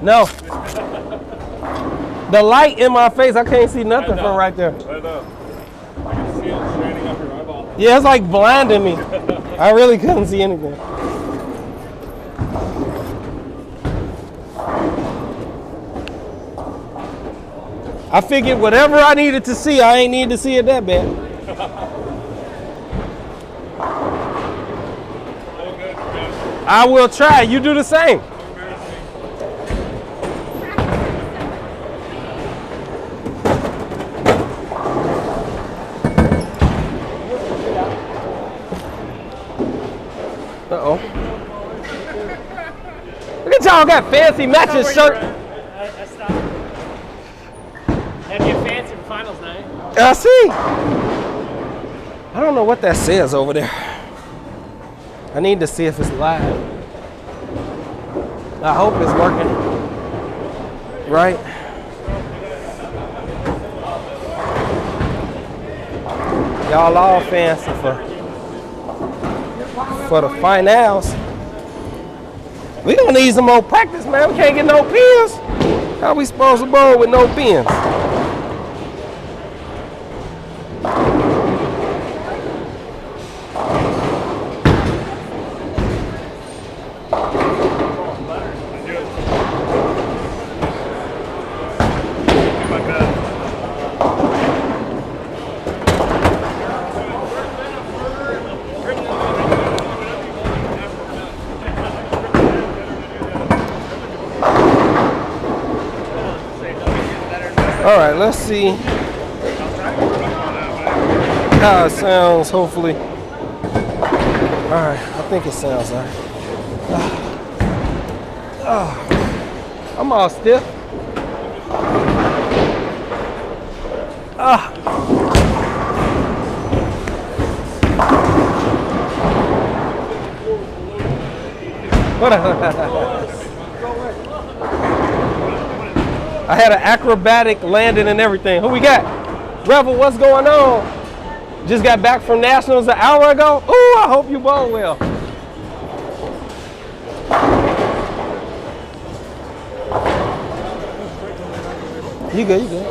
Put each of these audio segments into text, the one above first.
No. The light in my face, I can't see nothing from right there. I know. I can see it shining up your eyeball. Yeah, it's like blinding me. I really couldn't see anything. I figured whatever I needed to see, I ain't need to see it that bad. I will try. You do the same. Uh-oh. Look at y'all got fancy matching shirts. I stopped. Had to get fancy for finals night. I see. I don't know what that says over there. I need to see if it's live. I hope it's working. Right? Y'all all fancy for the finals. We gonna need some more practice, man. We can't get no pins. How we supposed to bowl with no pins? All right, let's see how it sounds, hopefully. All right, I think it sounds all right. I'm all stiff. What I had an acrobatic landing and everything. Who we got? Revel, what's going on? Just got back from Nationals an hour ago. Ooh, I hope you bowl well. You good, you good.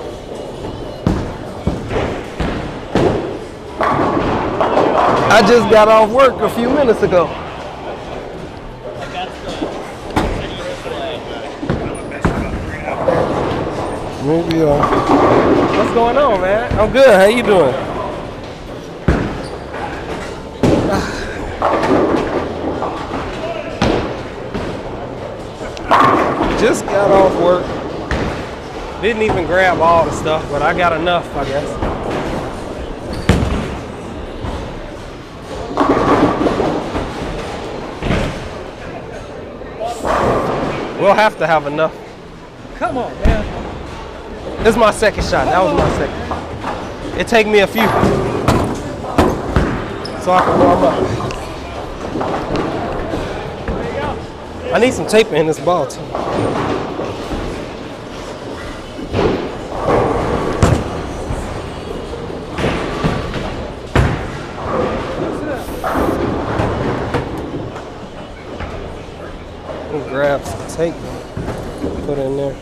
I just got off work a few minutes ago. Maybe, what's going on, man? I'm good. How you doing? Just got off work. Didn't even grab all the stuff, but I got enough, I guess. We'll have to have enough. Come on, man. This is my second shot. That was my second. It take me a few. So I can warm up. I need some tape in this ball too. Grab some tape, put in there.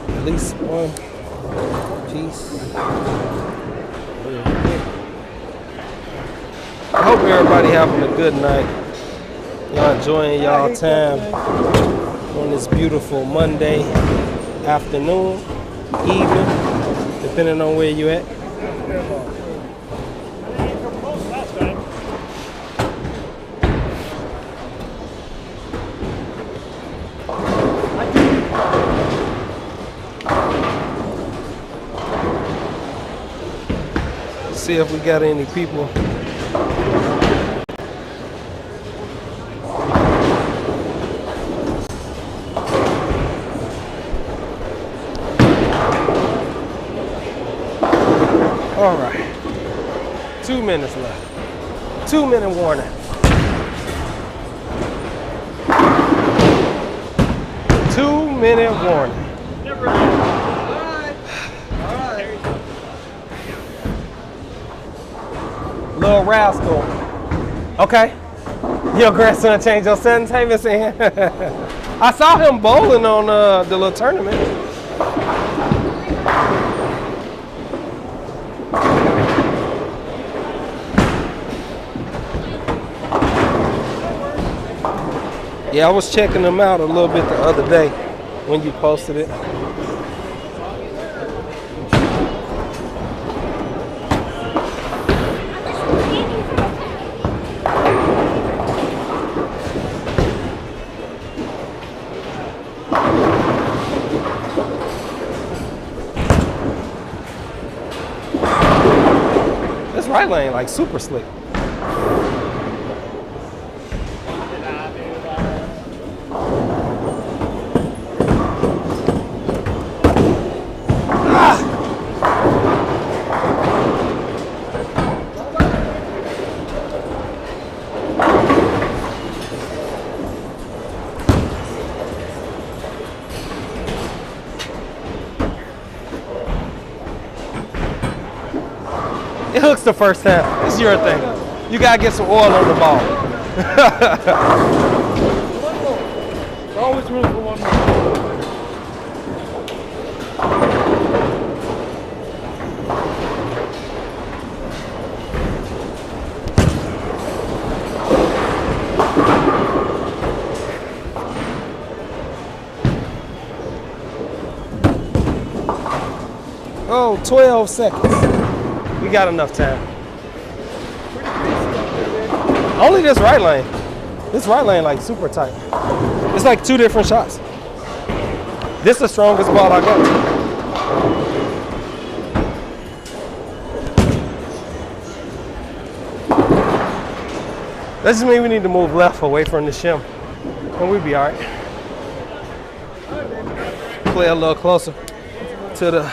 At least one piece. I hope everybody having a good night. Y'all enjoying y'all time on this beautiful Monday afternoon, evening, depending on where you at. See if we got any people. All right, 2 minutes left. 2 minute warning. 2 minute warning. Little rascal. Okay. Your grandson changed your settings? Hey, Miss Ann. I saw him bowling on the little tournament. Yeah, I was checking them out a little bit the other day when you posted it. This right lane like super slick. It hooks the first time. It's your thing. You gotta get some oil on the ball. There's always room for one more. Oh, 12 seconds. We got enough time. Only this right lane. This right lane like super tight. It's like two different shots. This is the strongest ball I got. That just means we need to move left away from the shim. And we'll be all right. Play a little closer to the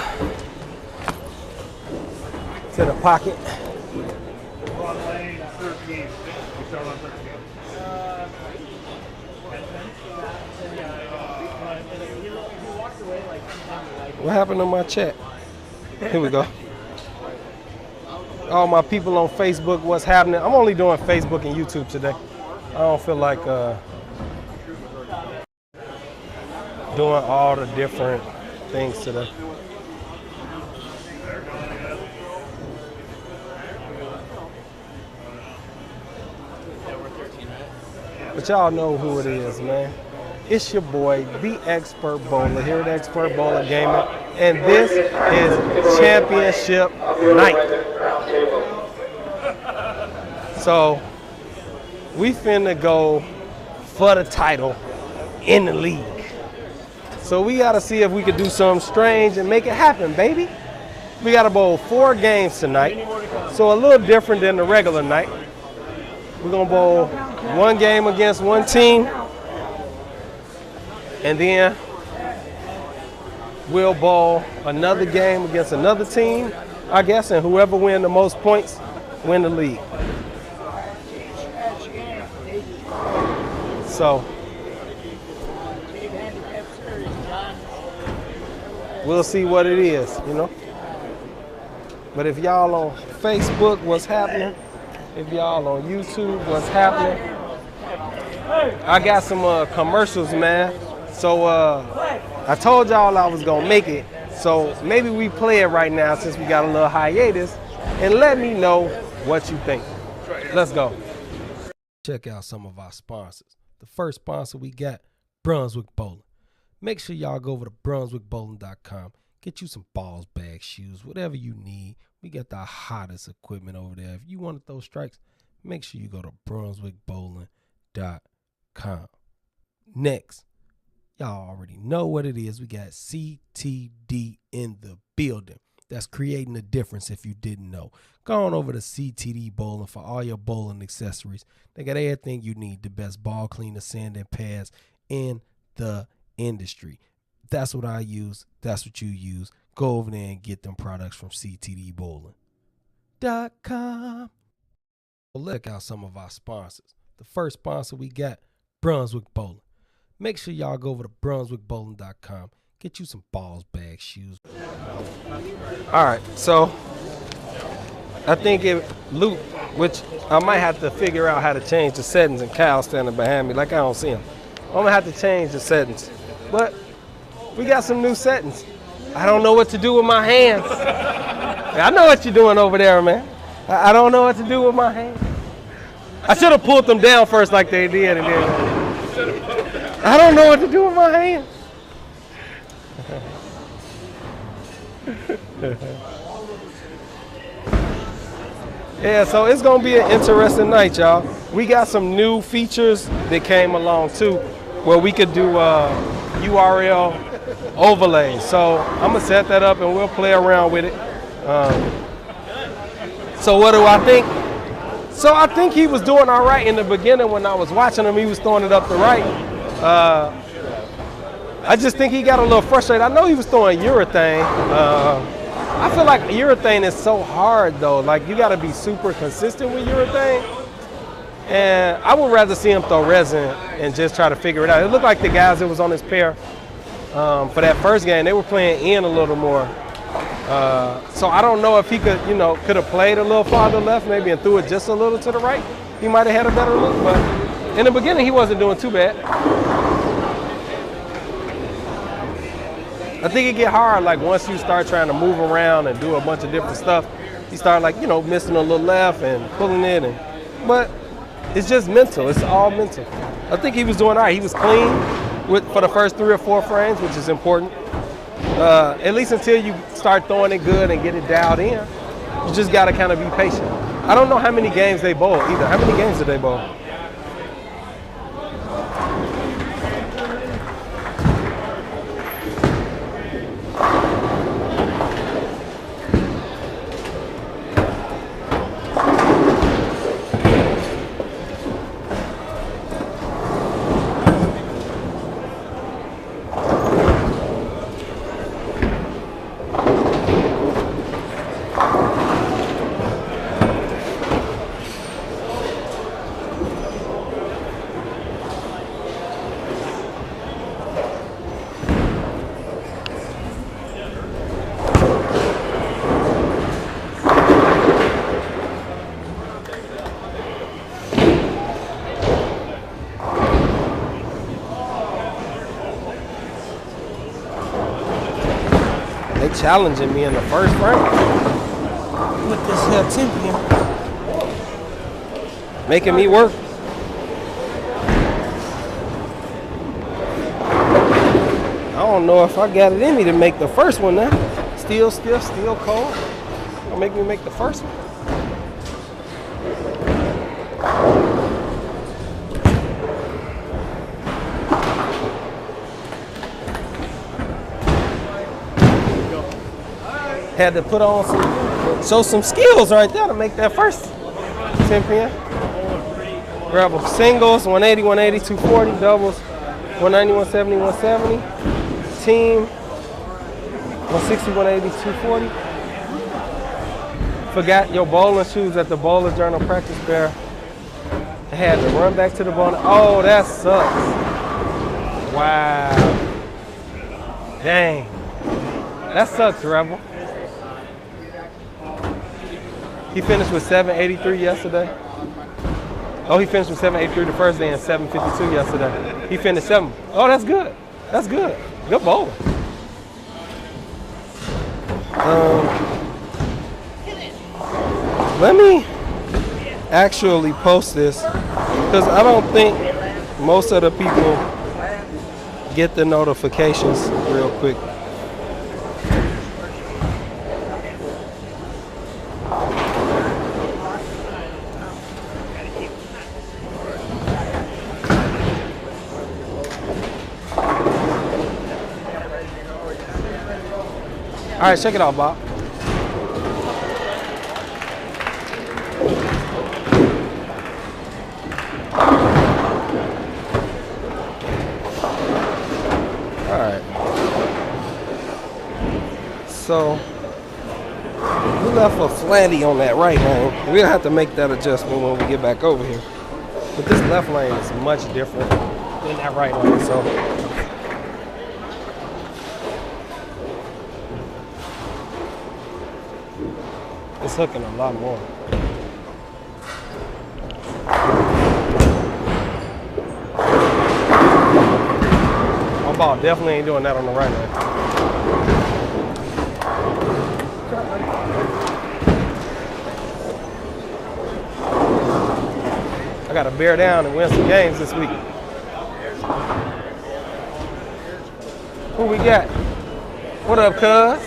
pocket. What happened to my chat? Here we go. All my people on Facebook, what's happening? I'm only doing Facebook and YouTube today. I don't feel like doing all the different things today. But y'all know who it is, man. It's your boy, the Expert Bowler, here at Expert Bowler Gaming, and this is Championship Night. So, we finna go for the title in the league. So we gotta see if we could do something strange and make it happen, baby. We gotta bowl 4 games tonight, so a little different than the regular night. We're gonna bowl 1 game against 1 team, and then we'll bowl another game against another team, I guess, and whoever wins the most points win the league. So we'll see what it is, you know. But if y'all on Facebook, what's happening? If y'all on YouTube, what's happening? I got some commercials, man. So I told y'all I was gonna make it. So maybe we play it right now since we got a little hiatus, and let me know what you think. Let's go. Check out some of our sponsors. The first sponsor we got, Brunswick Bowling. Make sure y'all go over to brunswickbowling.com. Get you some balls, bags, shoes, whatever you need. We got the hottest equipment over there. If you want to throw strikes, make sure you go to brunswickbowling.com. Next, y'all already know what it is. We got CTD in the building. That's creating a difference if you didn't know. Go on over to CTD Bowling for all your bowling accessories. They got everything you need. The best ball cleaner, sand, and pads in the industry. That's what I use. That's what you use. Go over there and get them products from CTDBowling.com. Well, look out some of our sponsors. The first sponsor we got, Brunswick Bowling. Make sure y'all go over to brunswickbowling.com. Get you some balls, bags, shoes. All right, so I think it loop, which I might have to figure out how to change the settings, and Cal standing behind me like I don't see him. I'm gonna have to change the settings. But we got some new settings. I don't know what to do with my hands. I know what you're doing over there, man. I don't know what to do with my hands. I should have pulled them down first like they did, and then I don't know what to do with my hands. Yeah, so it's gonna be an interesting night, y'all. We got some new features that came along too, where we could do URL overlays. So I'm gonna set that up and we'll play around with it. So what do I think? So I think he was doing all right in the beginning when I was watching him. He was throwing it up the right. I just think he got a little frustrated. I know he was throwing urethane. I feel like urethane is so hard though. Like you got to be super consistent with urethane. And I would rather see him throw resin and just try to figure it out. It looked like the guys that was on his pair for that first game, they were playing in a little more. So I don't know if he could, could have played a little farther left maybe and threw it just a little to the right. He might have had a better look, but in the beginning he wasn't doing too bad. I think it get hard like once you start trying to move around and do a bunch of different stuff. You start like, missing a little left and pulling it, but it's just mental. It's all mental. I think he was doing all right. He was clean for the first 3 or 4 frames, which is important. At least until you start throwing it good and get it dialed in. You just got to kind of be patient. I don't know how many games they bowl either. How many games did they bowl? Challenging me in the first frame with this here 10 pin, making me work. I don't know if I got it in me to make the first one now. Still stiff, still cold. It'll make me make the first one. Had to put on show some skills right there to make that first 10 pin. Grab a singles, 180, 180, 240, doubles, 190, 170, 170. Team, 160, 180, 240. Forgot your bowling shoes at the Bowler's Journal practice pair. I had to run back to the bowling. Oh, that sucks. Wow. Dang. That sucks, Rebel. He finished with 783 yesterday. Oh, he finished with 783 the first day and 752 yesterday. He finished 7. Oh, that's good. That's good. Good bowling. Let me actually post this because I don't think most of the people get the notifications real quick. All right, check it out, Bob. All right. So we left a flatty on that right lane. We'll have to make that adjustment when we get back over here. But this left lane is much different than that right lane. So hooking a lot more. My ball definitely ain't doing that on the right hand. I got to bear down and win some games this week. Who we got? What up, cuz?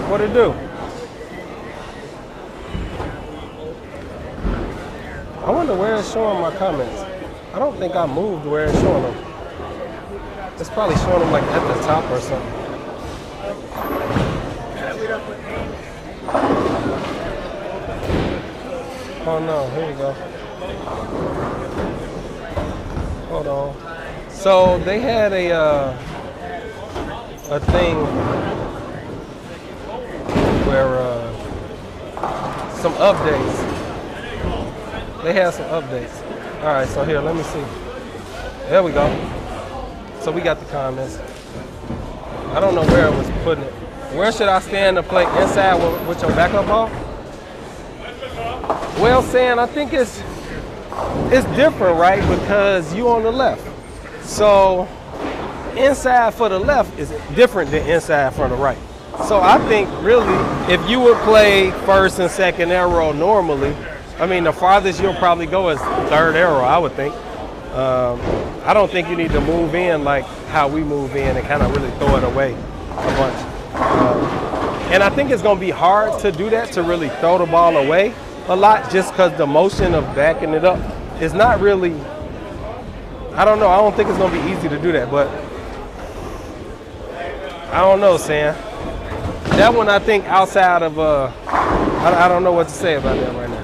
What it do? I wonder where it's showing my comments. I don't think I moved where it's showing them. It's probably showing them like at the top or something. Oh no, here we go. Hold on. So they had a thing where some updates. They had some updates. All right, so here, let me see. There we go. So we got the comments. I don't know where it was putting it. Where should I stand to play inside with your backup ball? Well, Sam, I think it's different, right? Because you on the left. So inside for the left is different than inside for the right. So I think really if you would play first and second arrow normally, I mean the farthest you'll probably go is third arrow, I would think. I don't think you need to move in like how we move in and kind of really throw it away a bunch. And I think it's going to be hard to do that, to really throw the ball away a lot, just because the motion of backing it up is not really, I don't know, I don't think it's going to be easy to do that, but I don't know, Sam. That one I think outside of, I don't know what to say about that right now.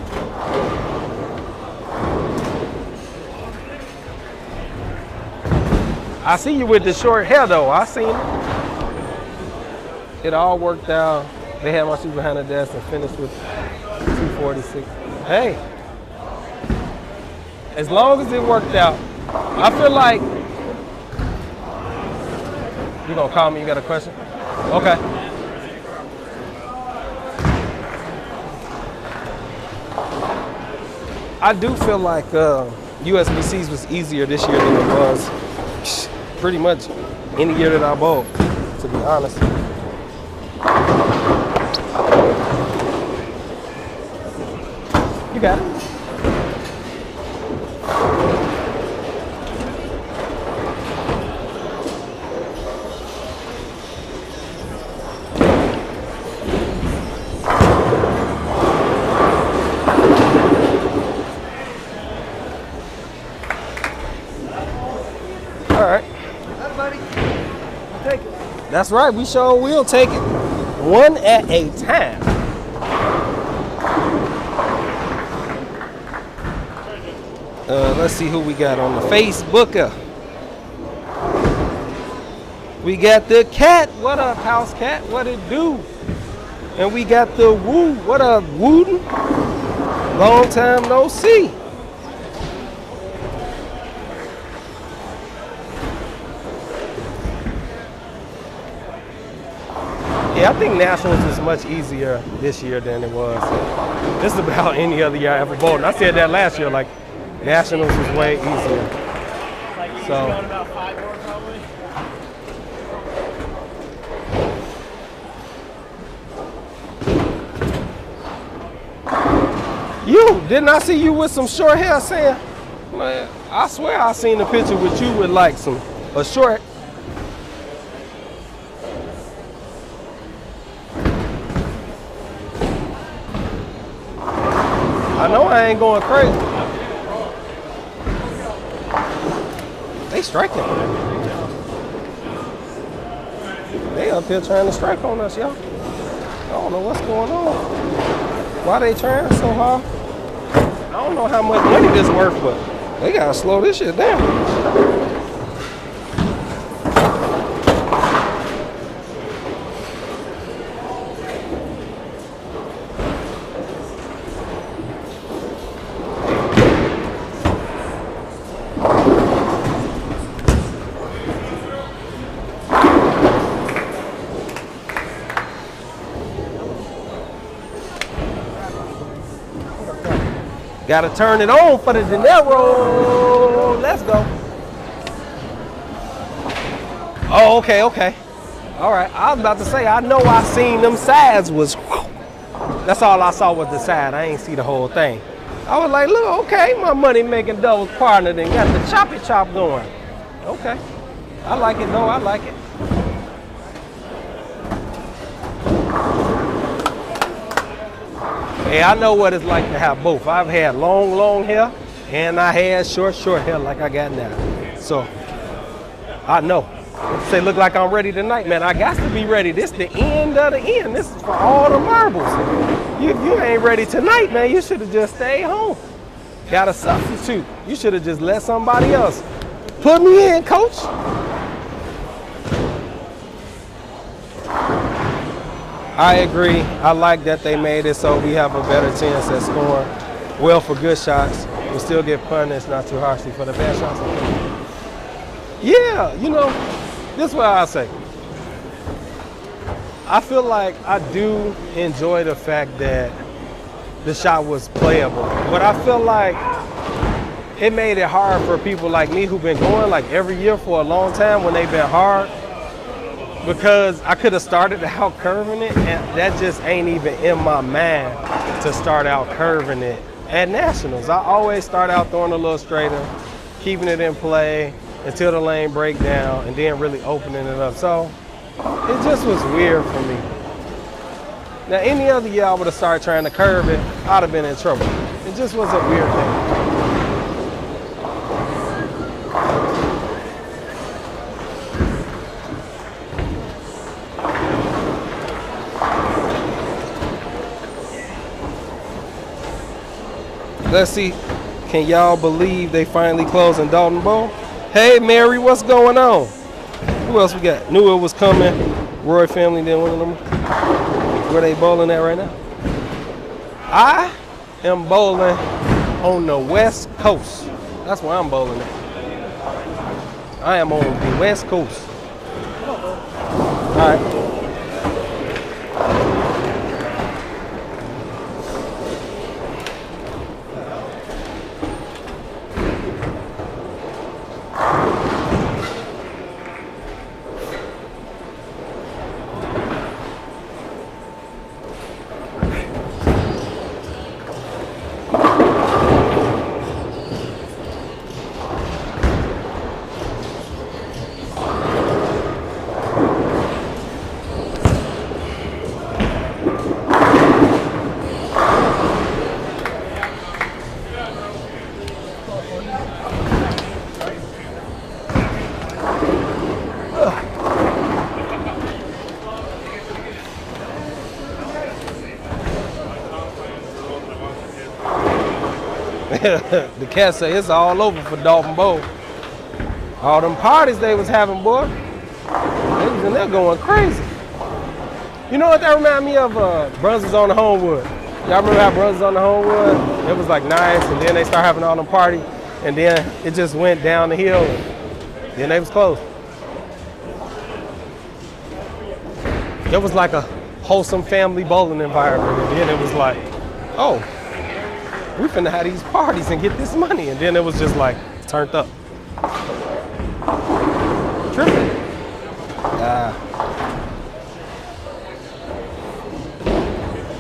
I see you with the short hair though, I seen it. It all worked out. They had my shoe behind the desk and finished with 246. Hey, as long as it worked out, I feel like, you gonna call me, you got a question? Okay. I do feel like USBCs was easier this year than it was pretty much any year that I bowled, to be honest. You got it. All right. Take it. That's right. We sure will take it. One at a time. Let's see who we got on the Facebooker. We got the cat. What up, house cat? What it do? And we got the woo. What up, Wooden? Long time no see. Yeah, I think Nationals is much easier this year than it was. This is about any other year I ever bowled. And I said that last year, like, Nationals was way easier. Like you So, going about 5 more probably. you, didn't I see you with some short hair, Sam? Man, I swear I seen a picture with you with like a short. I know I ain't going crazy. They striking. They up here trying to strike on us, y'all. I don't know what's going on. Why they trying so hard? I don't know how much money this worth, but they gotta slow this shit down. Gotta turn it on for the dinero. Let's go. Oh, okay, okay. All right, I was about to say, I know I seen them sides was, that's all I saw was the side. I ain't see the whole thing. I was like, look, okay, my money making double partner then got the choppy chop going. Okay, I like it, no, I like it. Hey, I know what it's like to have both. I've had long hair and I had short hair like I got now. So, I know. Say, look like I'm ready tonight, man. I got to be ready. This the end of the end. This is for all the marbles. You ain't ready tonight, man. You should have just stayed home. Got a substitute. You should have just let somebody else. Put me in, coach. I agree. I like that they made it so we have a better chance at scoring. Well, for good shots, we still get punished not too harshly for the bad shots. Yeah, you know, this is what I say. I feel like I do enjoy the fact that the shot was playable, but I feel like it made it hard for people like me who've been going like every year for a long time when they've been hard, because I could have started out curving it, and that just ain't even in my mind to start out curving it at Nationals. I always start out throwing a little straighter, keeping it in play until the lane break down, and then really opening it up. So it just was weird for me. Now, any other year I would have started trying to curve it, I'd have been in trouble. It just was a weird thing. Let's see, can y'all believe they finally closing Dalton Bowl? Hey, Mary, what's going on? Who else we got? Knew it was coming. Roy family didn't want them. Where they bowling at right now? I am bowling on the West Coast. That's where I'm bowling at. I am on the West Coast. All right. The cat say it's all over for Dalton Bowl. All them parties they was having, boy. They was in there going crazy. You know what that remind me of? Brunswick's on the Homewood. Y'all remember how Brunswick's on the Homewood? It was like nice, and then they started having all them parties, and then it just went down the hill, and then they was closed. It was like a wholesome family bowling environment, and then it was like, oh, we finna have these parties and get this money. And then it was just like turned up. Tripping.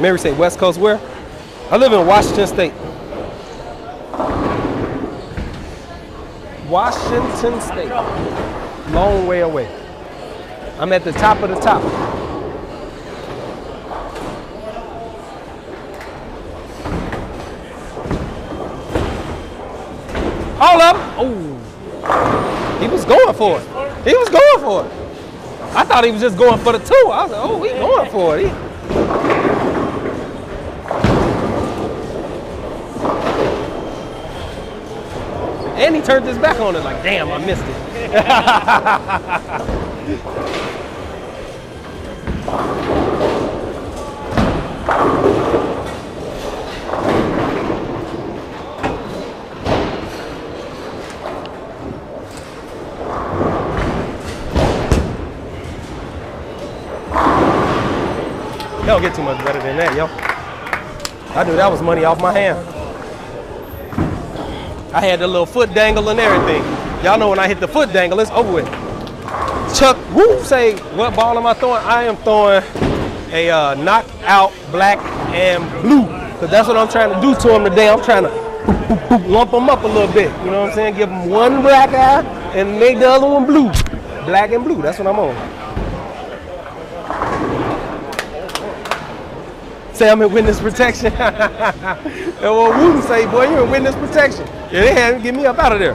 Mary say West Coast where? I live in Washington State. Washington State. Long way away. I'm at the top of the top. Hold up. Oh, he was going for it. He was going for it. I thought he was just going for the two. I was like, oh, he going for it. And he turned his back on it like, damn, I missed it. Don't get too much better than that, yo. I knew that was money off my hand. I had the little foot dangle and everything. Y'all know when I hit the foot dangle, it's over with. Chuck Woo say, what ball am I throwing? I am throwing a knockout black and blue. Because that's what I'm trying to do to him today. I'm trying to lump him up a little bit. You know what I'm saying? Give him one black eye and make the other one blue. Black and blue, that's what I'm on. Say I'm in witness protection. And what Wooten say, boy, you in witness protection. Yeah, they had to get me up out of there.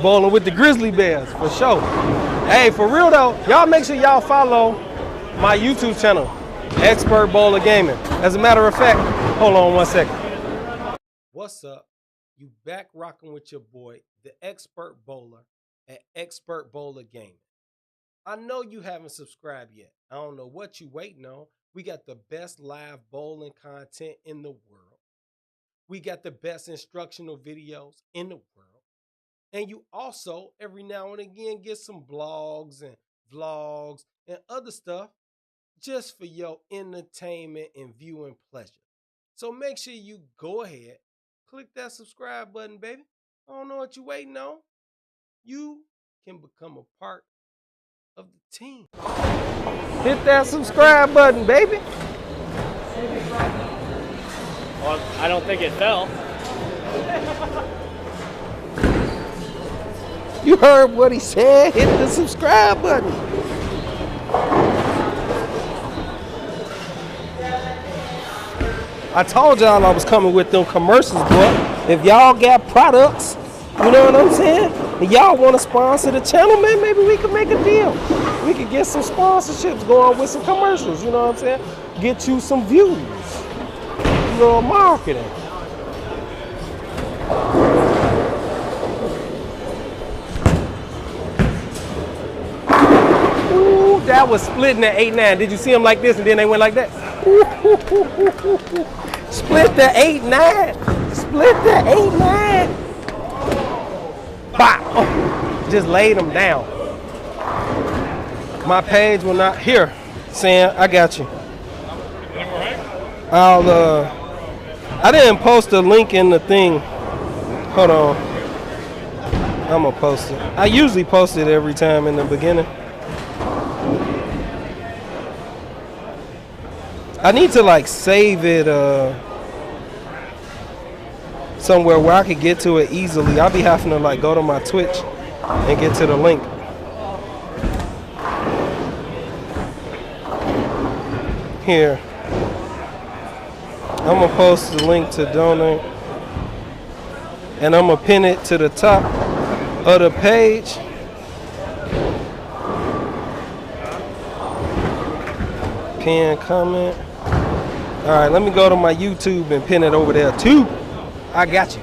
Bowling with the Grizzly Bears, for sure. Hey, for real though, y'all make sure y'all follow my YouTube channel, Expert Bowler Gaming. As a matter of fact, hold on one second. What's up? You back rocking with your boy, the Expert Bowler at Expert Bowler Gaming. I know you haven't subscribed yet. I don't know what you waiting on. We got the best live bowling content in the world. We got the best instructional videos in the world. And you also, every now and again, get some blogs and vlogs and other stuff just for your entertainment and viewing pleasure. So make sure you go ahead, click that subscribe button, baby. I don't know what you're waiting on. You can become a part of the team. Hit that subscribe button, baby. Well, I don't think it fell. You heard what he said. Hit the subscribe button. I told y'all I was coming with them commercials, boy. If y'all got products, you know what I'm saying? And y'all want to sponsor the channel, man, maybe we could make a deal. We could get some sponsorships going with some commercials, you know what I'm saying? Get you some views. You know, marketing. Ooh, that was splitting at 8-9. Did you see them like this and then they went like that? Split the 8-9. Split the 8-9. Bop. Oh, just laid them down. My page will not here. Sam, I got you. I didn't post a link in the thing. Hold on. I'm gonna post it. I usually post it every time in the beginning. I need to like save it somewhere where I could get to it easily. I'll be having to like go to my Twitch and get to the link. Here. I'm gonna post the link to donate and I'm gonna pin it to the top of the page. Pin comment. All right, let me go to my YouTube and pin it over there too. I got you.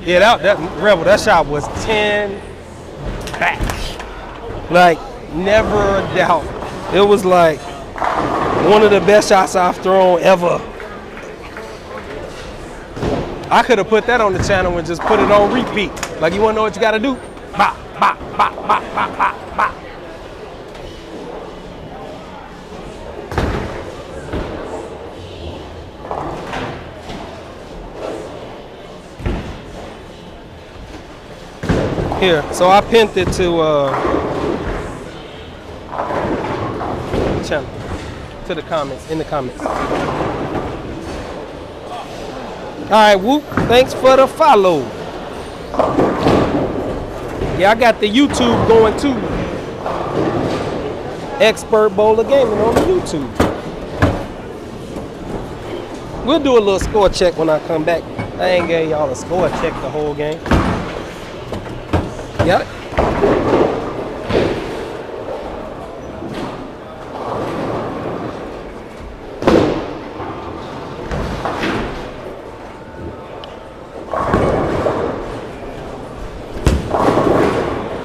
Yeah, that Rebel, that shot was 10 back. Like, never a doubt. It was like one of the best shots I've thrown ever. I could have put that on the channel and just put it on repeat. Like, you wanna know what you gotta do? Bop, bop, bop, bop, bop, bop, bop. Here, so I pinned it to channel, to the comments, in the comments. All right, Whoop, thanks for the follow. Yeah, I got the YouTube going too. Expert Bowler Gaming on the YouTube. We'll do a little score check when I come back. I ain't gave y'all a score check the whole game. Got it?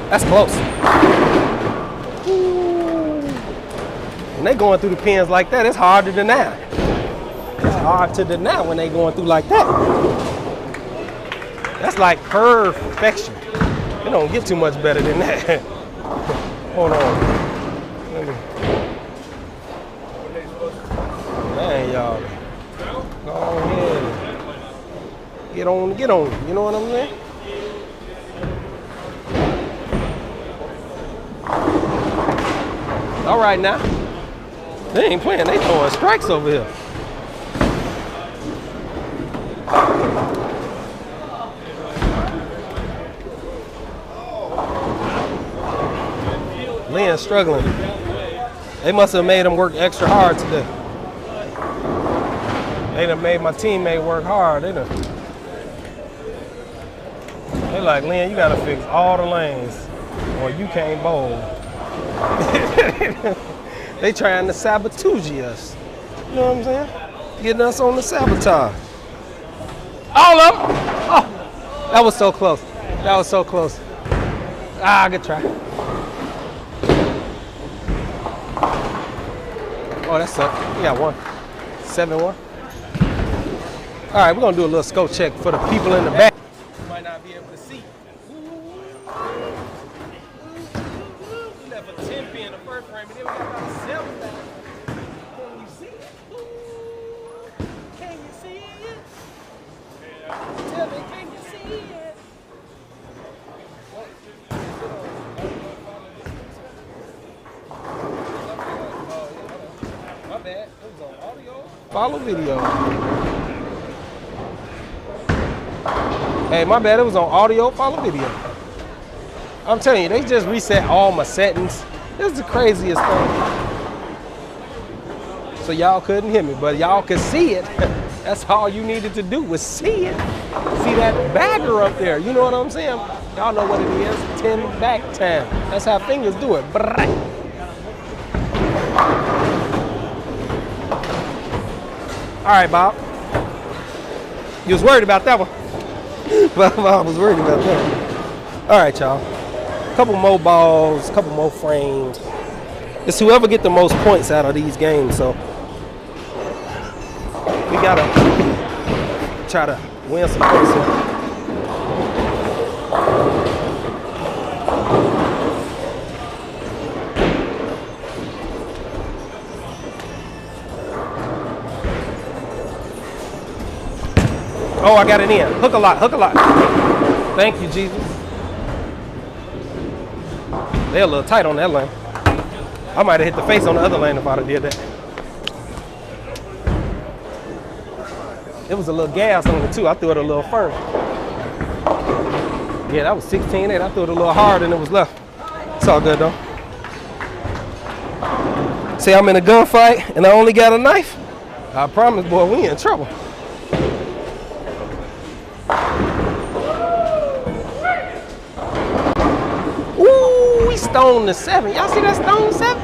That's close. When they going through the pins like that, it's hard to deny. It's hard to deny when they going through like that. That's like perfection. It don't get too much better than that. Hold on. Man, of y'all. Go ahead. Get on. You know what I'm saying? All right now. They ain't playing. They throwing strikes over here. Lynn's struggling. They must have made him work extra hard today. They done made my teammate work hard. They like, Lynn, you gotta fix all the lanes or you can't bowl. They trying to sabotage us. You know what I'm saying? Getting us on the sabotage. All of them. Oh, that was so close. That was so close. Ah, good try. Oh, that's up. We got one. 7-1. All right, we're gonna do a little scope check for the people in the back. You might not be able to see. We left a 10 pin in the first frame, and then we got about a 7 back. Can you see it? Can you see it? Tell me, can you see it? My bad. It was on audio. Follow video. Hey, my bad. It was on audio. Follow video. I'm telling you, they just reset all my settings. This is the craziest thing. So y'all couldn't hear me, but y'all could see it. That's all you needed to do was see it. See that bagger up there. You know what I'm saying? Y'all know what it is. 10 back time. That's how fingers do it. All right, Bob. You was worried about that one. Bob was worried about that one. All right, y'all. Couple more balls, couple more frames. It's whoever get the most points out of these games. So we gotta try to win some points here. Oh, I got it in. Hook a lot, hook a lot. Thank you, Jesus. They're a little tight on that lane. I might have hit the face on the other lane if I'd have did that. It was a little gas on it too. I threw it a little firm. Yeah, that was 16-8. I threw it a little hard and it was left. It's all good though. See, I'm in a gunfight and I only got a knife. I promise, boy, we in trouble. Ooh, we stoned the 7. Y'all see that stone 7?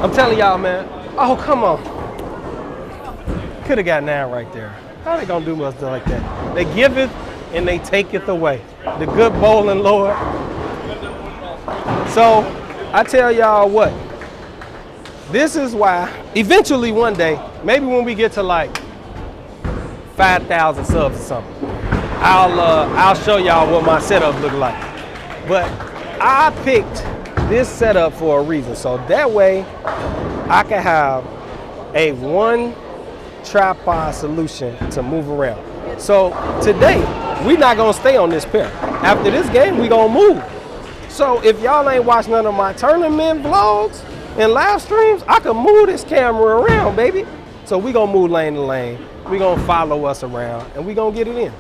I'm telling y'all, man. Oh, come on. Could have got 9 right there. How they gonna do us like that? They give it and they take it away. The good bowling Lord. So I tell y'all what. This is why eventually one day, maybe when we get to like 5,000 subs or something, I'll show y'all what my setup look like. But I picked this setup for a reason, so that way I can have a one tripod solution to move around. So today we're not gonna stay on this pair. After this game we gonna move. So if y'all ain't watched none of my tournament vlogs and live streams, I can move this camera around, baby. So we gonna move lane to lane. We gonna follow us around and we gonna get it in.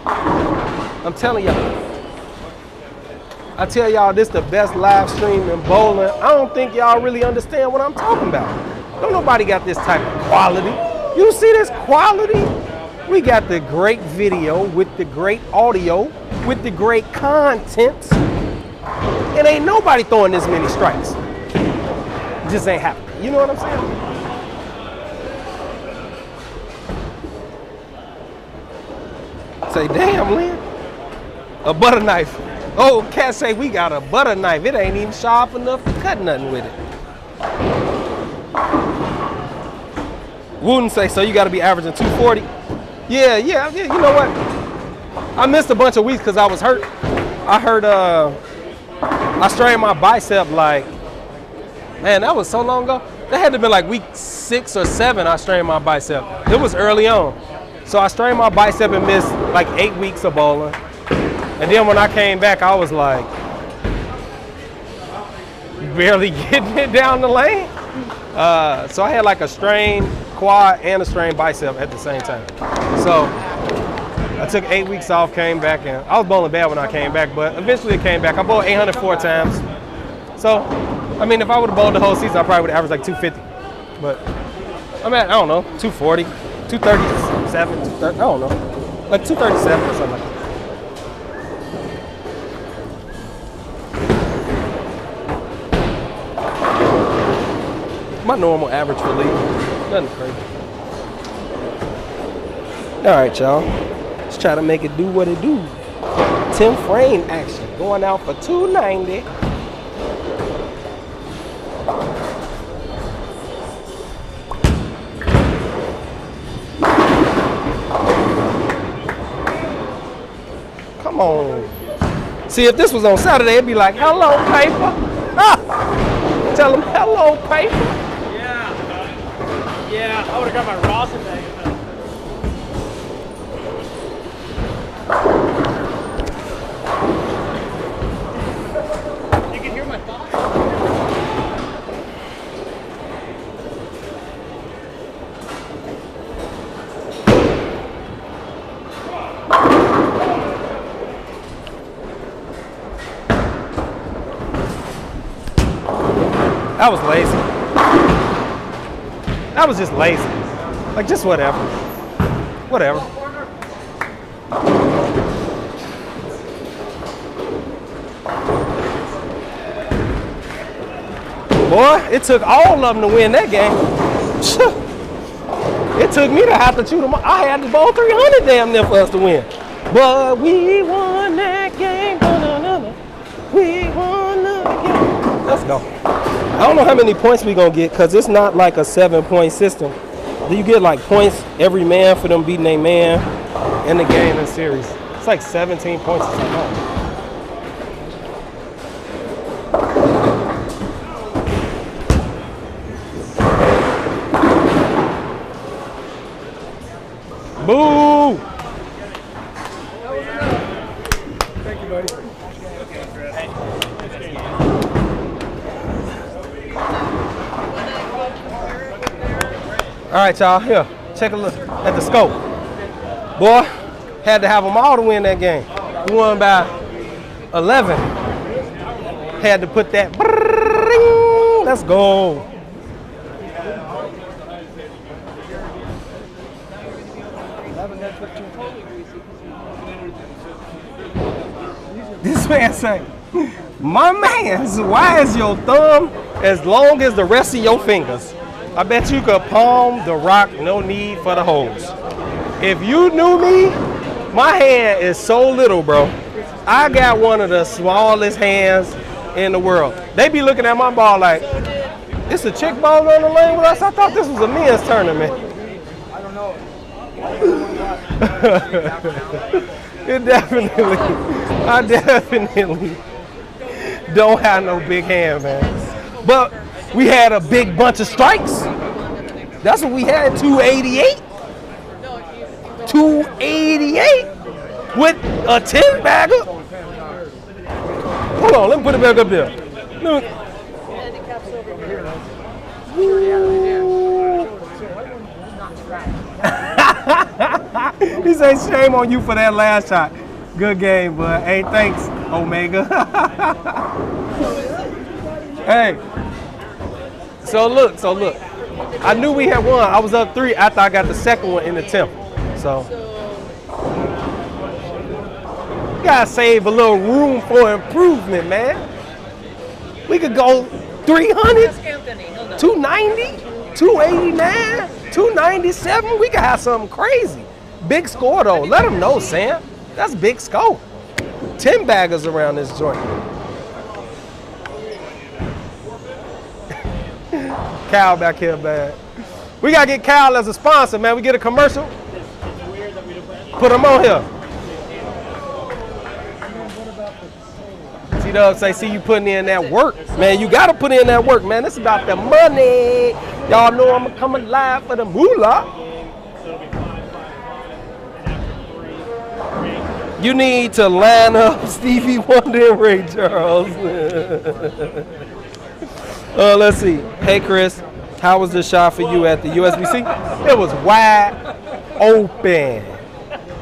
I'm telling y'all. I tell y'all this the best live stream in bowling. I don't think y'all really understand what I'm talking about. Don't nobody got this type of quality. You see this quality? We got the great video with the great audio, with the great content. And ain't nobody throwing this many strikes. It just ain't happening. You know what I'm saying? Say, damn, Lynn. A butter knife. Oh, Cat say we got a butter knife. It ain't even sharp enough to cut nothing with it. Wooden say, so you got to be averaging 240. Yeah, you know what? I missed a bunch of weeks because I was hurt. I heard I strained my bicep like, man, that was so long ago. That had to have been like week 6 or 7 I strained my bicep. It was early on. So I strained my bicep and missed like 8 weeks of bowling. And then when I came back, I was like, barely getting it down the lane. So I had like a strained quad and a strained bicep at the same time. So I took 8 weeks off, came back, and I was bowling bad when I came back, but eventually it came back. I bowled 804 times. So, I mean, if I would have bowled the whole season, I probably would have averaged like 250. But I'm at, I don't know, 240, 237, 230, I don't know, like 237 or something like that. My normal average for league, nothing crazy. All right, y'all. Let's try to make it do what it do. 10 frame action, going out for 290. Come on. See, if this was on Saturday, it'd be like, hello, paper. Ah! Tell them, hello, paper. Yeah, I would have got my Ross today. You can hear my thoughts. That was lazy. That was just lazy. Like, just whatever. Whatever. Boy, it took all of them to win that game. It took me to have to shoot them. I had to bowl 300 damn near for us to win. But we won that game. We won the game. Let's go. I don't know how many points we gonna get because it's not like a 7-point system. You get like points every man for them beating a man in the game and series. It's like 17 points or something. Boo! Thank you, buddy. All right, y'all, here, check a look at the scope. Boy, had to have them all to win that game. We won by 11. Had to put that, let's go. This man say, my man, why is your thumb as long as the rest of your fingers? I bet you could palm the rock, no need for the hose. If you knew me, my hand is so little, bro. I got one of the smallest hands in the world. They be looking at my ball like, it's a chick ball on the lane with us? I thought this was a men's tournament. I don't know. I definitely don't have no big hand, man. But we had a big bunch of strikes. That's what we had, 288. 288 with a 10-bagger. Hold on, let me put it back up there. He said, shame on you for that last shot. Good game, but hey, thanks, Omega. Hey. So look. I knew we had won. I was up 3 after I got the second one in the 10th. So you gotta save a little room for improvement, man. We could go 300, 290, 289, 297. We could have something crazy. Big score though. Let them know, Sam. That's big score. 10 baggers around this joint. Cal back here, bad. We gotta get Cal as a sponsor, man. We get a commercial. Put him on here. Dubs say, see you putting in that work. Man, you got to put in that work, man. It's about the money. Y'all know I'm coming live for the moolah. You need to line up Stevie Wonder and Ray Charles. Let's see. Hey, Chris, how was the shot for you at the USBC? It was wide open.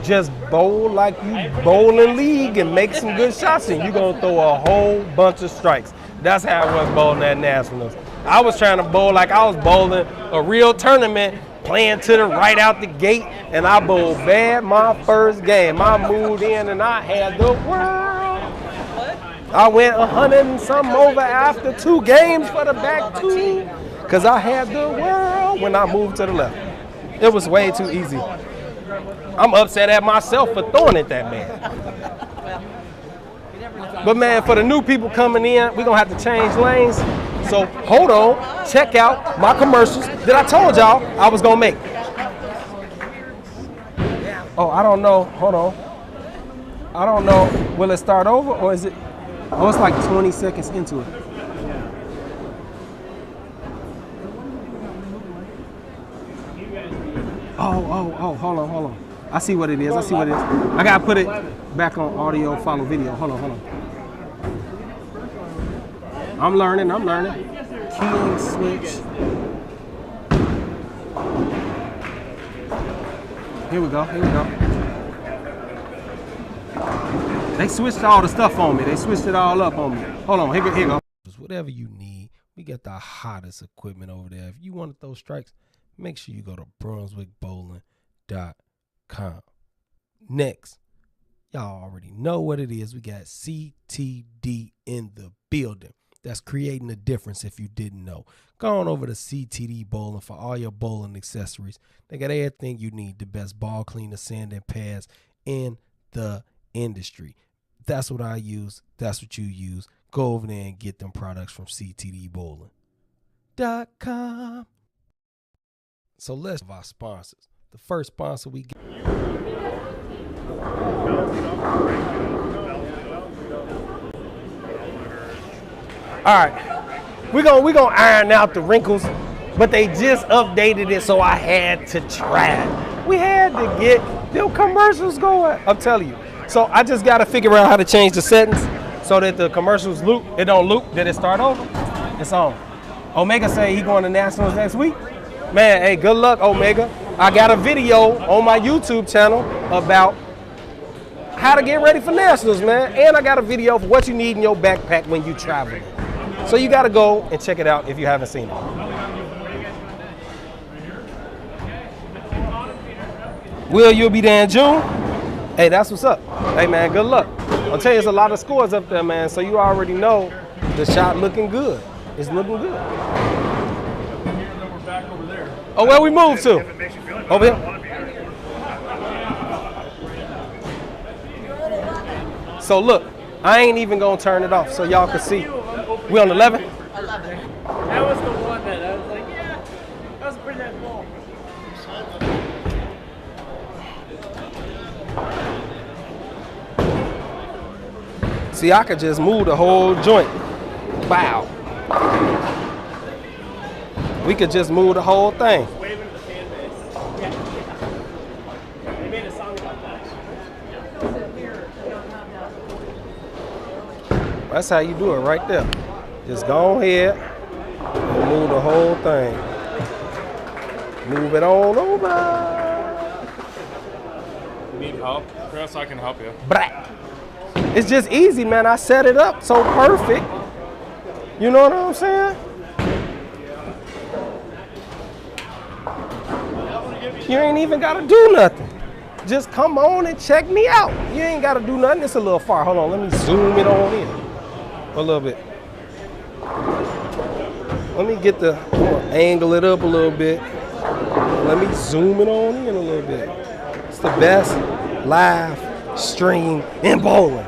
Just bowl like you bowl in league and make some good shots, and you're going to throw a whole bunch of strikes. That's how it was bowling at Nationals. I was trying to bowl like I was bowling a real tournament, playing to the right out the gate, and I bowled bad my first game. I moved in and I had the world. I went 100 and something over after 2 games for the back 2 because I had the world when I moved to the left. It was way too easy. I'm upset at myself for throwing it that bad. But man, for the new people coming in, we're going to have to change lanes. So hold on, check out my commercials that I told y'all I was going to make. Oh, I don't know. Hold on. I don't know. Will it start over or is it? Oh, it's like 20 seconds into it. Oh, hold on. I see what it is. I got to put it back on audio, follow video. Hold on. I'm learning. Key and switch. Here we go. They switched all the stuff on me. They switched it all up on me. Hold on, here we go. Whatever you need, we got the hottest equipment over there. If you want to throw strikes, make sure you go to BrunswickBowling.com. Next, y'all already know what it is. We got CTD in the building. That's creating a difference if you didn't know. Go on over to CTD Bowling for all your bowling accessories. They got everything you need. The best ball cleaner, sand, and pads in the industry. That's what I use. That's what you use. Go over there and get them products from CTDBowling.com. So let's have our sponsors. The first sponsor we get. All right, we're gonna iron out the wrinkles, but they just updated it, so I had to try it. We had to get them commercials going. I'm telling you. So I just gotta figure out how to change the settings so that the commercials loop. It don't loop. Did it start over? It's on. Omega say he going to Nationals next week. Man, hey, good luck, Omega. I got a video on my YouTube channel about how to get ready for Nationals, man. And I got a video for what you need in your backpack when you travel. So you got to go and check it out if you haven't seen it. Will, you'll be there in June? Hey, that's what's up. Hey, man, good luck. I'll tell you, there's a lot of scores up there, man. So you already know the shot looking good. It's looking good. Oh, where we moved to? Over here. So look, I ain't even gonna turn it off so y'all can see. We on 11? 11. That was the one that I was like, yeah, that was a pretty nice ball. See, I could just move the whole joint. Wow. We could just move the whole thing. Waving to the fan base. Yeah. They made a song about that. That's how you do it right there. Just go ahead and move the whole thing. Move it on over. Need help? Chris, I can help you. Brat. It's just easy, man. I set it up so perfect. You know what I'm saying? You ain't even got to do nothing. Just come on and check me out. You ain't got to do nothing. It's a little far. Hold on. Let me zoom it on in a little bit. Let me get the, angle it up a little bit. Let me zoom it on in a little bit. It's the best live stream in bowling.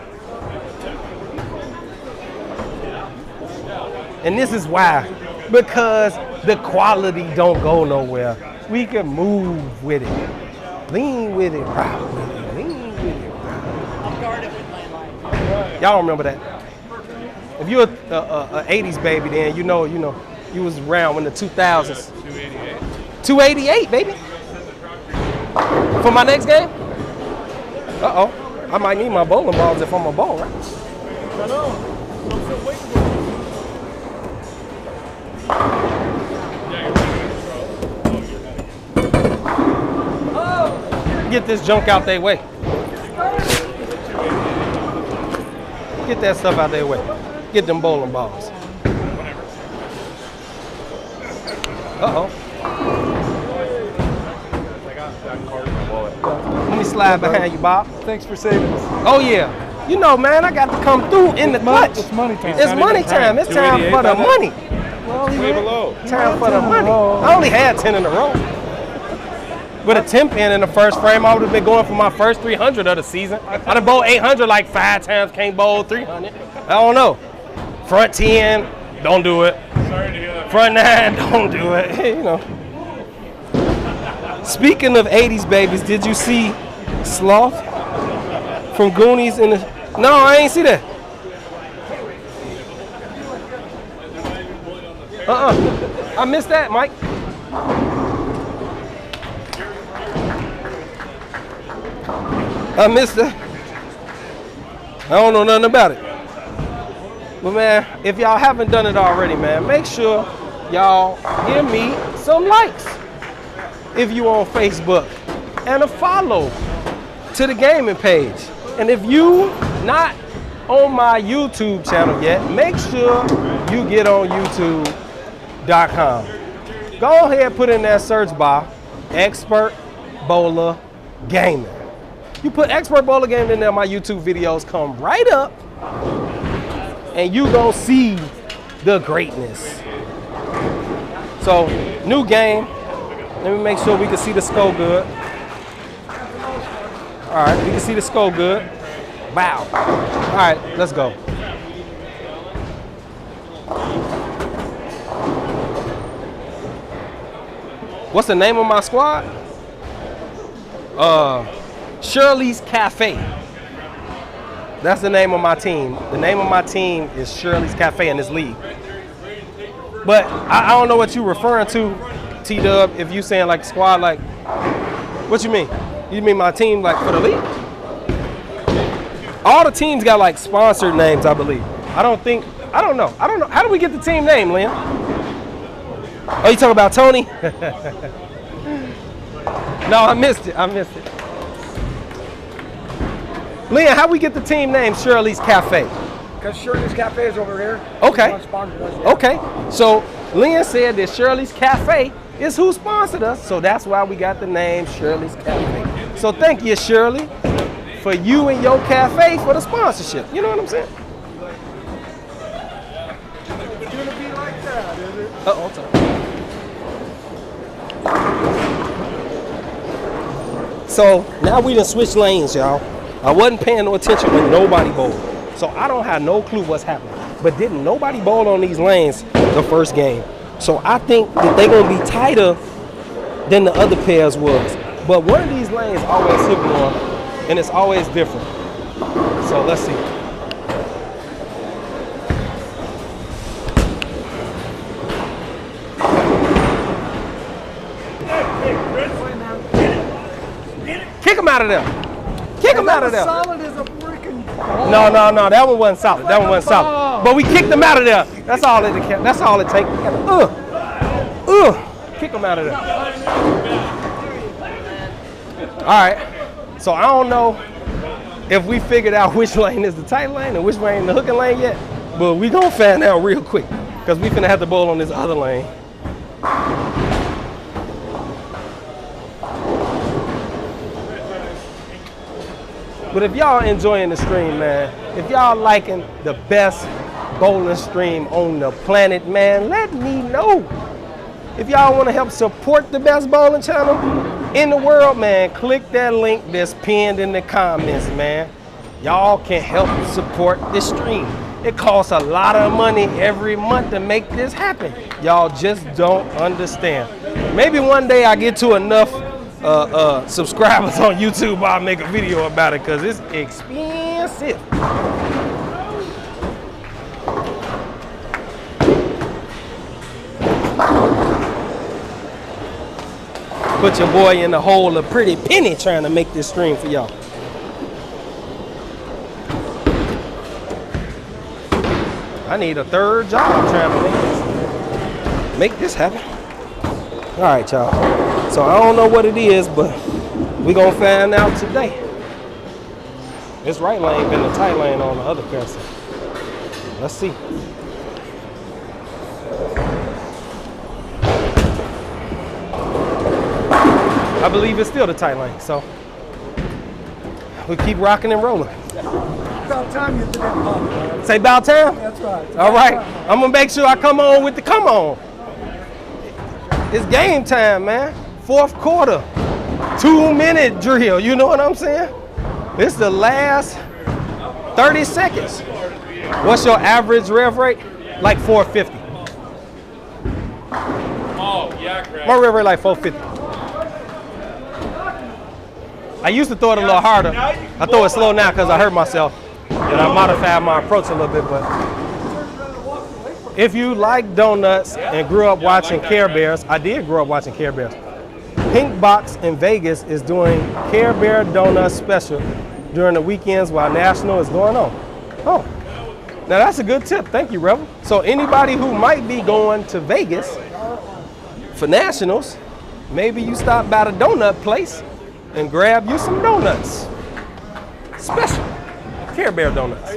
And this is why. Because the quality don't go nowhere. We can move with it. Lean with it, rock with it, lean with it, rock. I'll guard it with my life. Y'all remember that? If you're a 80s baby, then you know, you was around in the 2000s. 288. 288, baby. For my next game? Uh-oh. I might need my bowling balls if I'm a bowl, right? I know. I'm still waiting for it. Get this junk out their way. Get that stuff out their way. Get them bowling balls. Uh-oh. Let me slide behind you, Bob. Thanks for saving us. Oh, yeah. You know, man, I got to come through in the clutch. It's money time. It's money time. It's time for the money. Well, Way below. Time for the money. I only had 10 in a row. With a 10 pin in the first frame, I would have been going for my first 300 of the season. I'd have bowled 800 like 5 times, can't bowl 300. I don't know. Front 10, don't do it. Sorry to hear that. Front 9, don't do it. You know. Speaking of 80s babies, did you see Sloth from Goonies in the... No, I ain't see that. I missed that, Mike. I missed that. I don't know nothing about it. But man, if y'all haven't done it already, man, make sure y'all give me some likes if you on Facebook and a follow to the gaming page. And if you not on my YouTube channel yet, make sure you get on youtube.com. Go ahead, put in that search bar, Expert Bowler Gaming. You put Expert Bowler Gaming in there, my YouTube videos come right up, and you gonna see the greatness. So, new game. Let me make sure we can see the score good. All right, we can see the score good. Wow. All right, let's go. What's the name of my squad? Shirley's Cafe. That's the name of my team. The name of my team is Shirley's Cafe in this league. But I don't know what you're referring to, T-Dub, if you saying like squad, like, what you mean? You mean my team like for the league? All the teams got like sponsored names, I believe. I don't know. How do we get the team name, Liam? Oh, you talking about Tony? No, I missed it. Liam, how we get the team name Shirley's Cafe? Because Shirley's Cafe is over here. Okay. Okay. So Liam said that Shirley's Cafe is who sponsored us, so that's why we got the name Shirley's Cafe. So thank you, Shirley, for you and your cafe for the sponsorship. You know what I'm saying? It's going to be like that, is it? Uh-oh, sorry. So now we done switched lanes, y'all. I wasn't paying no attention when nobody bowled. So I don't have no clue what's happening. But didn't nobody bowl on these lanes the first game. So I think that they're going to be tighter than the other pairs was. But one of these lanes always hit more, and it's always different. So let's see. Kick him out of there. Kick him out of there. Solid as a freaking... No, that one wasn't solid. That one wasn't solid. But we kicked him out of there. That's all it takes. Kick him out of there. All right. So I don't know if we figured out which lane is the tight lane and which lane the hooking lane yet, but we gonna find out real quick because we finna have to bowl on this other lane. But if y'all enjoying the stream, man, if y'all liking the best bowling stream on the planet, man, let me know. If y'all want to help support the best bowling channel in the world, man, click that link that's pinned in the comments, man. Y'all can help support this stream. It costs a lot of money every month to make this happen. Y'all just don't understand. Maybe one day I get to enough subscribers on YouTube, I'll make a video about it because it's expensive. Put your boy in the hole of pretty penny trying to make this stream for y'all. I need a third job trying to make this happen. All right, y'all. So I don't know what it is, but we gonna find out today. This right lane been the tight lane on the other person. Let's see. I believe it's still the tight lane, so we keep rocking and rolling. About time you did that pump. Say about time? That's right. All right. I'm gonna make sure I come on with the come on. It's game time, man. Fourth quarter, 2-minute drill. You know what I'm saying? This is the last 30 seconds. What's your average rev rate? Like 450. Oh, yeah, Craig. My rev rate like 450. I used to throw it a little harder. I throw it slow now because I hurt myself. And I modified my approach a little bit, but if you like donuts and grew up watching Care Bears, I did grow up watching Care Bears. Pink Box in Vegas is doing Care Bear Donut special during the weekends while National is going on. Oh, now that's a good tip. Thank you, Rebel. So anybody who might be going to Vegas for Nationals, maybe you stop by the donut place and grab you some donuts. Special. Care Bear donuts. I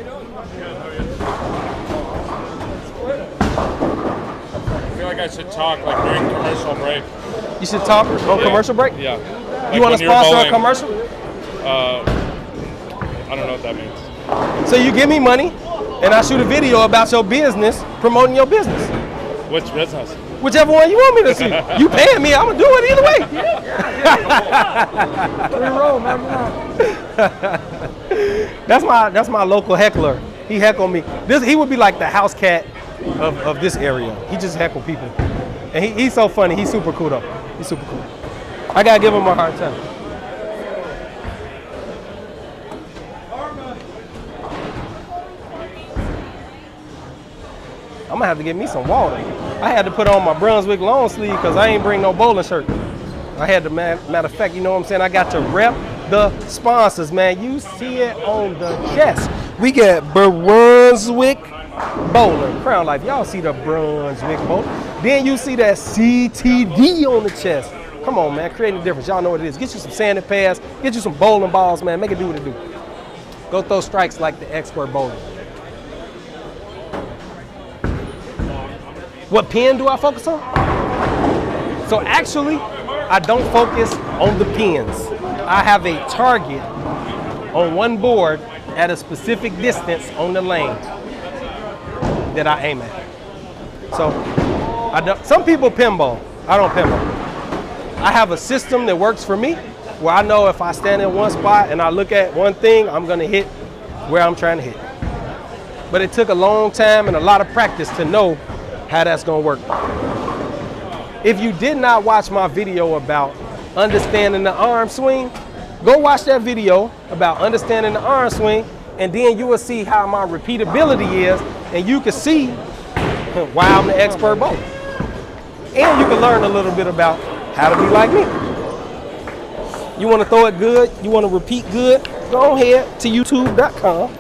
feel like I should talk like during commercial break. You should talk on commercial break? Yeah. You want to sponsor a commercial? I don't know what that means. So you give me money and I shoot a video about your business, promoting your business. Which business? Whichever one you want me to see. You paying me, I'm gonna do it either way. 3 row, remember that? That's my local heckler. He heckle me. He would be like the house cat of this area. He just heckle people. And he's so funny. He's super cool though. He's super cool. I gotta give him a hard time. I'm gonna have to get me some water. I had to put on my Brunswick long sleeve because I ain't bring no bowling shirt. I had to, matter of fact, you know what I'm saying? I got to rep the sponsors, man. You see it on the chest. We got Brunswick Bowling, Crown Life. Y'all see the Brunswick Bowling. Then you see that CTD on the chest. Come on, man, creating a difference. Y'all know what it is. Get you some sanded pads, get you some bowling balls, man. Make it do what it do. Go throw strikes like the expert bowler. What pin do I focus on? So actually, I don't focus on the pins. I have a target on one board at a specific distance on the lane that I aim at. So some people pinball. I don't pinball. I have a system that works for me where I know if I stand in one spot and I look at one thing, I'm gonna hit where I'm trying to hit. But it took a long time and a lot of practice to know how that's gonna work. If you did not watch my video about understanding the arm swing, go watch that video about understanding the arm swing, and then you will see how my repeatability is, and you can see why I'm the expert bowler. And you can learn a little bit about how to be like me. You wanna throw it good, you wanna repeat good, go ahead to youtube.com,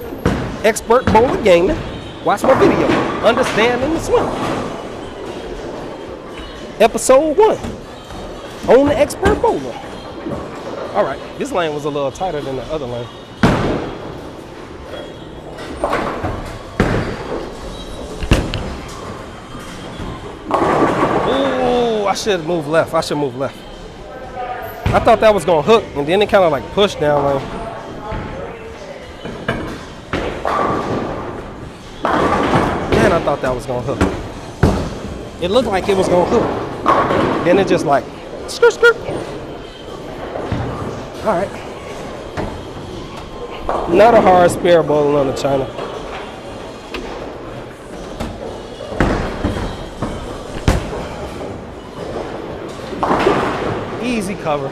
Expert Bowler Gaming, watch my video, Understanding the Swing. Episode 1 on the Expert Bowler. All right, this lane was a little tighter than the other lane. Ooh, I should move left. I should move left. I thought that was gonna hook, and then it kind of like pushed down lane. Man, I thought that was gonna hook. It looked like it was gonna hook. Then it just like, skirt, skirt. All right. Not a hard spare bowling on the China. Easy cover.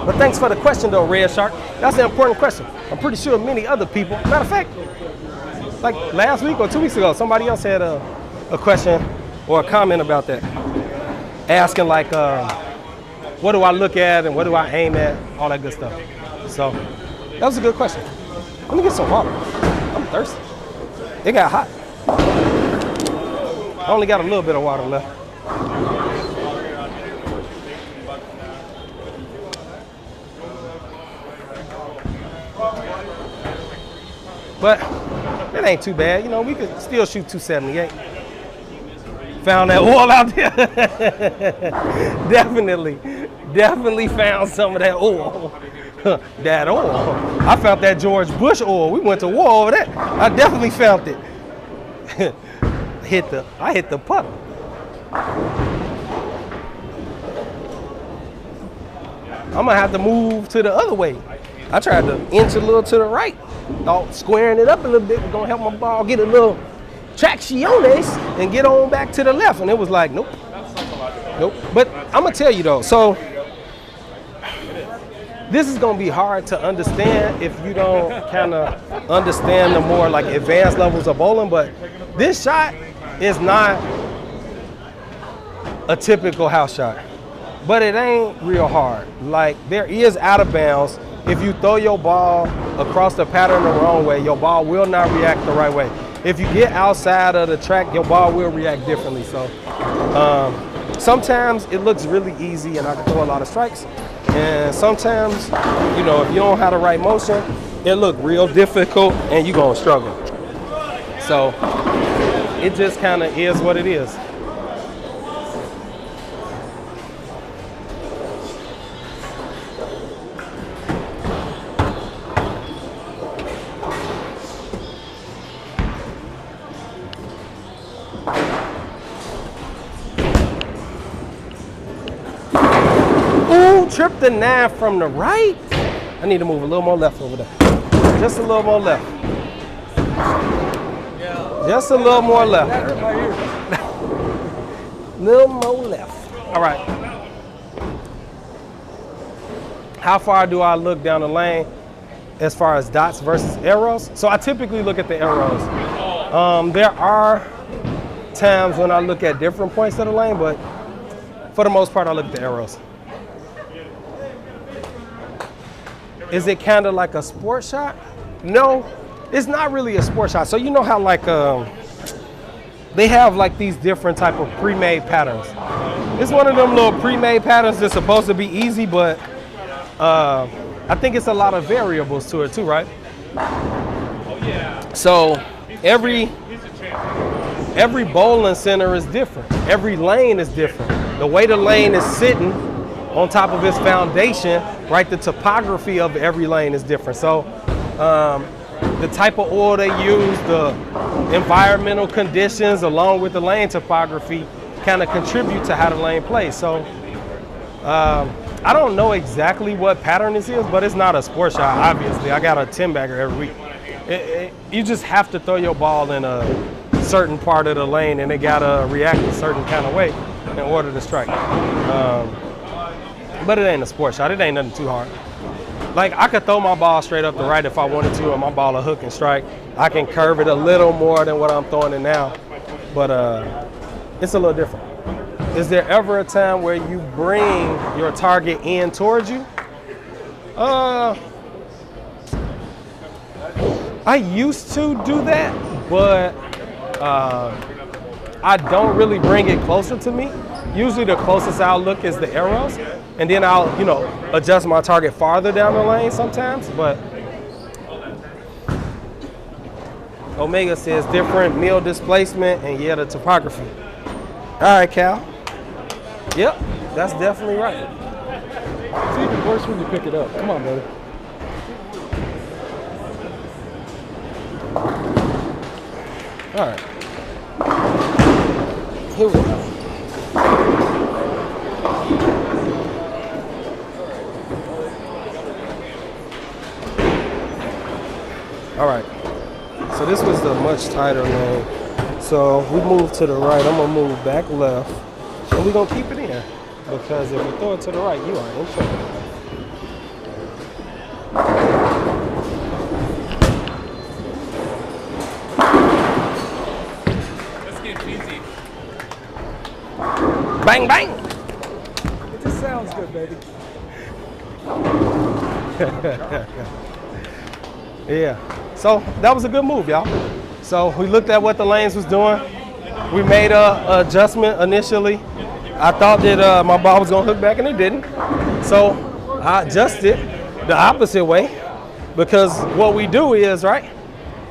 But thanks for the question, though, Red Shark. That's an important question. I'm pretty sure many other people, matter of fact, like last week or 2 weeks ago, somebody else had a question or a comment about that. Asking like, what do I look at and what do I aim at, all that good stuff. So that was a good question. Let me get some water. I'm thirsty. It got hot. I only got a little bit of water left. But it ain't too bad. You know, we could still shoot 278. Found that oil out there. Definitely found some of that oil. That oil. I found that George Bush oil. We went to war over that. I definitely found it. I hit the puddle. I'm gonna have to move to the other way. I tried to inch a little to the right. Thought squaring it up a little bit was gonna help my ball get a little tracciones and get on back to the left. And it was like, nope. Nope. But I'm gonna tell you though, so this is gonna be hard to understand if you don't kind of understand the more like advanced levels of bowling, but this shot is not a typical house shot, but it ain't real hard. Like there is out of bounds. If you throw your ball across the pattern the wrong way, your ball will not react the right way. If you get outside of the track, your ball will react differently. So sometimes it looks really easy and I can throw a lot of strikes. And sometimes, you know, if you don't have the right motion, it look real difficult and you're gonna struggle. So it just kind of is what it is. Trip the 9 from the right. I need to move a little more left over there. Just a little more left. Just a little more left. Little more left. All right. How far do I look down the lane as far as dots versus arrows? So I typically look at the arrows. There are times when I look at different points of the lane, but for the most part, I look at the arrows. Is it kind of like a sport shot? No, it's not really a sport shot. So you know how like they have like these different type of pre-made patterns. It's one of them little pre-made patterns that's supposed to be easy, but I think it's a lot of variables to it too, right? So every bowling center is different. Every lane is different. The way the lane is sitting on top of its foundation, right, the topography of every lane is different. So the type of oil they use, the environmental conditions along with the lane topography kind of contribute to how the lane plays. So I don't know exactly what pattern this is, but it's not a sport shot, obviously. I got a 10-bagger every week. You just have to throw your ball in a certain part of the lane and it gotta react a certain kind of way in order to strike. But it ain't a sport shot. It ain't nothing too hard. Like I could throw my ball straight up the right if I wanted to, and my ball a hook and strike. I can curve it a little more than what I'm throwing it now, but it's a little different. Is there ever a time where you bring your target in towards you? I used to do that, but I don't really bring it closer to me. Usually the closest I'll look is the arrows, and then I'll, you know, adjust my target farther down the lane sometimes, but Omega says different mill displacement and yeah, the topography. All right, Cal. Yep, that's definitely right. It's even worse when you pick it up. Come on, brother. All right. Here we go. All right, so this was the much tighter lane. So we move to the right, I'm gonna move back left, and we're gonna keep it in. Because if you throw it to the right, you are in trouble. This game's easy. Bang, bang. It just sounds good, baby. Yeah. So that was a good move, y'all. So we looked at what the lanes was doing. We made a adjustment initially. I thought that my ball was gonna hook back and it didn't. So I adjusted the opposite way because what we do is, right,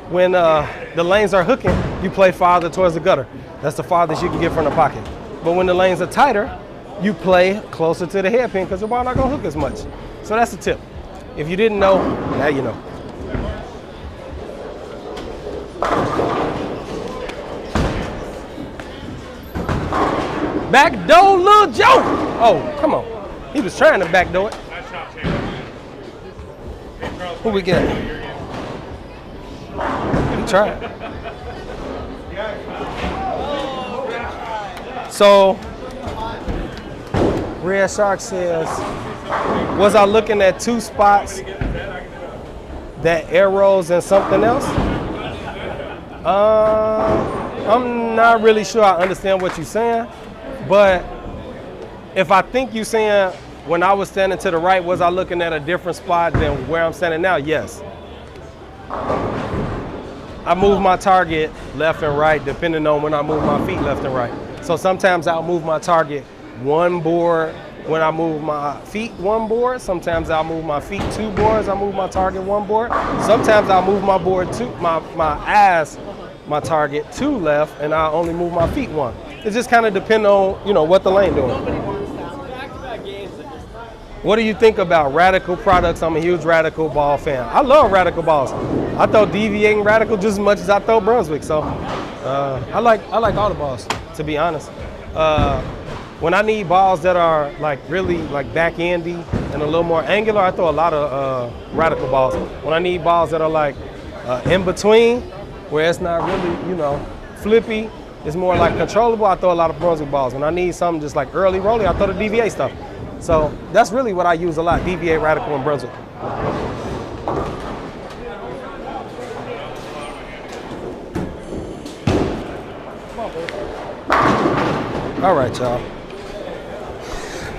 when the lanes are hooking, you play farther towards the gutter. That's the farthest you can get from the pocket. But when the lanes are tighter, you play closer to the hairpin because the ball not gonna hook as much. So that's the tip. If you didn't know, now you know. Backdoor Lil Joe. Oh, come on. He was trying to backdoor it. Nice shot, Taylor. Hey, Charles, Who we get? He tried. So, Red Shark says, was I looking at two spots that arrows and something else? I'm not really sure I understand what you're saying, but if I think you're saying when I was standing to the right, was I looking at a different spot than where I'm standing now? Yes. I move my target left and right depending on when I move my feet left and right. So sometimes I'll move my target one board when I move my feet one board. Sometimes I'll move my feet two boards. I move my target one board. Sometimes I'll move my board two, my target two left, and I only move my feet one. It just kind of depends on, you know, what the lane doing. What do you think about Radical products? I'm a huge Radical ball fan. I love Radical balls. I throw deviating Radical just as much as I throw Brunswick. So I like all the balls, to be honest. When I need balls that are like really like back-endy and a little more angular, I throw a lot of Radical balls. When I need balls that are like in between, where it's not really, you know, flippy, it's more like controllable, I throw a lot of Brunswick balls. When I need something just like early rolling, I throw the DVA stuff. So that's really what I use a lot, DVA, Radical, and Brunswick. All right, y'all.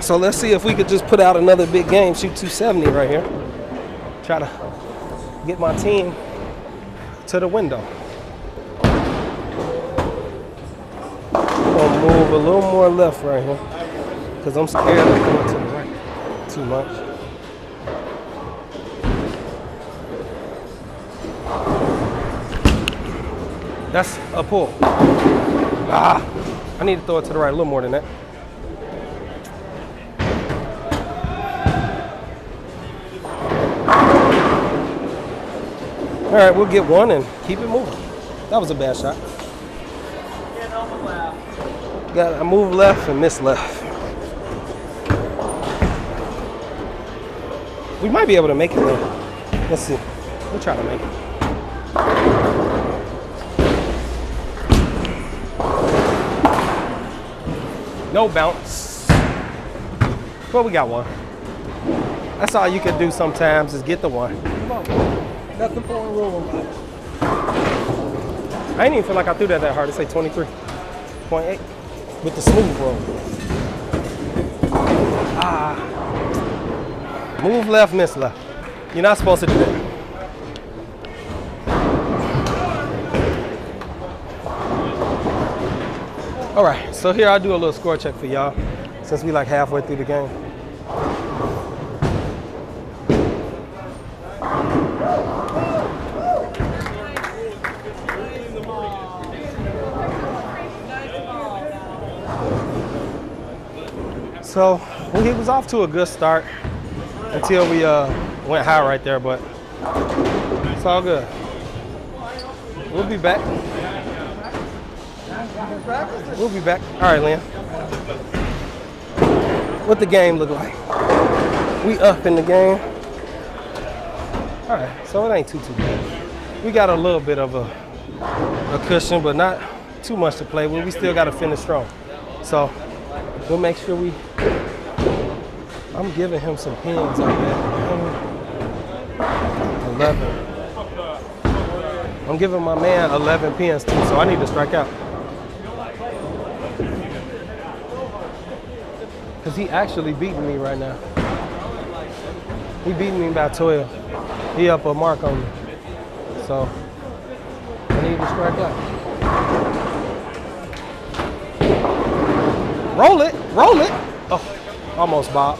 So let's see if we could just put out another big game, shoot 270 right here. Try to get my team to the window. I'm gonna move a little more left right here because I'm scared of going to the right too much. That's a pull. I need to throw it to the right a little more than that. All right, we'll get one and keep it moving. That was a bad shot. Got I move left and miss left. We might be able to make it though. Let's see. We'll try to make it. No bounce. But we got one. That's all you can do sometimes is get the one. Come on, nothing for a rule. I didn't even feel like I threw that hard. It's like 23.8 with the smooth roll. Move left, miss left. You're not supposed to do that. All right, so here I'll do a little score check for y'all since we like halfway through the game. So he was off to a good start until we went high right there, but it's all good. We'll be back. We'll be back. All right, Lynn. What the game look like? We up in the game. All right, so it ain't too bad. We got a little bit of a cushion, but not too much to play with. We still got to finish strong. So we'll make sure we. I'm giving him some pins on that. 11. I'm giving my man 11 pins too, so I need to strike out. Because he actually beating me right now. He beating me by 12. He up a mark on me. So I need to strike out. Roll it, roll it. Oh, almost Bob.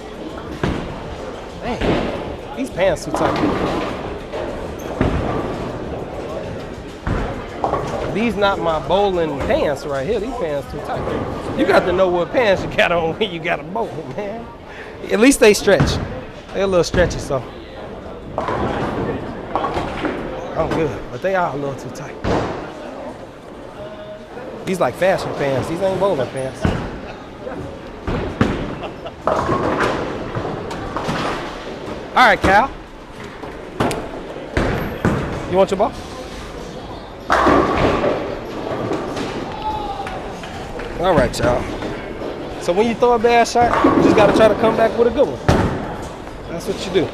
Dang, these pants too tight. These not my bowling pants right here. These pants too tight. You got to know what pants you got on when you got a bowl, man. At least they stretch. They're a little stretchy, so I'm good. But they are a little too tight. These like fashion pants. These ain't bowling pants. All right, Cal. You want your ball? All right, y'all. So when you throw a bad shot, you just got to try to come back with a good one. That's what you do.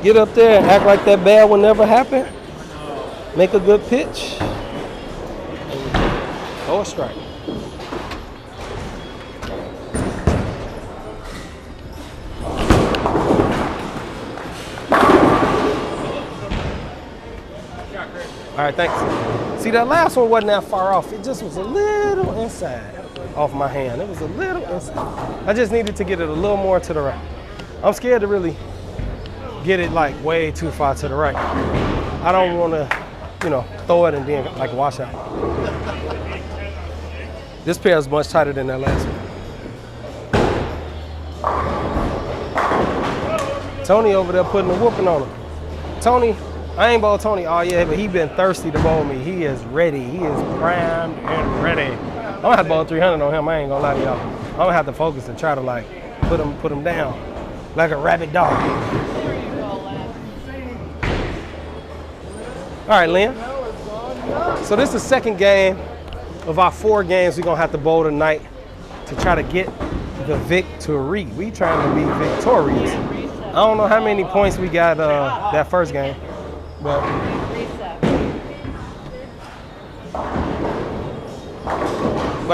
Get up there and act like that bad will never happen. Make a good pitch. And throw a strike. All right, thanks. See, that last one wasn't that far off. It just was a little inside off my hand. It was a little inside. I just needed to get it a little more to the right. I'm scared to really get it like way too far to the right. I don't want to, throw it and then like wash out. This pair is much tighter than that last one. Tony over there putting a whooping on him. Tony, I ain't bowled Tony all year, but he been thirsty to bowl me. He is ready. He is primed and ready. I'm gonna have to bowl 300 on him. I ain't gonna lie to y'all. I'm gonna have to focus and try to like put him down like a rabid dog. All right, Lynn. So this is the second game of our 4 games we're gonna have to bowl tonight to try to get the victory. We trying to be victorious. I don't know how many points we got that first game. But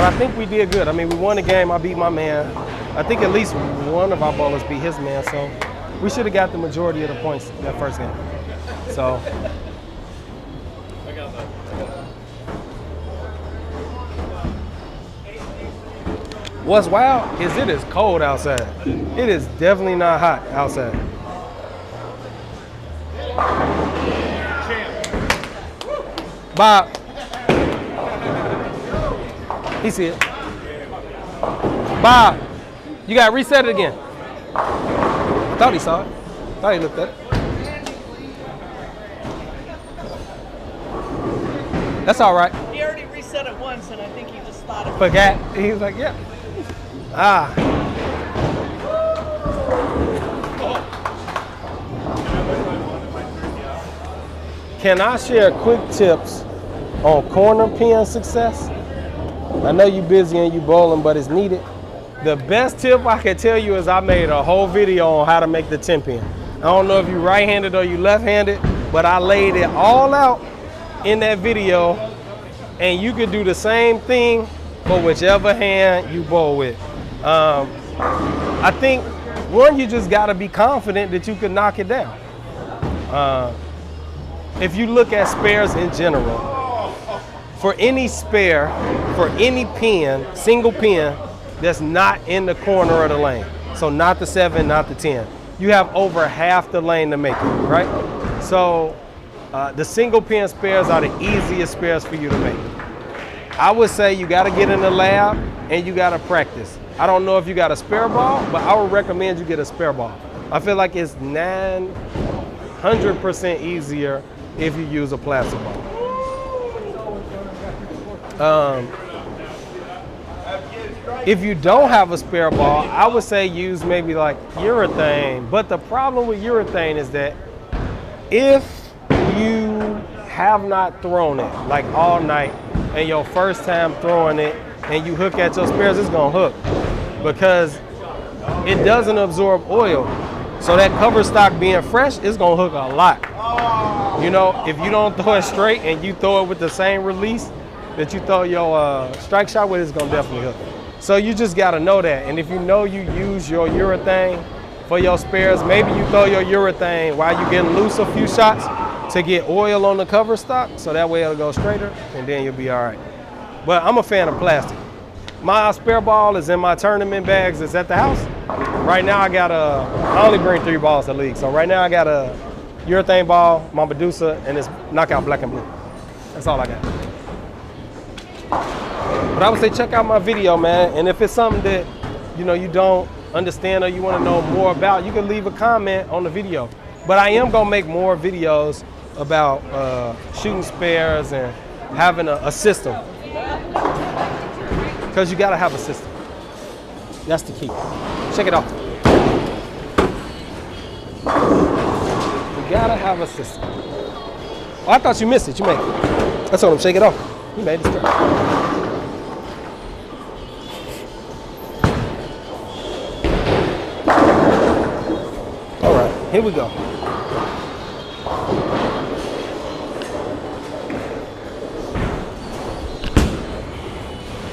I think we did good. I mean, we won the game. I beat my man. I think at least one of our bowlers beat his man. So we should have got the majority of the points that first game. So what's wild is it is cold outside. It is definitely not hot outside. Bob. He see it. Bob, you got to reset it again. I thought he saw it. I thought he looked at it. That's all right. He already reset it once, and I think he just thought it. Forgot. He was like, yeah. Ah. Can I share quick tips on corner pin success? I know you're busy and you bowling, but it's needed. The best tip I can tell you is I made a whole video on how to make the 10 pin. I don't know if you're right-handed or you left-handed, but I laid it all out in that video, and you could do the same thing for whichever hand you bowl with. I think, one, you just gotta be confident that you can knock it down. If you look at spares in general, for any spare, for any pin, single pin that's not in the corner of the lane, so not the 7, not the 10, you have over half the lane to make it, right? So the single pin spares are the easiest spares for you to make. I would say you gotta get in the lab and you gotta practice. I don't know if you got a spare ball, but I would recommend you get a spare ball. I feel like it's 900% easier if you use a plastic ball. If you don't have a spare ball, I would say use maybe like urethane. But the problem with urethane is that if you have not thrown it like all night and your first time throwing it and you hook at your spares, it's gonna hook because it doesn't absorb oil. So that cover stock being fresh is gonna hook a lot. You know, if you don't throw it straight and you throw it with the same release that you throw your strike shot with, it's gonna definitely hook. So you just gotta know that. And if you know you use your urethane for your spares, maybe you throw your urethane while you're getting loose a few shots to get oil on the cover stock, so that way it'll go straighter, and then you'll be all right. But I'm a fan of plastic. My spare ball is in my tournament bags. It's at the house. Right now I only bring 3 balls to the league. So right now I got a urethane ball, my Medusa, and it's Knockout Black and Blue. That's all I got. But I would say check out my video, man. And if it's something that you don't understand or you want to know more about, you can leave a comment on the video. But I am gonna make more videos about shooting spares and having a system. Because you gotta have a system. That's the key. Check it out. You gotta have a system. Oh, I thought you missed it. You made it. That's what I'm shake it off. You made it straight. All right, here we go.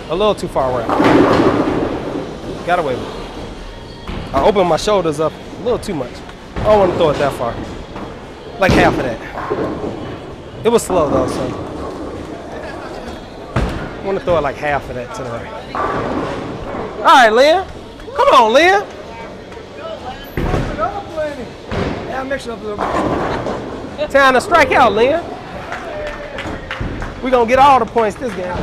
A little too far around. Got away with it. I opened my shoulders up a little too much. I don't want to throw it that far. Like half of that. It was slow though, so. I want to throw it like half of that to the right. All right, Lynn. Come on, Lynn. Yeah, I'm mixing up a little bit. Time to strike out, Lynn. We're going to get all the points this game.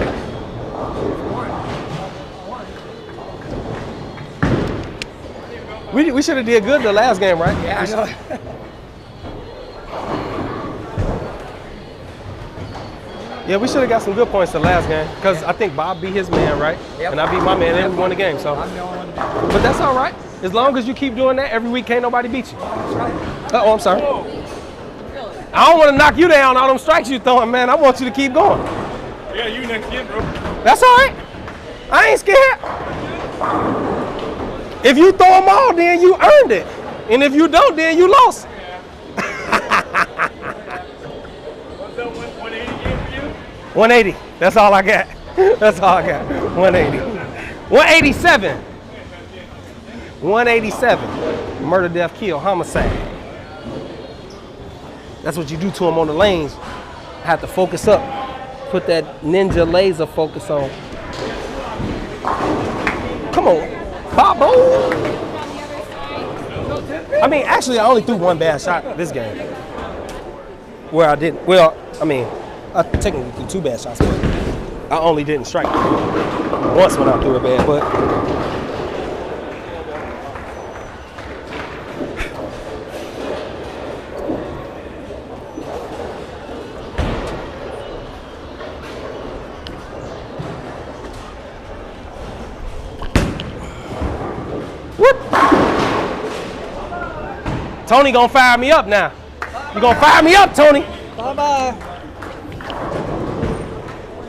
We should have did good the last game, right? Yeah, I know. Yeah, we should have got some good points the last game because I think Bob beat his man, right? Yep. And I beat my man and we won the game. So, I'm the only one to do it. but that's all right. As long as you keep doing that every week, can't nobody beat you. That's right. Oh, I'm sorry. I don't want to knock you down, all them strikes you throwing, man. I want you to keep going. Yeah, you next game, bro. That's all right. I ain't scared. If you throw them all, then you earned it. And if you don't, then you lost. What's that 180 game for you? 180. That's all I got. That's all I got. 180. 187. 187. Murder, death, kill, homicide. That's what you do to them on the lanes. Have to focus up. Put that ninja laser focus on. Come on, Bobo. I mean, actually, I only threw one bad shot this game. Where I didn't. Well, I mean, I technically threw 2 bad shots, but I only didn't strike once when I threw it bad. But Tony gonna fire me up now. You gonna fire me up, Tony? Bye-bye.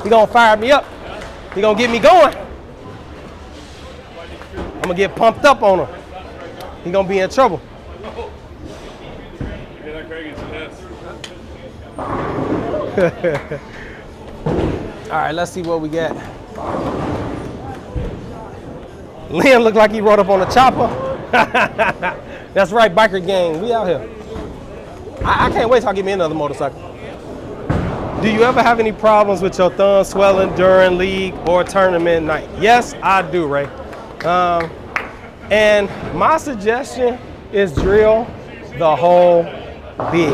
He gonna fire me up. He gonna get me going. I'm gonna get pumped up on him. He gonna be in trouble. Yeah, that Craig is nuts. All right, let's see what we got. Lynn looked like he rode up on a chopper. That's right, biker gang. We out here. I can't wait till I get me another motorcycle. Do you ever have any problems with your thumb swelling during league or tournament night? Yes, I do, Ray. And my suggestion is drill the whole big.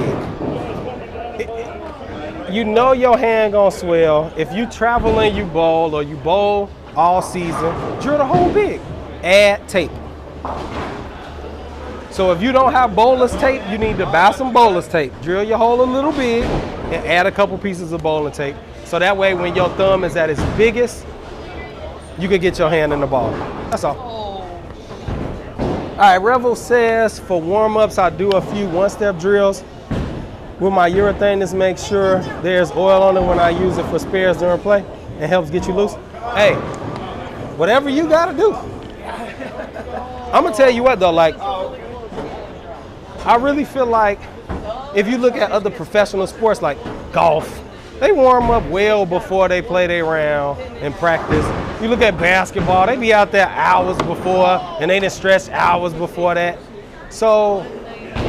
You know your hand gonna swell. If you travel and you bowl or you bowl all season, drill the whole big. Add tape. So if you don't have bowler's tape, you need to buy some bowler's tape. Drill your hole a little big and add a couple pieces of bowling tape. So that way when your thumb is at its biggest, you can get your hand in the ball. That's all. All right, Revel says for warm-ups, I do a few one-step drills with my urethane. Just make sure there's oil on it when I use it for spares during play. It helps get you loose. Hey, whatever you gotta do. I'm gonna tell you what though, like, I really feel like if you look at other professional sports like golf, they warm up well before they play their round in practice. You look at basketball, they be out there hours before, and they done stretch hours before that. So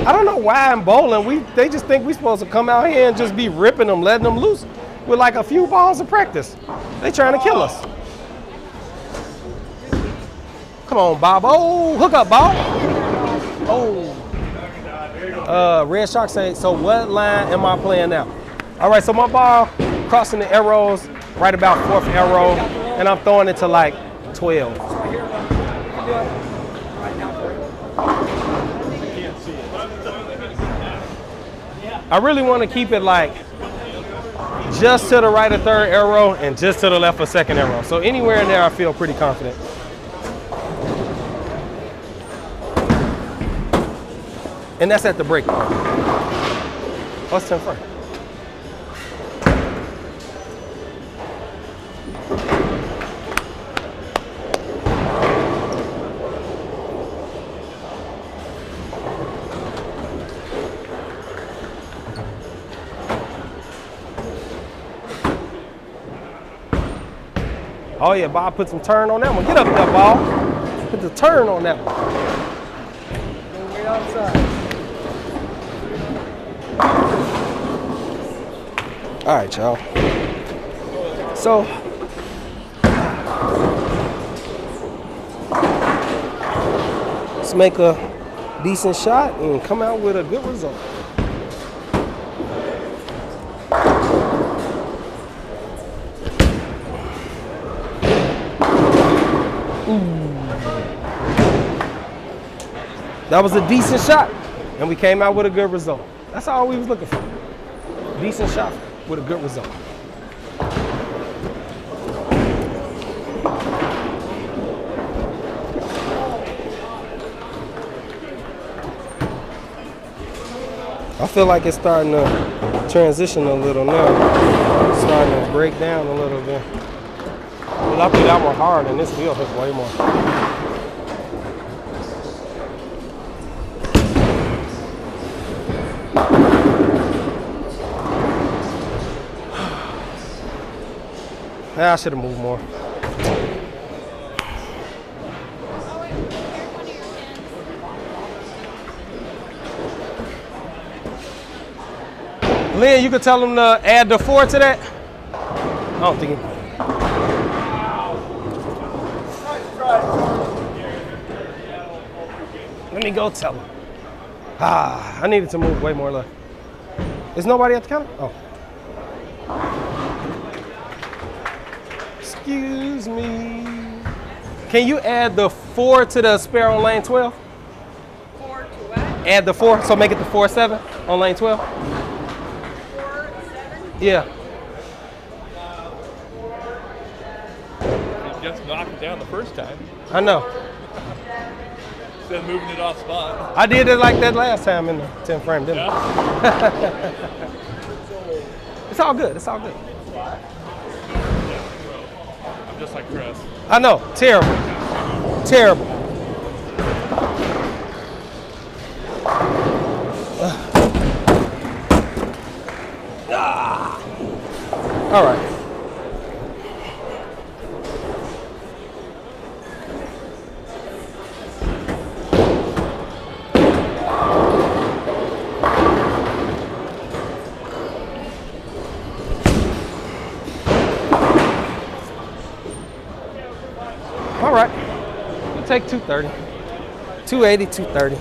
I don't know why in bowling, they just think we supposed to come out here and just be ripping them, letting them loose with like a few balls of practice. They trying to kill us. Come on, Bob. Oh, hook up, Bob. Oh. Red Shark say, so what line am I playing now? All right, so my ball crossing the arrows, right about 4th arrow, and I'm throwing it to like 12. I really want to keep it like just to the right of 3rd arrow and just to the left of 2nd arrow. So anywhere in there, I feel pretty confident. And that's at the break. Oh, it's 10 front. Oh yeah, Bob put some turn on that one. Get up there, ball. Put the turn on that one. Go way outside. All right, y'all. So, let's make a decent shot and come out with a good result. That was a decent shot, and we came out with a good result. That's all we was looking for. Decent shot with a good result. I feel like it's starting to transition a little now. It's starting to break down a little bit. Well, I threw that one hard, and this wheel hit way more. I should have moved more. Lynn, you could tell them to add the 4 to that? I don't think it. Let me go tell them. I needed to move way more left. Is nobody at the counter? Oh. Excuse me. Can you add the 4 to the spare on lane 12? 4 to what? Add the 4, so make it the 4-7 on lane 12? 4-7? Yeah. You just knocked it down the first time. I know. Instead of moving it off spot. I did it like that last time in the 10th frame, didn't I? It's all good. It's all good. I'm just like Chris. I know. Terrible. Terrible. All right. All right. We'll take 230. 280, 230.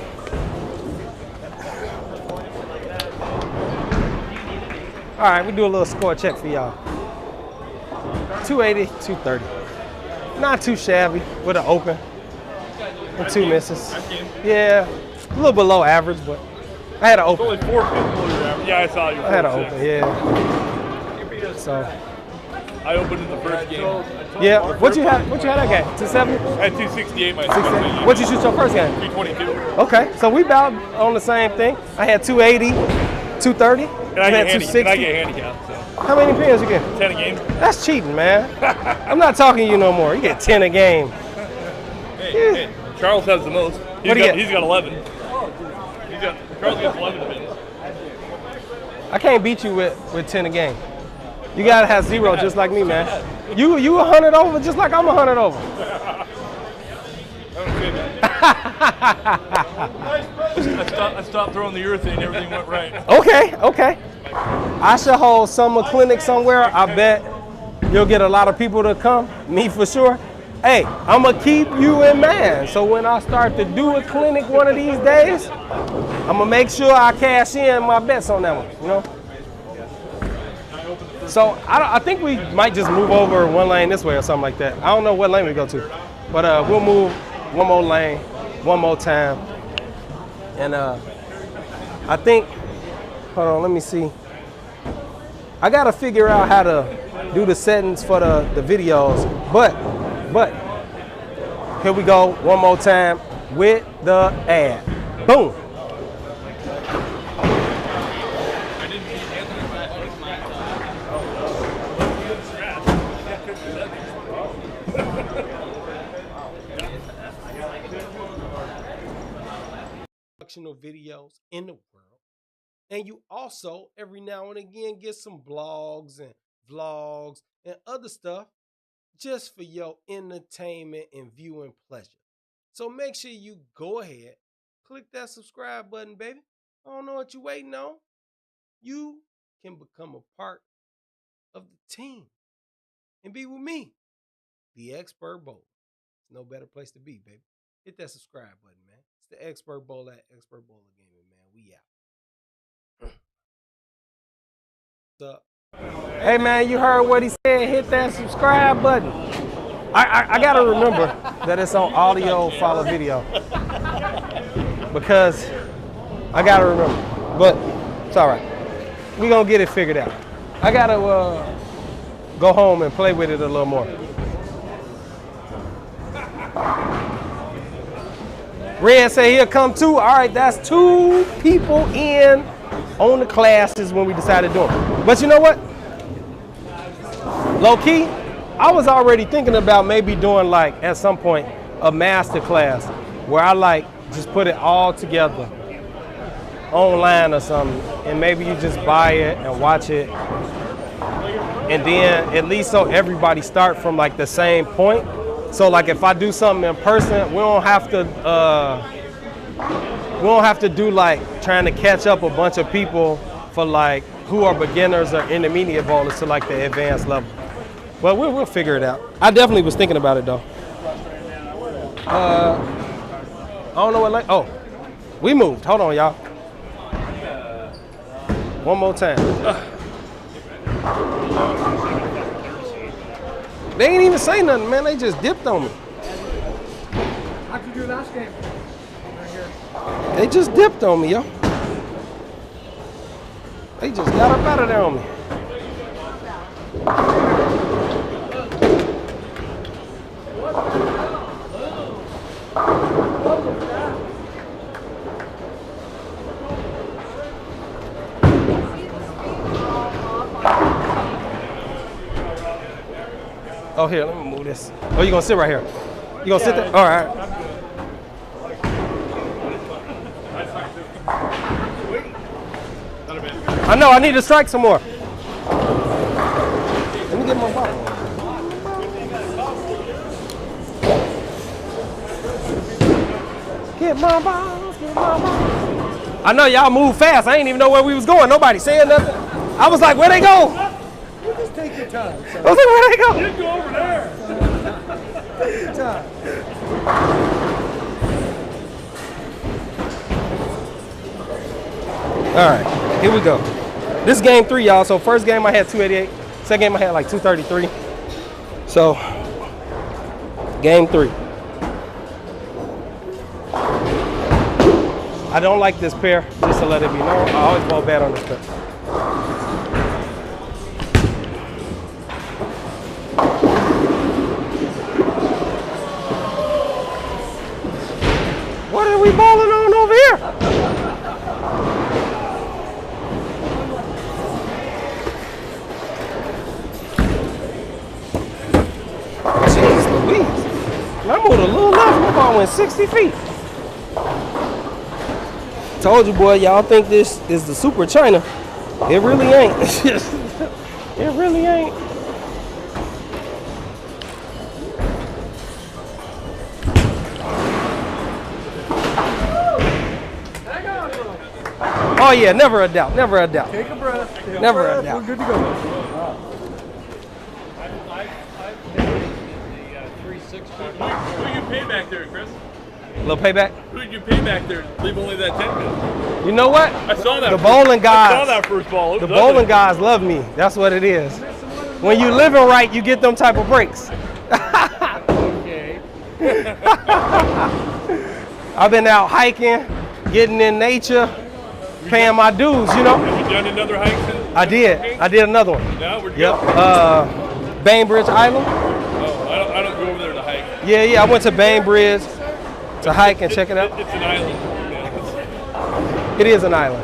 All right, we do a little score check for y'all. 280, 230. Not too shabby with an open and 2 misses. Yeah, a little below average, but I had an open. Only 4 people below your average. Yeah, I saw you. I had an open, yeah. So, I opened in the first game. yeah. What you had that game? 270? I had 268 my 270. What'd you shoot your first game? 222. Okay, so we about on the same thing. I had 280, 230. And I had get 260. handicapped, so How many pins you get? 10 a game. That's cheating, man. I'm not talking to you no more. You get 10 a game. Hey, Charles has the most. What do you get? He's got 11. Charles gets 11 pins. I can't beat you with 10 a game. You gotta have 0 just like me, man. You 100 over just like I'm 100 over. I stopped throwing the urethane. Everything went right. Okay. I should hold summer clinic somewhere. I bet you'll get a lot of people to come. Me for sure. Hey, I'm gonna keep you in mind. So when I start to do a clinic one of these days, I'm gonna make sure I cash in my bets on that one. You know. So I think we might just move over one lane this way or something like that. I don't know what lane we go to, but we'll move one more lane, one more time. And I think, hold on, let me see. I gotta figure out how to do the settings for the videos, but here we go one more time with the ad. Boom. Videos in the world, and you also every now and again get some blogs and vlogs and other stuff just for your entertainment and viewing pleasure. So make sure you go ahead, click that subscribe button, baby. I don't know what you're waiting on. You can become a part of the team and be with me, the Expert Bowler. There's no better place to be, baby. Hit that subscribe button, man. It's the Expert Bowler at Expert Bowler Gaming, man. We out. What's up? Hey, man, you heard what he said. Hit that subscribe button. I got to remember that it's on audio, follow video. Because I got to remember. But it's all right. We're going to get it figured out. I got to go home and play with it a little more. Red say he'll come too. All right, that's 2 people in on the classes when we decided to do them. But you know what? Low key, I was already thinking about maybe doing like at some point a master class where I like just put it all together online or something, and maybe you just buy it and watch it, and then at least so everybody start from like the same point. So like if I do something in person, we don't have to do like trying to catch up a bunch of people for like who are beginners or intermediate bowlers to like the advanced level. But we'll figure it out. I definitely was thinking about it though. I don't know what like. Oh, we moved. Hold on, y'all. One more time. They ain't even say nothing, man. They just dipped on me. How'd you do last game? Right here. They just dipped on me, yo. They just got up out of there on me. Oh, here, let me move this. Oh, you gonna sit right here? You gonna sit there? All right. I know, I need to strike some more. Let me get my bottle. Get my bottle, get my bottle. I know y'all move fast. I ain't even know where we was going. Nobody saying nothing. I was like, where they go? Just take your time. I was like, where they go? You go over there. Take your time. All right, here we go. This is game 3, y'all. So first game I had 288. Second game I had like 233. So game 3. I don't like this pair, just to let it be known. I always ball bad on this pair. What are we balling on over here? Jeez Louise. I moved a little left, my ball went 60 feet. Told you, boy, y'all think this is the Super China. It really ain't. It really ain't. Oh yeah, never a doubt, never a doubt. Take a breath. Never a We're doubt. good to go. Who you pay back there, Chris? Little payback. Who did you pay back there? Leave only that 10 pin. You know what? I saw that. The bowling guys. I saw that first ball. It The was bowling ugly. guys love me. That's what it is. When you living right, you get them type of breaks. Okay. I've been out hiking, getting in nature, paying my dues, you know. Have you done another hike since? I did. I did another one. Yeah, we're good. Yep. Bainbridge Island. Oh, I don't go over there to hike. Yeah, I went to Bainbridge to hike and check it out. It's an island. Yeah. It is an island.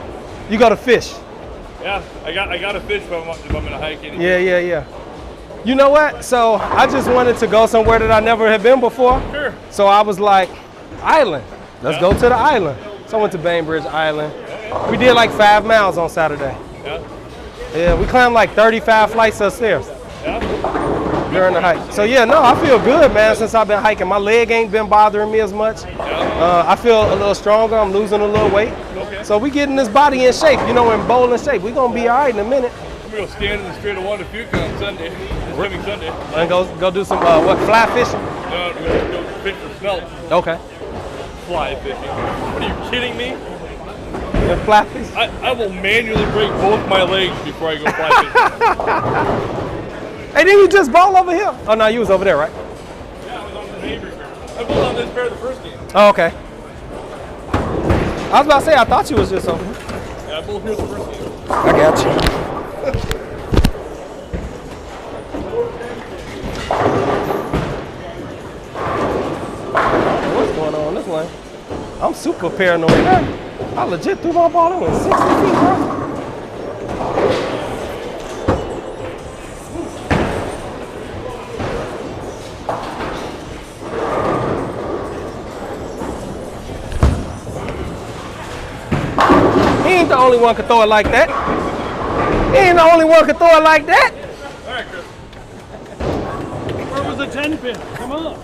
You go to fish. Yeah, I got to fish if I'm gonna hike anyway. Yeah. You know what? So I just wanted to go somewhere that I never had been before. Sure. So I was like, island. Let's Yeah. go to the island. So I went to Bainbridge Island. We did like 5 miles on Saturday. Yeah. Yeah, we climbed like 35 flights of stairs Yeah. during the hike. So yeah, no, I feel good, man, since I've been hiking. My leg ain't been bothering me as much. Yeah. I feel a little stronger. I'm losing a little weight. Okay. So we getting this body in shape, you know, in bowling shape. We gonna be all right in a minute. I'm gonna go stand in the Strait of Juan de Fuca on Sunday. This coming Sunday. And go do some fly fishing. No, we're gonna go fish for smelt. Okay. Fly fishing. What are you kidding me? The fly fishing. I will manually break both my legs before I go fly fishing. Hey, didn't you just bowl over here? Oh no, you was over there, right? Yeah, I was on the neighbor's pair. I bowled on this pair the first game. Oh, okay. I was about to say, I thought you was just over here. Yeah, I bowled here the first game. I got you. What's going on this lane? I'm super paranoid now. I legit threw my ball in 60 feet, bro. He ain't the only one can throw it like that. He ain't the only one can throw it like that. All right, Chris. Where was the 10 pin? Come on.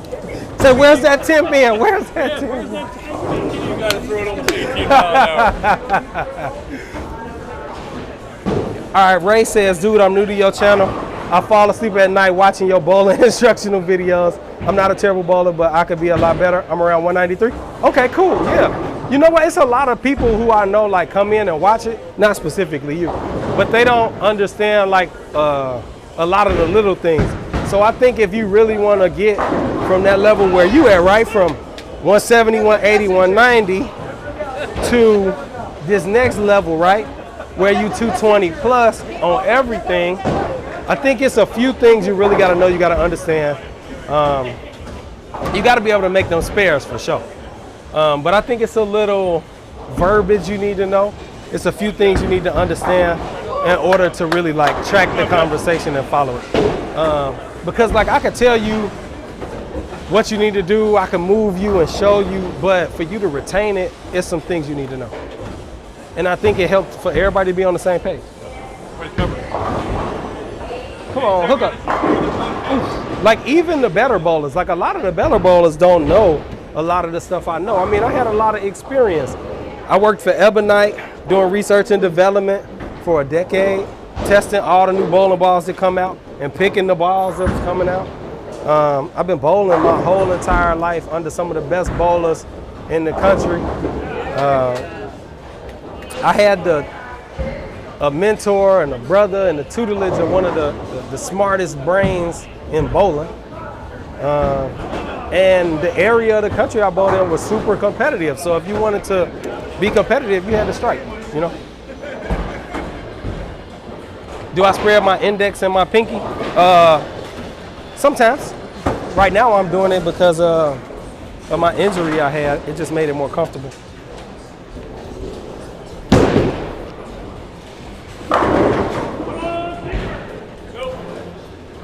So where's that 10 pin? Where's that 10 Where's pin? that 10 pin? You gotta throw it almost 18 miles an hour. All right, Ray says, dude, I'm new to your channel. I fall asleep at night watching your bowling instructional videos. I'm not a terrible bowler, but I could be a lot better. I'm around 193. Okay, cool, yeah. You know what, it's a lot of people who I know like come in and watch it, not specifically you, but they don't understand like a lot of the little things. So I think if you really want to get from that level where you at, right, from 170, 180, 190 to this next level, right, where you 220 plus on everything, I think it's a few things you really got to know, you got to understand. You got to be able to make them spares for sure. But I think it's a little verbiage you need to know. It's a few things you need to understand in order to really like track the conversation and follow it. Because like I could tell you what you need to do, I can move you and show you, but for you to retain it, it's some things you need to know. And I think it helped for everybody to be on the same page. Come on, hook up. Like even the better bowlers, like a lot of the better bowlers don't know a lot of the stuff I know. I mean, I had a lot of experience. I worked for Ebonite doing research and development for a decade, testing all the new bowling balls that come out and picking the balls that's coming out. I've been bowling my whole entire life under some of the best bowlers in the country. I had a mentor and a brother and the tutelage of one of the smartest brains in bowling. And the area of the country I bowled in was super competitive. So if you wanted to be competitive, you had to strike, you know? Do I spread my index and my pinky? Sometimes. Right now I'm doing it because of my injury I had. It just made it more comfortable.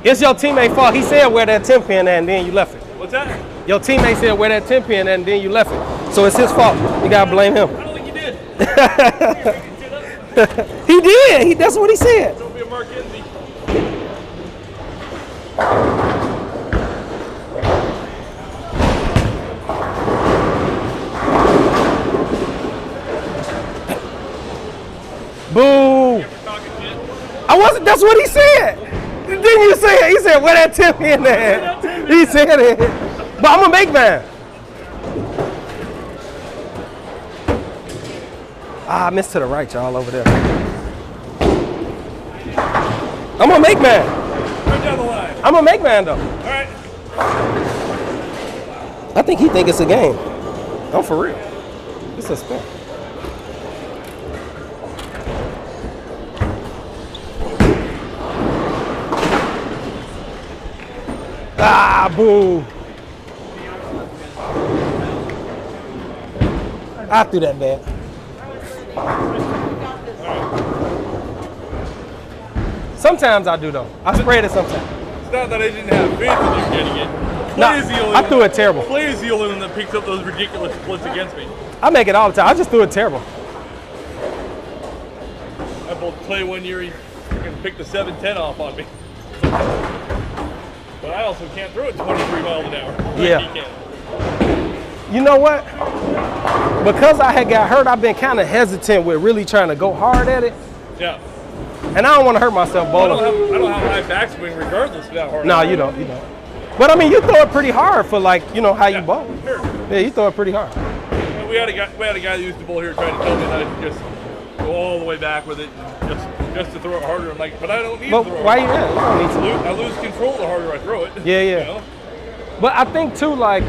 It's your teammate's fault. He said wear that 10 pin and then you left it. What's that? Your teammate said wear that 10 pin and then you left it. So it's his fault. You gotta blame him. I don't think you did. He did. That's what he said. Don't be a Mark Envy. Boo. Talking shit. I wasn't. That's what he said. Didn't you say it? He said, "Where that Timmy in there?" He said it. But I'm gonna make mine. I missed to the right, y'all over there. I'm gonna make mine. Right down the line. I'm gonna make mine though. All right. I think he think it's a game. I'm for real. It's a spin. Ah, boo. I threw that bad. Sometimes I do though. I sprayed it sometimes. It's not that I didn't have faith in you getting it. No, Clay is the only I one- threw it terrible. Clay is the only one that picks up those ridiculous splits against me. I make it all the time. I just threw it terrible. I bowled Clay one year, he freaking picked the 7-10 off on me. But I also can't throw it 23 miles an hour. Like Yeah. he can. You know what? Because I had got hurt, I've been kind of hesitant with really trying to go hard at it. Yeah. And I don't want to hurt myself I bowling. don't have high backswing regardless of how hard. No, I you bowl. don't. You don't. But I mean, you throw it pretty hard for like, you know, how you Yeah, bowl. sure. Yeah, you throw it pretty hard. And we had a guy that used to bowl here trying to tell me that I should just go all the way back with it and just to throw it harder. I'm like, but I don't need But to throw why it you harder. at? You don't need to. I lose control the harder I throw it. Yeah, yeah. You know? But I think too, like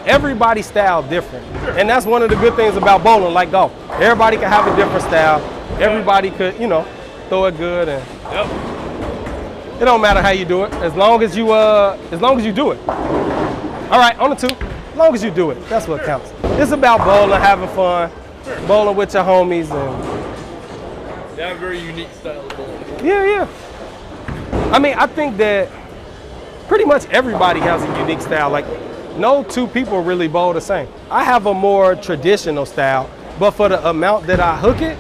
everybody's style different, and that's one of the good things about bowling, like golf. Everybody can have a different style. Everybody could, you know, throw it good, and Yep. it don't matter how you do it, as long as you do it. All right, on the two. As long as you do it, that's what counts. It's about bowling, having fun, bowling with your homies, and They have a very unique style of bowling. yeah. I mean, I think that pretty much everybody has a unique style. Like, no two people really bowl the same. I have a more traditional style, but for the amount that I hook it,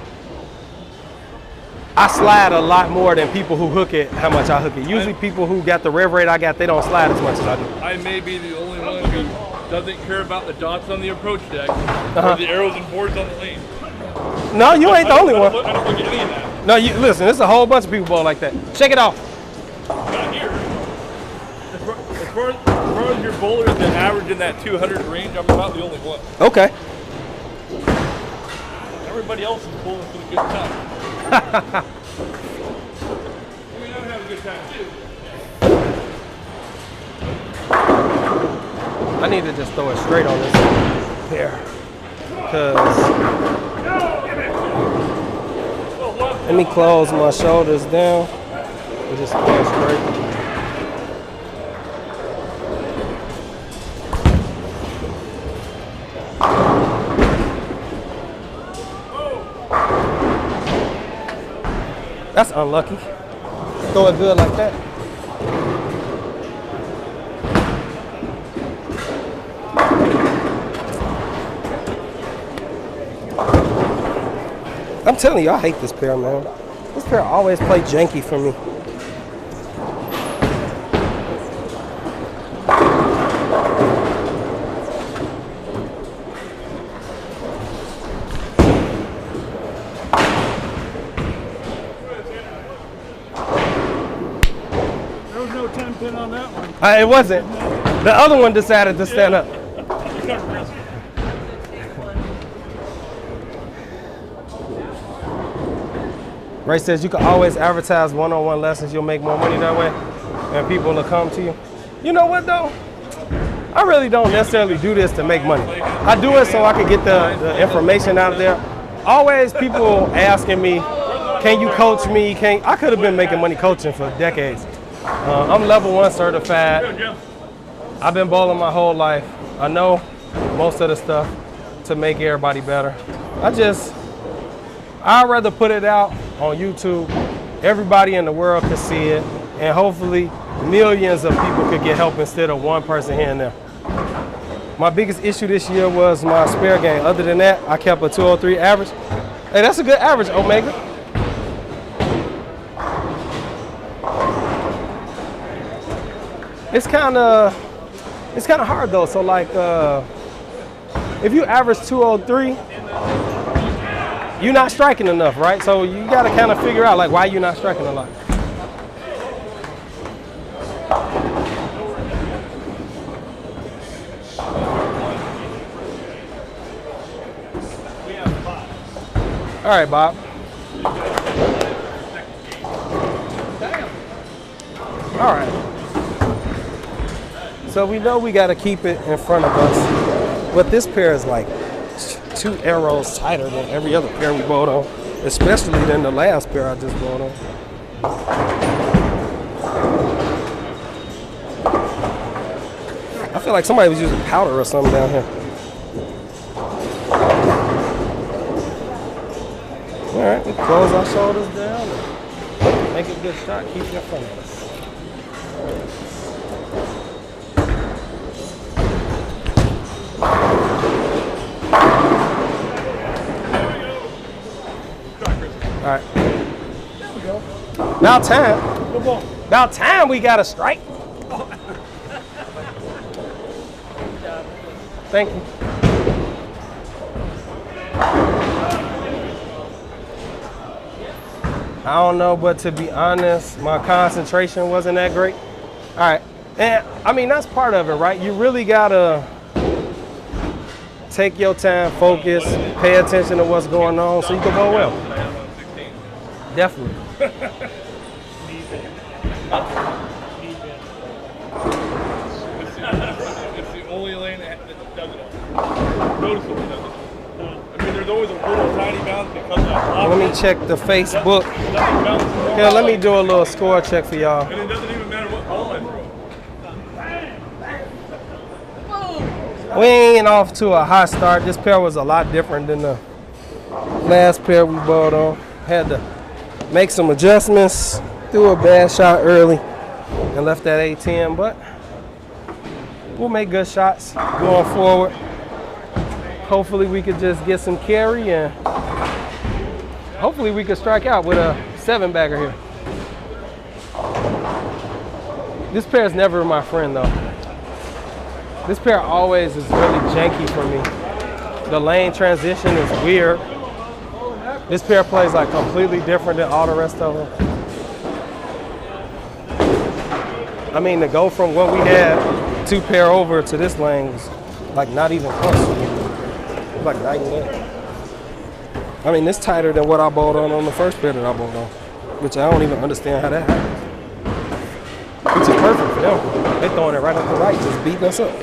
I slide a lot more than people who hook it how much I hook it. Usually people who got the rev rate I got, they don't slide as much as I do. I may be the only one who doesn't care about the dots on the approach deck Uh-huh. or the arrows and boards on the lane. No, you ain't the only I one. don't look at any of that. No, you listen, there's a whole bunch of people bowl like that. Shake it off. Not here. As far as your bowlers that average in that 200 range, I'm about the only one. Okay. Everybody else is bowling for the good time. I mean, I'm having a good time too. I need to just throw it straight on this pair. Cause let me close my shoulders down and just throw it straight. That's unlucky. Throw it good like that. I'm telling you, I hate this pair, man. This pair always play janky for me. There was no 10 pin on that one. It wasn't. The other one decided to stand up. Ray says you can always advertise one-on-one lessons. You'll make more money that way, and people will come to you. You know what though? I really don't necessarily do this to make money. I do it so I can get the information out there. Always people asking me, can you coach me? I could have been making money coaching for decades. I'm level 1 certified. I've been bowling my whole life. I know most of the stuff to make everybody better. I'd rather put it out on YouTube. Everybody in the world can see it, and hopefully millions of people could get help instead of one person here and there. My biggest issue this year was my spare game. Other than that, I kept a 203 average. Hey, that's a good average, Omega. It's kind of hard though. So like, if you average 203, you're not striking enough, right? So you got to kind of figure out like why you're not striking a lot. All right, Bob. All right. So we know we got to keep it in front of us, but this pair is like 2 arrows tighter than every other pair we bought on, especially than the last pair I just bought on. I feel like somebody was using powder or something down here. All right, we close our shoulders down and make a good shot, keep it in front of us. All right. There we go. About time. About time we got a strike. Thank you. I don't know, but to be honest, my concentration wasn't that great. All right. And I mean, that's part of it, right? You really gotta take your time, focus, pay attention to what's going on so you can go well. Definitely. It's the only lane that does it all. Noticeably does it all. I mean, there's always a little tiny bounce because of that. Let me check the Facebook. Here, let me do a little score check for y'all. And it doesn't even matter what ball I throw. We ain't off to a hot start. This pair was a lot different than the last pair we bought on. Had to make some adjustments, threw a bad shot early and left that A10, but we'll make good shots going forward. Hopefully we could just get some carry and hopefully we could strike out with a 7-bagger here. This pair is never my friend though. This pair always is really janky for me. The lane transition is weird. This pair plays like completely different than all the rest of them. I mean, to go from what we had 2 pair over to this lane was like not even close. It was like night and day. I mean, it's tighter than what I bought on the first pair that I bought on, which I don't even understand how that happened. Which is perfect for them. They're throwing it right up the right, just beating us up.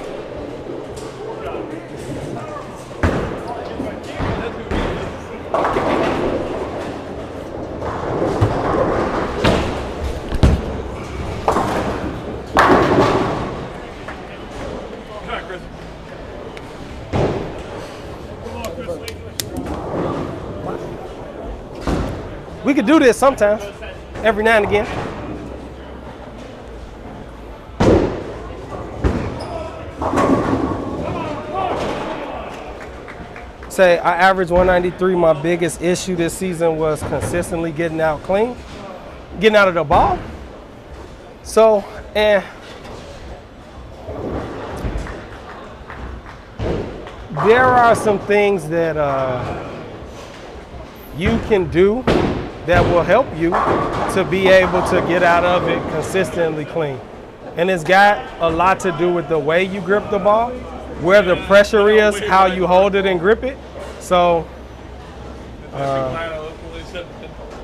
We could do this sometimes, every now and again. Say I averaged 193. My biggest issue this season was consistently getting out clean, getting out of the ball. So, and there are some things that you can do that will help you to be able to get out of it consistently clean. And it's got a lot to do with the way you grip the ball, where the pressure is, how you hold it and grip it. So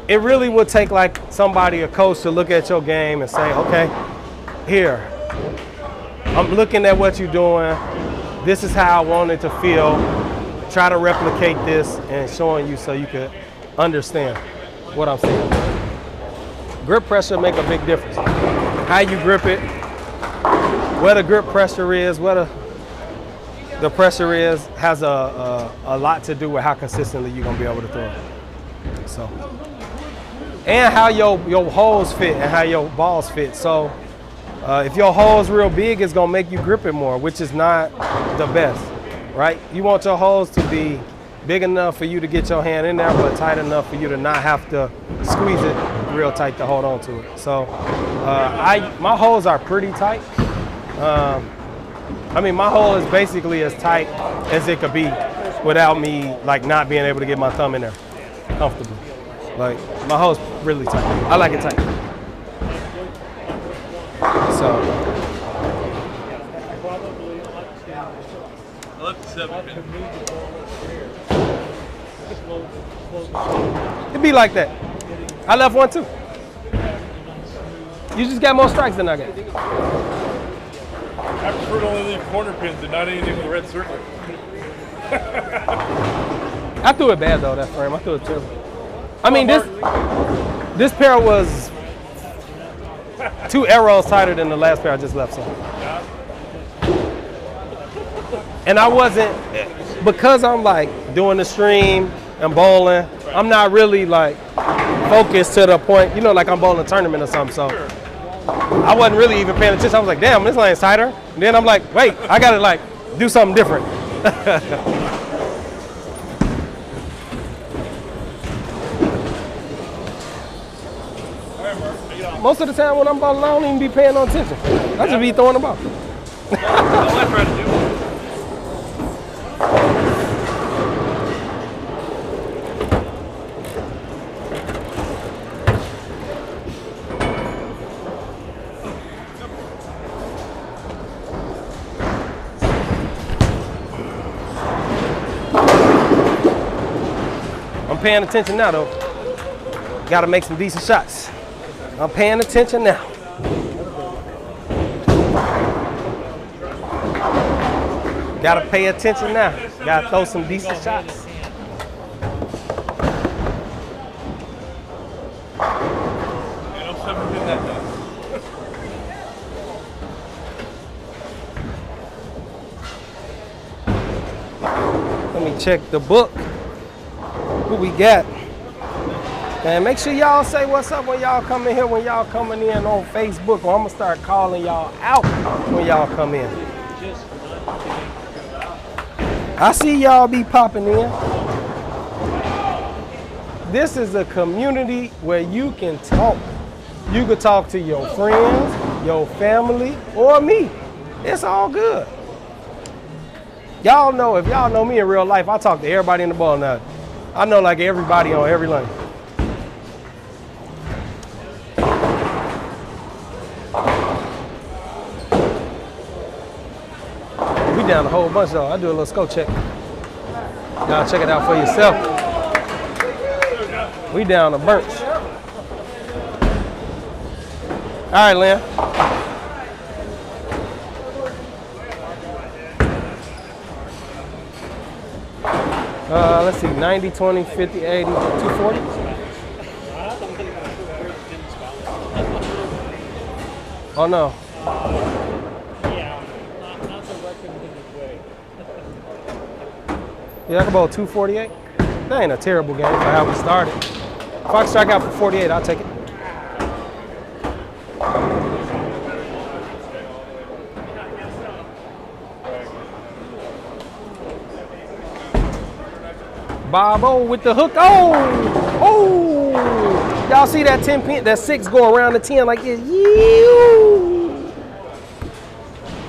it really would take like somebody, a coach, to look at your game and say, okay, here, I'm looking at what you're doing. This is how I want it to feel. Try to replicate this and showing you so you can understand what I'm saying. Grip pressure make a big difference. How you grip it, where the grip pressure is, where the pressure is, has a lot to do with how consistently you're gonna be able to throw it. So, and how your holes fit and how your balls fit. So, if your hole's real big, it's gonna make you grip it more, which is not the best, right? You want your holes to be big enough for you to get your hand in there, but tight enough for you to not have to squeeze it real tight to hold on to it. So my holes are pretty tight, I mean, my hole is basically as tight as it could be without me like not being able to get my thumb in there comfortably. Like my hole's really tight. I like it tight. So I left the 7 pin. it'd be like that. I left one too. You just got more strikes than I got. I prefer to only leave corner pins and not anything with a red circle. I threw it bad though, that frame. I threw it terrible. I mean, this pair was 2 arrows tighter than the last pair I just left. So. And I wasn't, because I'm like doing the stream and bowling, I'm not really like focused to the point, you know, like I'm bowling a tournament or something. So I wasn't really even paying attention. I was like, damn, this lane's tighter. And then I'm like, wait, I gotta like do something different. Most of the time when I'm bowling, I don't even be paying no attention. I just be throwing the ball. That's what I try to do. I'm paying attention now though. Gotta make some decent shots. I'm paying attention now. Gotta pay attention now. Gotta throw some decent shots. Yeah, don't 7 pin that down. Let me check the book. What we got? And make sure y'all say what's up when y'all come in here, when y'all coming in on Facebook, or I'm gonna start calling y'all out when y'all come in. I see y'all be popping in. This is a community where you can talk. You can talk to your friends, your family, or me. It's all good. Y'all know, if y'all know me in real life, I talk to everybody in the ball now. I know like everybody on every lane. We down a whole bunch though. I do a little scope check. Y'all check it out for yourself. We down a bunch. All right, Lynn. Let's see, 90, 20, 50, 80, 240. Oh no. Yeah, I can bowl 248. That ain't a terrible game for how we started. If I can strike out for 48, I'll take it. Bobo with the hook. Oh! Oh! Y'all see that 10 pin, that 6 go around the 10 like this? Yew.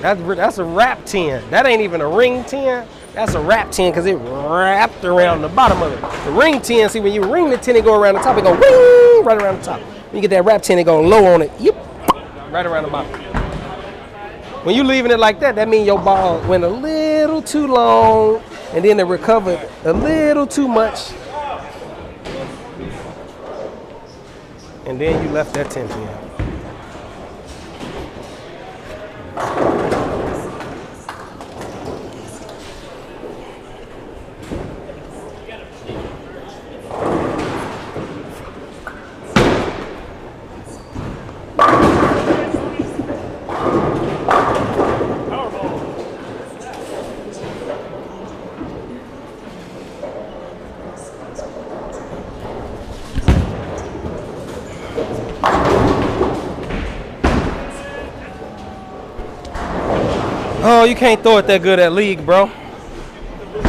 That's a wrap 10. That ain't even a ring 10. That's a wrap 10 because it wrapped around the bottom of it. The ring 10, see when you ring the 10, it go around the top, it go ring right around the top. When you get that wrap 10, it go low on it. Yep. Right around the bottom. When you leaving it like that, that means your ball went a little too long and then it recovered a little too much. And then you left that 10 pin. Oh, you can't throw it that good at league, bro.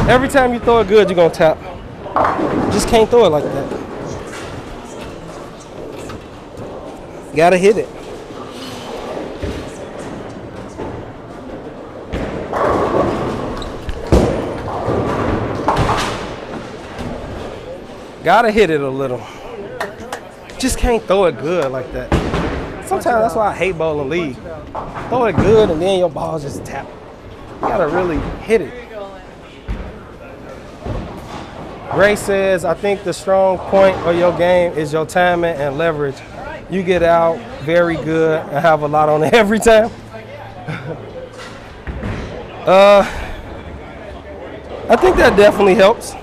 Every time you throw it good, you're gonna tap. Just can't throw it like that. Gotta hit it. Gotta hit it a little. Just can't throw it good like that. Sometimes that's why I hate bowling league. Throw it good and then your ball just tap. You gotta really hit it. Gray says, I think the strong point of your game is your timing and leverage. You get out very good and have a lot on it every time. I think that definitely helps.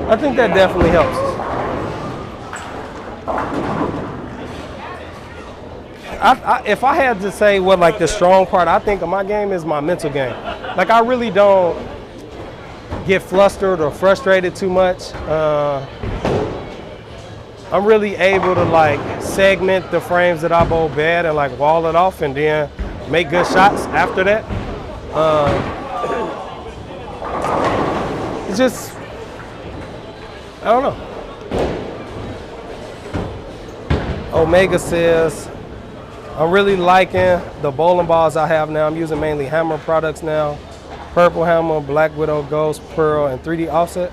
I think that definitely helps. If I had to say what like the strong part, I think of my game is my mental game. Like I really don't get flustered or frustrated too much. I'm really able to like segment the frames that I bowl bad and like wall it off and then make good shots after that. It's just, I don't know. Omega says, I'm really liking the bowling balls I have now. I'm using mainly Hammer products now. Purple Hammer, Black Widow, Ghost, Pearl, and 3D Offset.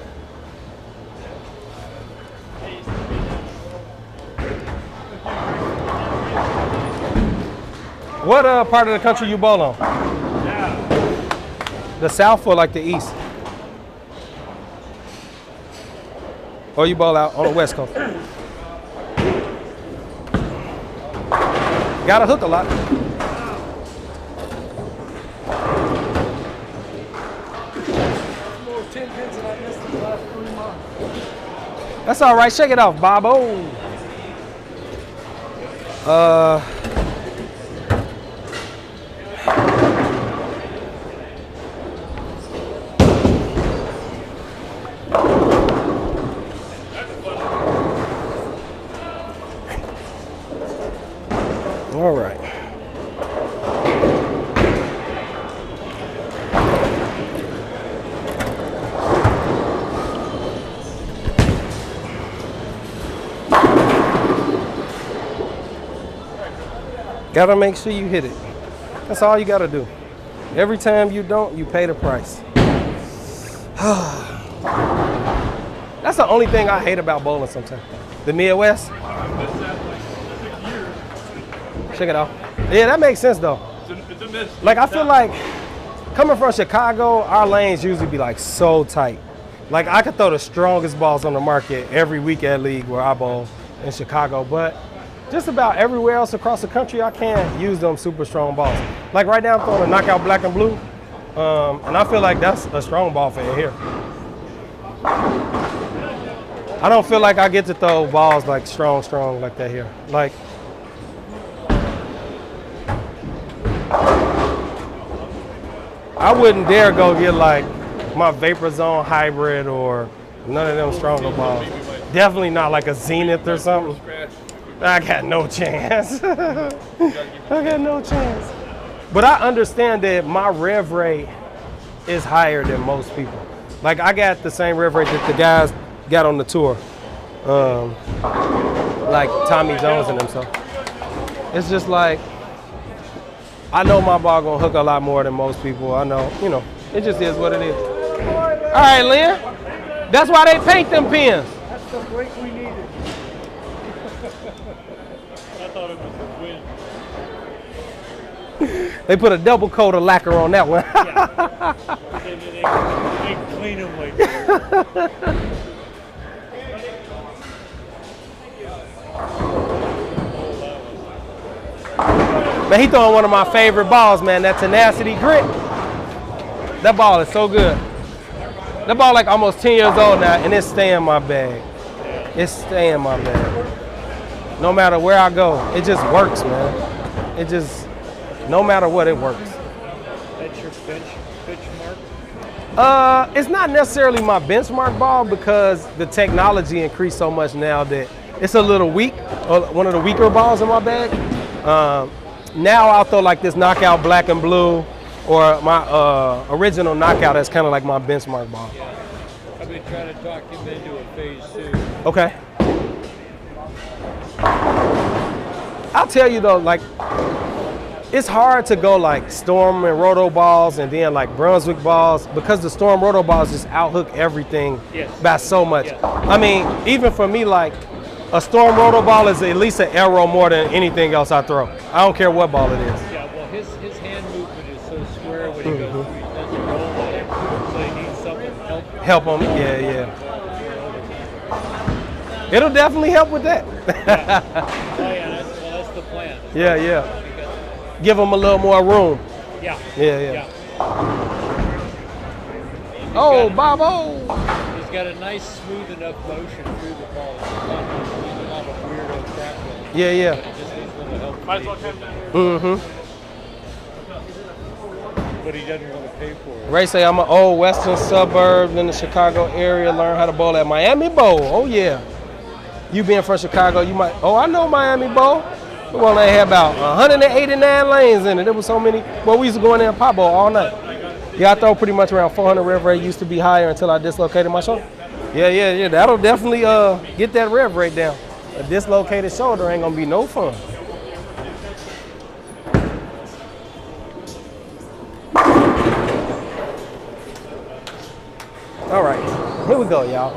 What part of the country you bowl on? The South or like the East? Or you bowl out on the West Coast? Gotta hook a lot. That's all right. Shake it off, Bobo. All right. Gotta make sure you hit it. That's all you gotta do. Every time you don't, you pay the price. That's the only thing I hate about bowling sometimes. The Midwest. Check it out. Yeah, that makes sense though. It's a miss. Like I feel like coming from Chicago, our lanes usually be like so tight. Like I could throw the strongest balls on the market every week at league where I bowl in Chicago, but just about everywhere else across the country, I can't use them super strong balls. Like right now, I'm throwing a knockout black and blue, and I feel like that's a strong ball for here. I don't feel like I get to throw balls like strong like that here. Like, I wouldn't dare go get like my Vapor Zone hybrid or none of them stronger balls. Definitely not like a Zenith or something. I got no chance. I got no chance. But I understand that my rev rate is higher than most people. Like I got the same rev rate that the guys got on the tour. Like Tommy Jones and them. So it's just like, I know my ball gonna hook a lot more than most people. I know, you know, it just is what it is. All right, Lynn. That's why they paint them pins. That's the break we needed. I thought it was a win. They put a double coat of lacquer on that one. They clean them like that. Man, he throwing one of my favorite balls, man. That Tenacity Grit. That ball is so good. That ball like almost 10 years old now, and it's staying in my bag. It's staying in my bag. No matter where I go, it just works, man. It just, no matter what, it works. That's your benchmark? It's not necessarily my benchmark ball because the technology increased so much now that it's a little weak, one of the weaker balls in my bag. Now I'll throw like this knockout black and blue or my original knockout that's kind of like my benchmark ball. Yeah. I've been trying to talk him into a phase 2. Okay. I'll tell you though, like it's hard to go like Storm and Roto balls and then like Brunswick balls because the Storm Roto balls just outhook everything Yes. by so much. Yes. I mean, even for me, like a Storm Roto ball is at least an arrow more than anything else I throw. I don't care what ball it is. Yeah, well, his hand movement is so square when he goes through, he doesn't roll with it, so he needs something to help. Help them, yeah. It'll definitely help with that. Oh, yeah, that's the plan. Yeah. Give them a little more room. Yeah. Yeah. Oh, Bobo! He's got a nice, smooth enough motion through the ball. He's not a weirdo crap ball. Yeah. But it just needs a little help. Might as well come down. Mm-hmm. But he doesn't want to pay for it. Ray say I'm an old western suburb in the Chicago area. Learn how to bowl at Miami Bowl. Oh yeah. You being from Chicago, you might. Oh, I know Miami Bowl. The one they had about 189 lanes in it. There was so many. Well, we used to go in there and pop bowl all night. Yeah, I throw pretty much around 400 rev rate. Used to be higher until I dislocated my shoulder. Yeah. That'll definitely get that rev rate down. A dislocated shoulder ain't gonna be no fun. All right, here we go, y'all.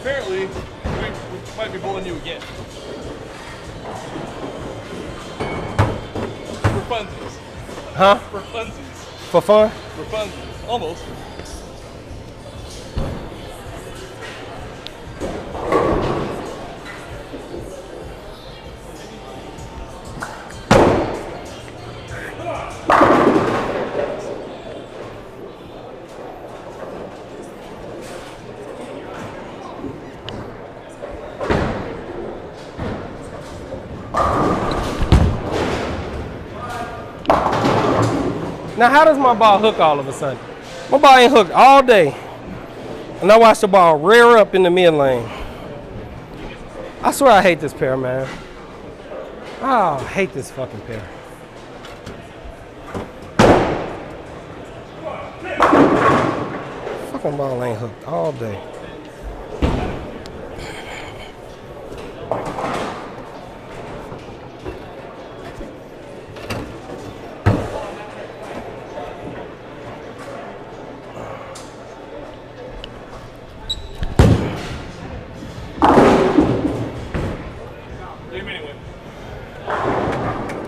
Apparently, we might be bowling you again. For funsies. Huh? For funsies. For fun? For funsies. Almost. Now, how does my ball hook all of a sudden? My ball ain't hooked all day. And I watch the ball rear up in the mid lane. I swear I hate this pair, man. Oh, I hate this fucking pair. Fucking ball ain't hooked all day.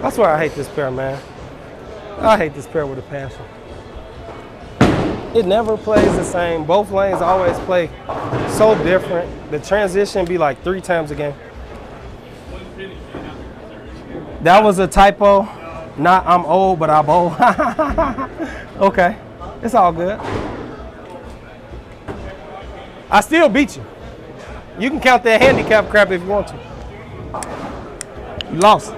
I swear I hate this pair, man. I hate this pair with a passion. It never plays the same. Both lanes always play so different. The transition be like 3 times a game. That was a typo. Not I'm old, but I bowl. Okay, it's all good. I still beat you. You can count that handicap crap if you want to. You lost.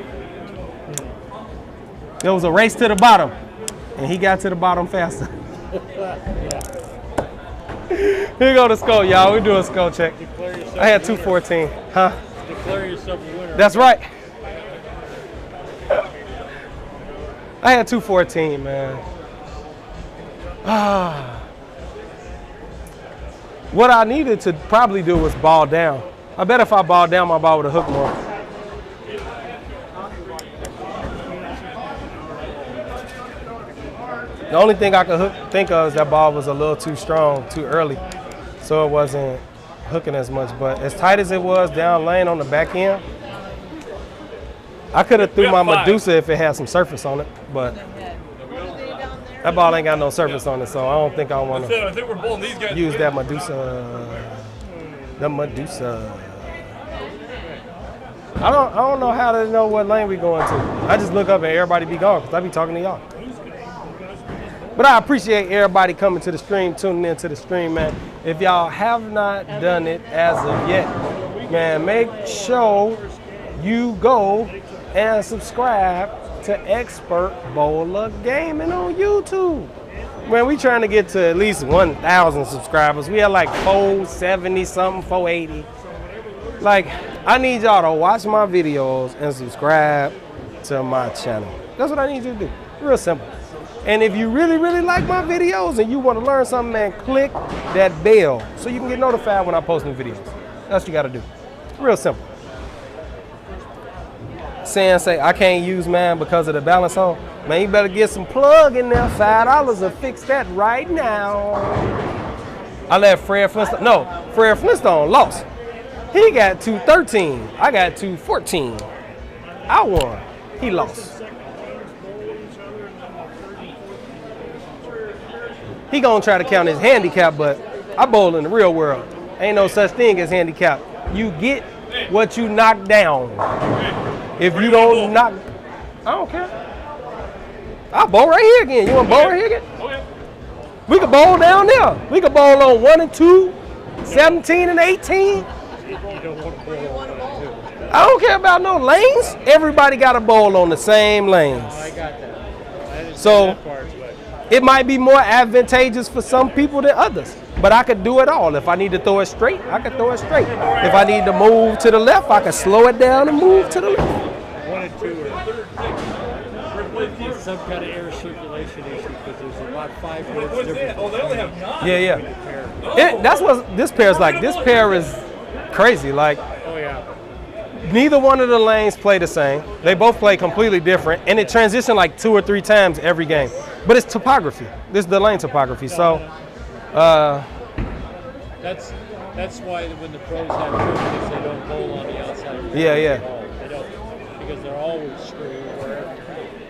There was a race to the bottom, and he got to the bottom faster. Here go the skull, y'all. We do a skull check. I had 214. Huh? Declare yourself a winner. That's right. I had 214, man. What I needed to probably do was ball down. I bet if I ball down, my ball would have hooked more. The only thing I could think of is that ball was a little too strong, too early, so it wasn't hooking as much. But as tight as it was down lane on the back end, I could have threw my Medusa if it had some surface on it, but that ball ain't got no surface on it, so I don't think I want I think to we're bowling these guys. use that Medusa. The Medusa. I don't know how to know what lane we going to. I just look up and everybody be gone because I be talking to y'all. But I appreciate everybody coming to the stream, tuning in to the stream, man. If y'all have not done it as of yet, man, make sure you go and subscribe to Expert Bowler Gaming on YouTube. Man, we trying to get to at least 1,000 subscribers. We had like 470 something, 480. Like, I need y'all to watch my videos and subscribe to my channel. That's what I need you to do. Real simple. And if you really, really like my videos and you want to learn something, man, click that bell so you can get notified when I post new videos. That's what you got to do. Real simple. Say, I can't use mine because of the balance on. Man, you better get some plug in there. $5 to fix that right now. I let Fred Flintstone. No, Fred Flintstone lost. He got 213. I got 214. I won. He lost. He gonna try to count his handicap, but I bowl in the real world. Ain't no such thing as handicap. You get what you knock down. If you don't knock, I don't care. I'll bowl right here again. You want to bowl right here again? Okay. We could bowl down there. We could bowl on 1 and 2, 17 and 18. You don't want to bowl on that, too. I don't care about no lanes. Everybody got a bowl on the same lanes. I got that. I didn't So- say that part, but It might be more advantageous for some people than others, but I could do it all. If I need to throw it straight, I could throw it straight. If I need to move to the left, I could slow it down and move to the left. 1 and 2 are some kind of air circulation issue because there's about 5 minutes difference. Oh, they only have 9. Yeah. That's what this pair's like. This pair is crazy. Like, Oh yeah. neither one of the lanes play the same. They both play completely different, and it transitions like 2 or 3 times every game. But it's topography. This is the lane topography. So, That's why when the pros have tournaments, they don't bowl on the outside. Yeah. They don't because they're always screwed wherever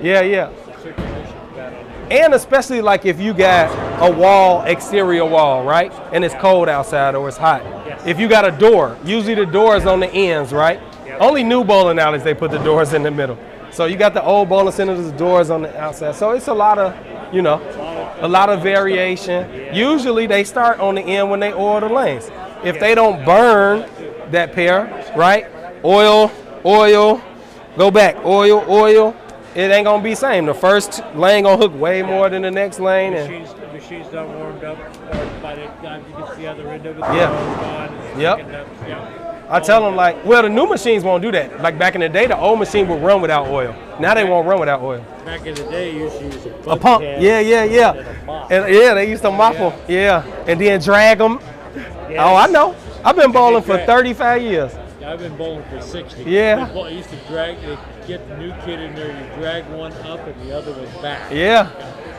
yeah. the circulation's bad on there. And especially like if you got a wall, exterior wall, right? And it's cold outside or it's hot. Yes. If you got a door, usually the door is on the ends, right? Yep. Only new bowling alleys, they put the doors in the middle. So you got the old bowling centers, the doors on the outside. So it's a lot of, a lot of variation. Usually they start on the end when they oil the lanes. If they don't burn that pair, right? Oil, go back, oil. It ain't gonna be same. The first lane gonna hook way more than the next lane. And The machine's not warmed up, or by the time you get to the other end of it, Yeah. the oil's gone, it's Yep. sticking up, yeah. I tell them like, well, the new machines won't do that. Like back in the day, the old machine would run without oil. Now they won't run without oil. Back in the day, you used to use A pump, can yeah. and a mop. And yeah, they used to mop them, yeah, and then drag them. Yes. Oh, I know. I've been bowling for 35 years. I've been bowling for 60. Yeah. I used to get the new kid in there, you drag one up and the other one back. Yeah.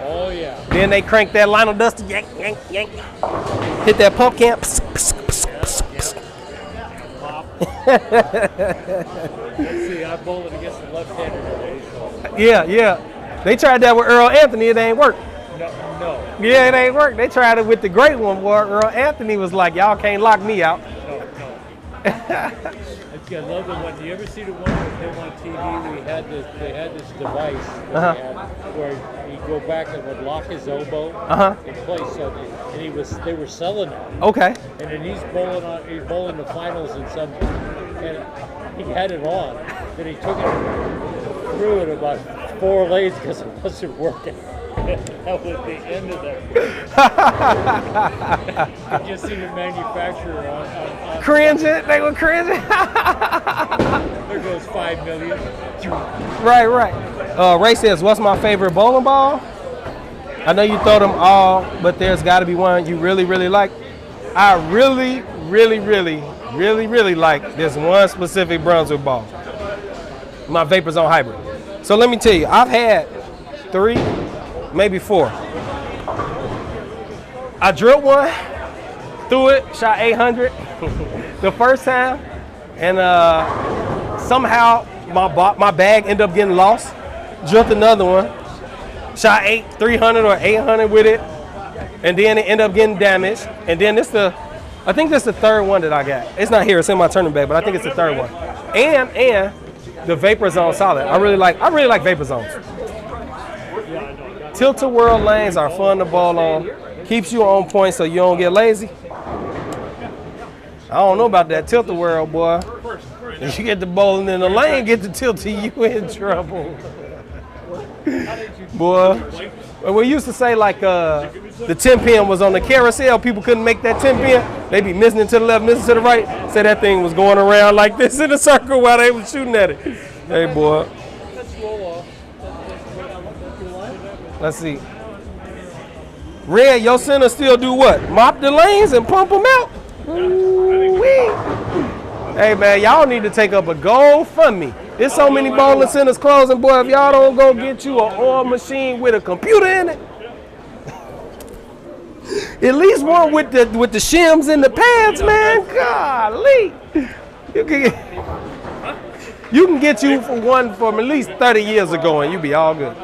Oh yeah. Then they crank that Lionel Dusty, yank. Hit that pump camp. Mop. Let's see, I'm bowling against the left-hander today. So. Yeah. They tried that with Earl Anthony, it ain't work. No. Yeah, it ain't work. They tried it with the great one, boy. Earl Anthony was like, y'all can't lock me out. I love the one. Do you ever see the one with him on TV? They had this device where he'd go back and would lock his elbow in place. So they were selling it. Okay. And then he's bowling the finals in some, and he had it on. Then he took it through it about 4 lanes because it wasn't working. That was the end of that. You just see the manufacturer on Cringing, they were cringing. there goes 5 million. Right. Ray says, what's my favorite bowling ball? I know you throw them all, but there's got to be one you really, really like. I really like this one specific Brunswick ball. My Vapor Zone Hybrid. So let me tell you, I've had 3, maybe 4. I drilled one, threw it, shot 800 the first time, and somehow my bag ended up getting lost. Drilled another one, shot 300 or 800 with it, and then it ended up getting damaged. And then I think this is the 3rd one that I got. It's not here, it's in my tournament bag, but I think it's the 3rd one. And the Vapor Zone solid. I really like Vapor Zones. Tilt-a-whirl lanes are fun to bowl on. Keeps you on point so you don't get lazy. I don't know about that tilt-a-whirl, boy. If you get the bowling in the lane, get the tilt to you in trouble. Boy, we used to say like the 10 pin was on the carousel. People couldn't make that 10 pin. They be missing it to the left, missing to the right. Say that thing was going around like this in a circle while they was shooting at it. Hey, boy. Let's see. Red, your center still do what? Mop the lanes and pump them out? Ooh-wee. Hey, man, y'all need to take up a GoFundMe. There's so many bowling centers closing, boy. If y'all don't go get you an oil machine with a computer in it, at least one with the shims and the pads, man. Golly. You can get you for one from at least 30 years ago, and you be all good.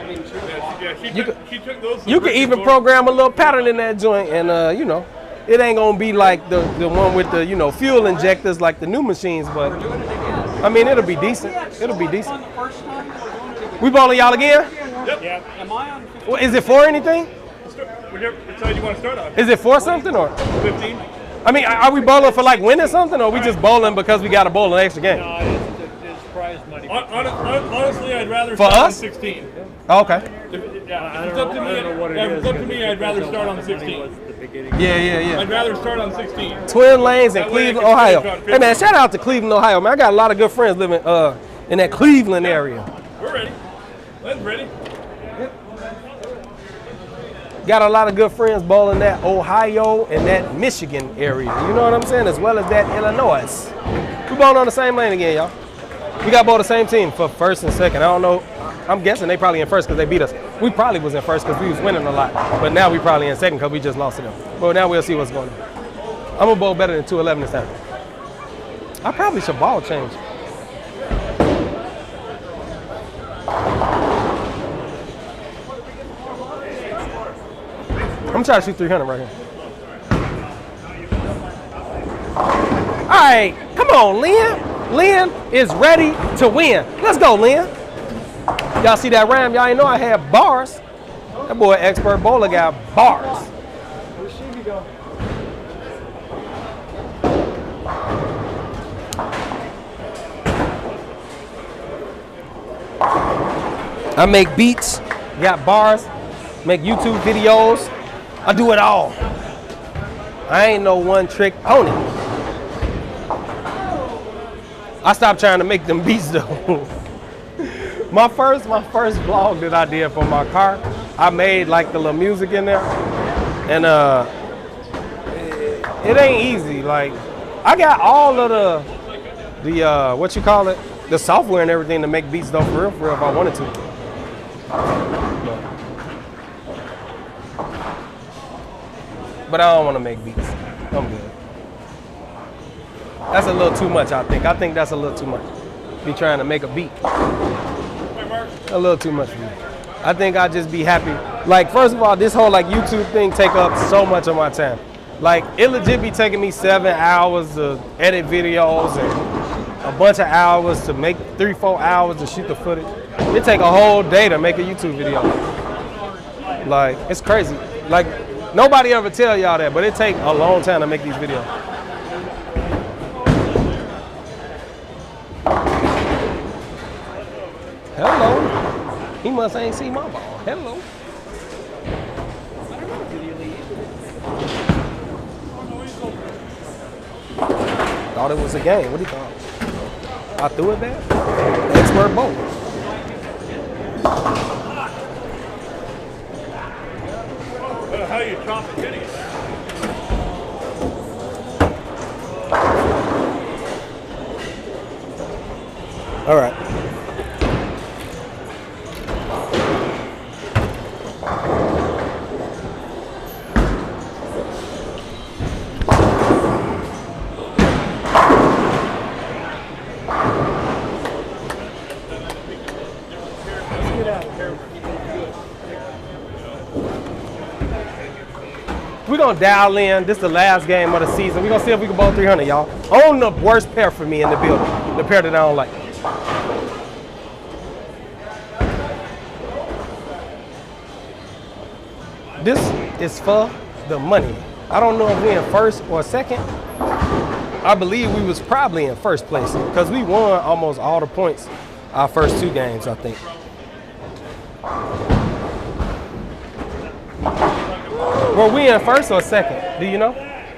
You can even program a little pattern in that joint, and you know, it ain't gonna be like the one with the fuel injectors like the new machines, but I mean it'll be decent. It'll be decent. We bowling y'all again? Yep. Am I on? Well, is it for anything? Which side you want to start on? Is it for something or? 15. I mean, are we bowling for like winning something, or are we just bowling because we got to bowl an extra game? No, it's prize money. Honestly, I'd rather For start us? on 16. Oh, okay. If it's up to me, I'd rather start on 16. Yeah. I'd rather start on 16. Twin Lanes in That way I Cleveland, can Ohio. finish on Hey man, shout out to Cleveland, Ohio, man. I got a lot of good friends living in that Cleveland area. We're ready. Len's ready. Got a lot of good friends bowling that Ohio and that Michigan area. You know what I'm saying? As well as that Illinois. We bowling on the same lane again, y'all. We got both the same team for first and second. I don't know. I'm guessing they probably in first because they beat us. We probably was in first because we was winning a lot. But now we probably in second because we just lost to them. But now we'll see what's going on. I'm going to bowl better than 211 this time. I probably should ball change. I'm trying to shoot 300 right here. All right, come on, Lynn. Lynn is ready to win. Let's go, Lynn. Y'all see that ram? Y'all ain't know I had bars. That boy, expert bowler, got bars. Where's Stevie go? I make beats, got bars, make YouTube videos. I do it all. I ain't no one trick pony. I stopped trying to make them beats though. My first vlog that I did for my car, I made like the little music in there, and it ain't easy. Like I got all of the what you call it, the software and everything to make beats though for real if I wanted to. But I don't want to make beats. I'm good. That's a little too much, I think. I think that's a little too much. Be trying to make a beat. A little too much for me. I think I'd just be happy. Like, first of all, this whole like YouTube thing take up so much of my time. Like, it legit be taking me 7 hours to edit videos and a bunch of hours to make 3-4 hours to shoot the footage. It take a whole day to make a YouTube video. Like, it's crazy. Like, nobody ever tell y'all that, but it take a long time to make these videos. Hello. He must ain't see my ball. Hello. Thought it was a game. What do you thought? I threw it back? Expert bowler. How you chop it, hitting it? All right. We're gonna dial in. This is the last game of the season. We're gonna see if we can bowl 300, y'all. On the worst pair for me in the building. The pair that I don't like. This is for the money. I don't know if we're in first or second. I believe we was probably in first place because we won almost all the points our first 2 games, I think. Were we in first or second? Do you know?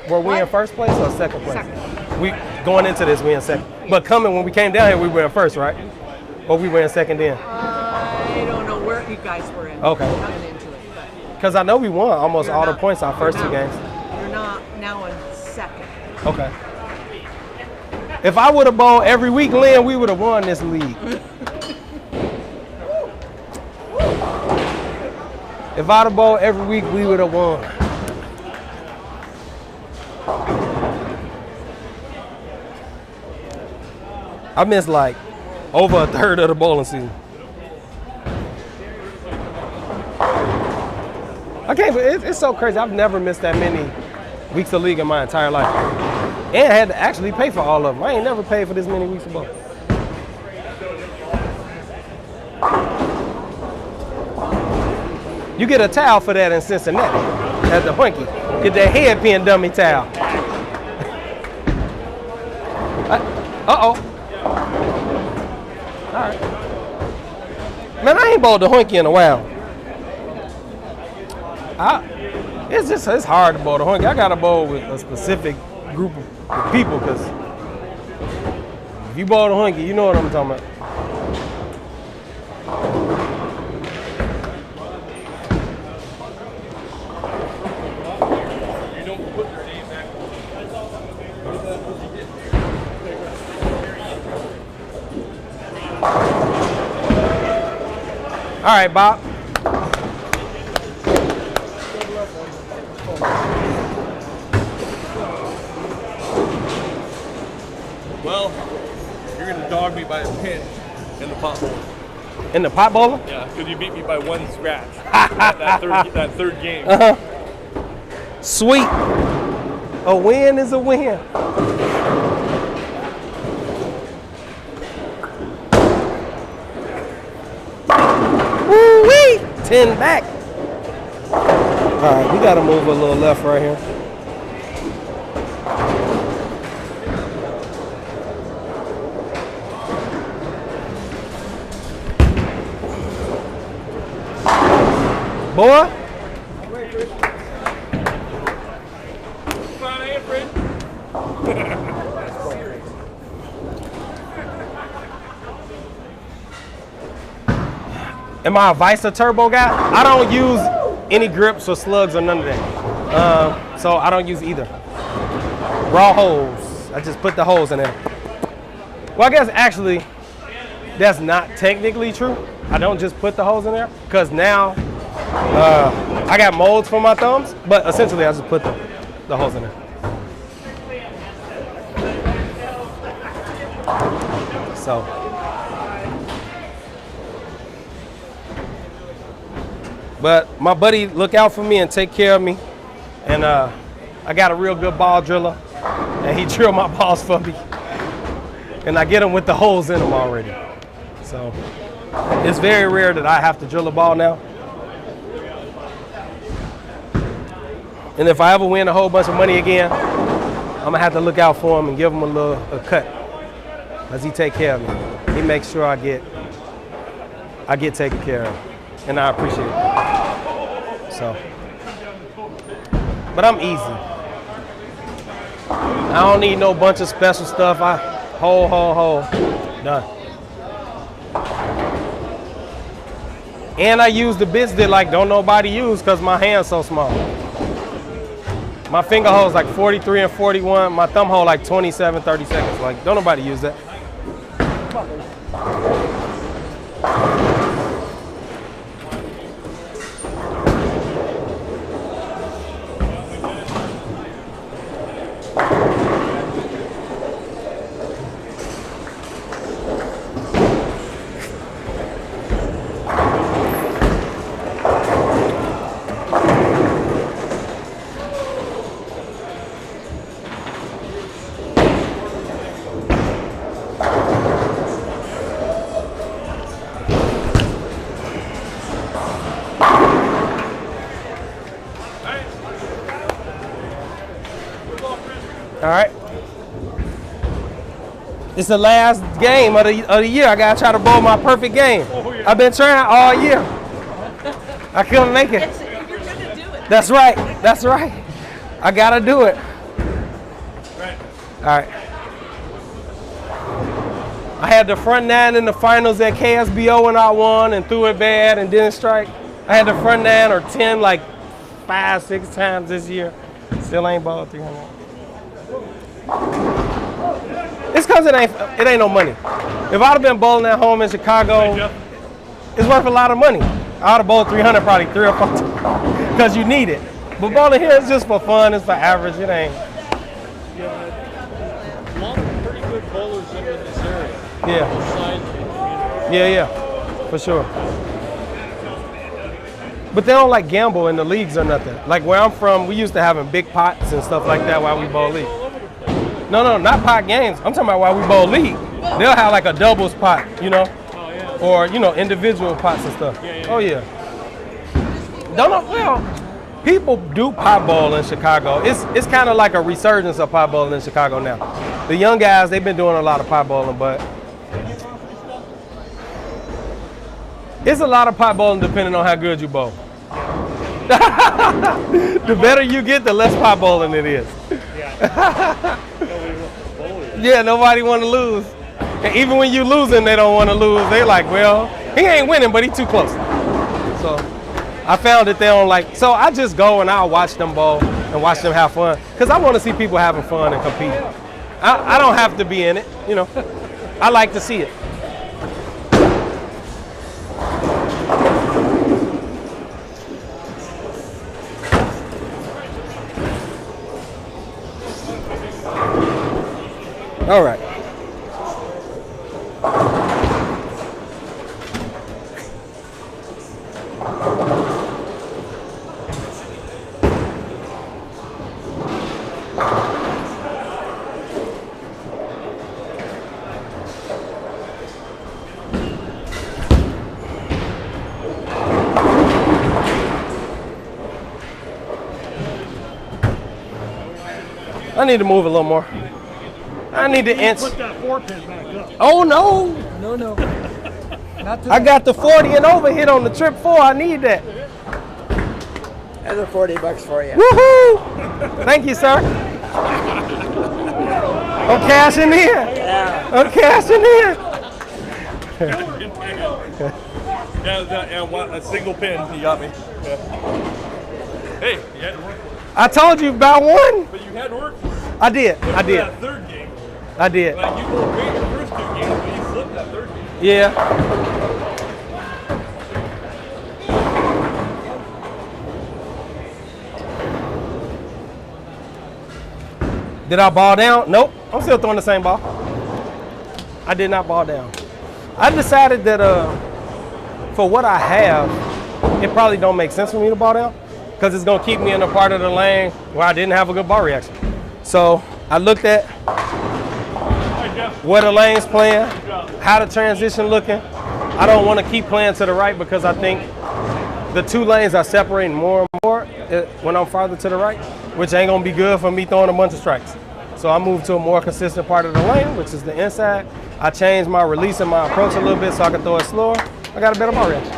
Were we in first place or second place? Second. We going into this, we in second. But coming when we came down here, we were in first, right? Or we were in second then? I don't know where you guys were in. Okay. Coming into it, but Because I know we won almost you're all the not- points our first two you're games. not- You're not now in second. Okay. If I would have bowled every week, Lynn, we would have won this league. If I'd have bowled every week, we would have won. I missed like over a third of the bowling season. I can't, it's so crazy. I've never missed that many weeks of league in my entire life. And had to actually pay for all of them. I ain't never paid for this many weeks of bowling. You get a towel for that in Cincinnati at the Hunky. Get that headpin dummy towel. Uh-oh. All right. Man, I ain't bowled the Hunky in a while. It's hard to bowl the Hunky. I got to bowl with a specific group of people because if you bowl the Hunky, you know what I'm talking about. All right, Bob. Well, you're gonna dog me by a pin in the pot bowl. In the pot bowler? Yeah, because you beat me by one scratch. that third game. Sweet. A win is a win. Woo-wee! 10 back. All right, we got to move a little left right here. Boy. Am I a Visa Turbo guy? I don't use any grips or slugs or none of that. So I don't use either. Raw holes. I just put the holes in there. Well, I guess actually that's not technically true. I don't just put the holes in there because now I got molds for my thumbs, but essentially I just put the holes in there. So. But my buddy look out for me and take care of me. And I got a real good ball driller. And he drilled my balls for me. And I get them with the holes in them already. So it's very rare that I have to drill a ball now. And if I ever win a whole bunch of money again, I'm gonna have to look out for him and give him a cut. As he take care of me. He makes sure I get taken care of. And I appreciate it. So, but I'm easy. I don't need no bunch of special stuff. Hole, done. And I use the bits that like don't nobody use because my hand's so small. My finger hole's like 43 and 41. My thumb hole like 27, 30 seconds. Like don't nobody use that. All right. It's the last game of the year. I gotta try to bowl my perfect game. I've been trying all year. I couldn't make it. You're gonna do it. That's right. That's right. I gotta do it. Right. All right. I had the front nine in the finals at KSBO when I won and threw it bad and didn't strike. I had the front 9 or 10 like 5, 6 times this year. Still ain't balled 300. It's cause it ain't no money. If I'd have been bowling at home in Chicago, it's worth a lot of money. I'd have bowled 300 probably 3 or 4 times because you need it. But bowling here is just for fun. It's for average. It ain't. A lot of pretty good bowlers live in this area. Yeah. Yeah, for sure. But they don't like gamble in the leagues or nothing. Like where I'm from, we used to having big pots and stuff like that while we bowl league. No, not pot games. I'm talking about while we bowl league. They'll have like a doubles pot, you know, or individual pots and stuff. Oh yeah. Well, people do pot bowl in Chicago. It's kind of like a resurgence of pot bowling in Chicago now. The young guys, they've been doing a lot of pot bowling, but it's a lot of pot bowling depending on how good you bowl. The better you get, the less pot bowling it is. Yeah, nobody want to lose. And even when you losing, they don't want to lose. They like, well, he ain't winning, but he too close. So I found that they don't like. So I just go and I'll watch them bowl and watch them have fun because I want to see people having fun and competing. I don't have to be in it, you know. I like to see it. All right. I need to move a little more. I need to inch. Put that 4-pin back up. Oh no! No. Not I got the 40 and over hit on the trip 4. I need that. Another $40 for you. Woohoo! Thank you, sir. I'm cashing in. Yeah. I'm cashing in. A single pin, you got me. Yeah. Hey, you had to work for it. I told you about one. But you had to work for it. I did. That third game. I did. Like you go great your first 2 games, but you slipped that third game. Yeah. Did I ball down? Nope. I'm still throwing the same ball. I did not ball down. I decided that for what I have, it probably don't make sense for me to ball down because it's going to keep me in a part of the lane where I didn't have a good ball reaction. So I looked at where the lane's playing, how the transition looking. I don't want to keep playing to the right because I think the 2 lanes are separating more and more when I'm farther to the right, which ain't going to be good for me throwing a bunch of strikes. So I moved to a more consistent part of the lane, which is the inside. I changed my release and my approach a little bit so I can throw it slower. I got a better ball reaction.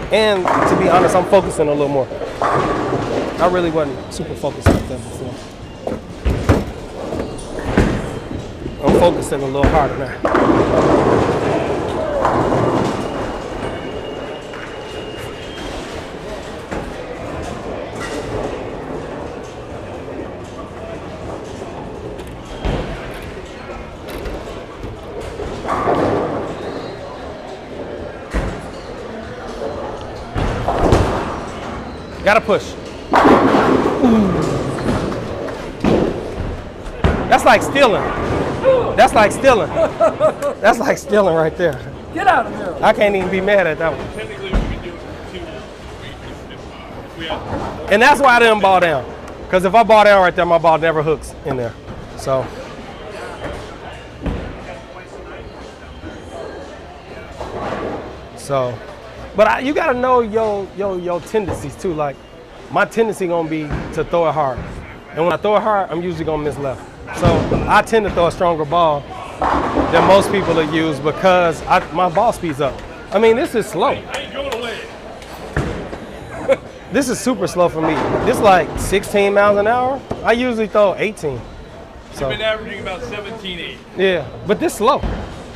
And to be honest, I'm focusing a little more. I really wasn't super focused like that before. I'm focusing a little harder now. Gotta push. That's like stealing. That's like stealing. That's like stealing right there. Get out of here. I can't even be mad at that one. Technically, we could do it if we had. And that's why I didn't ball down. Because if I ball down right there, my ball never hooks in there. So. But you gotta know your tendencies too. Like my tendency gonna be to throw it hard, and when I throw it hard, I'm usually gonna miss left. So I tend to throw a stronger ball than most people will use because my ball speed's up. I mean, this is slow. I ain't going away. This is super slow for me. This is like 16 miles an hour. I usually throw 18. So You've been averaging about 17.8. yeah, but this slow.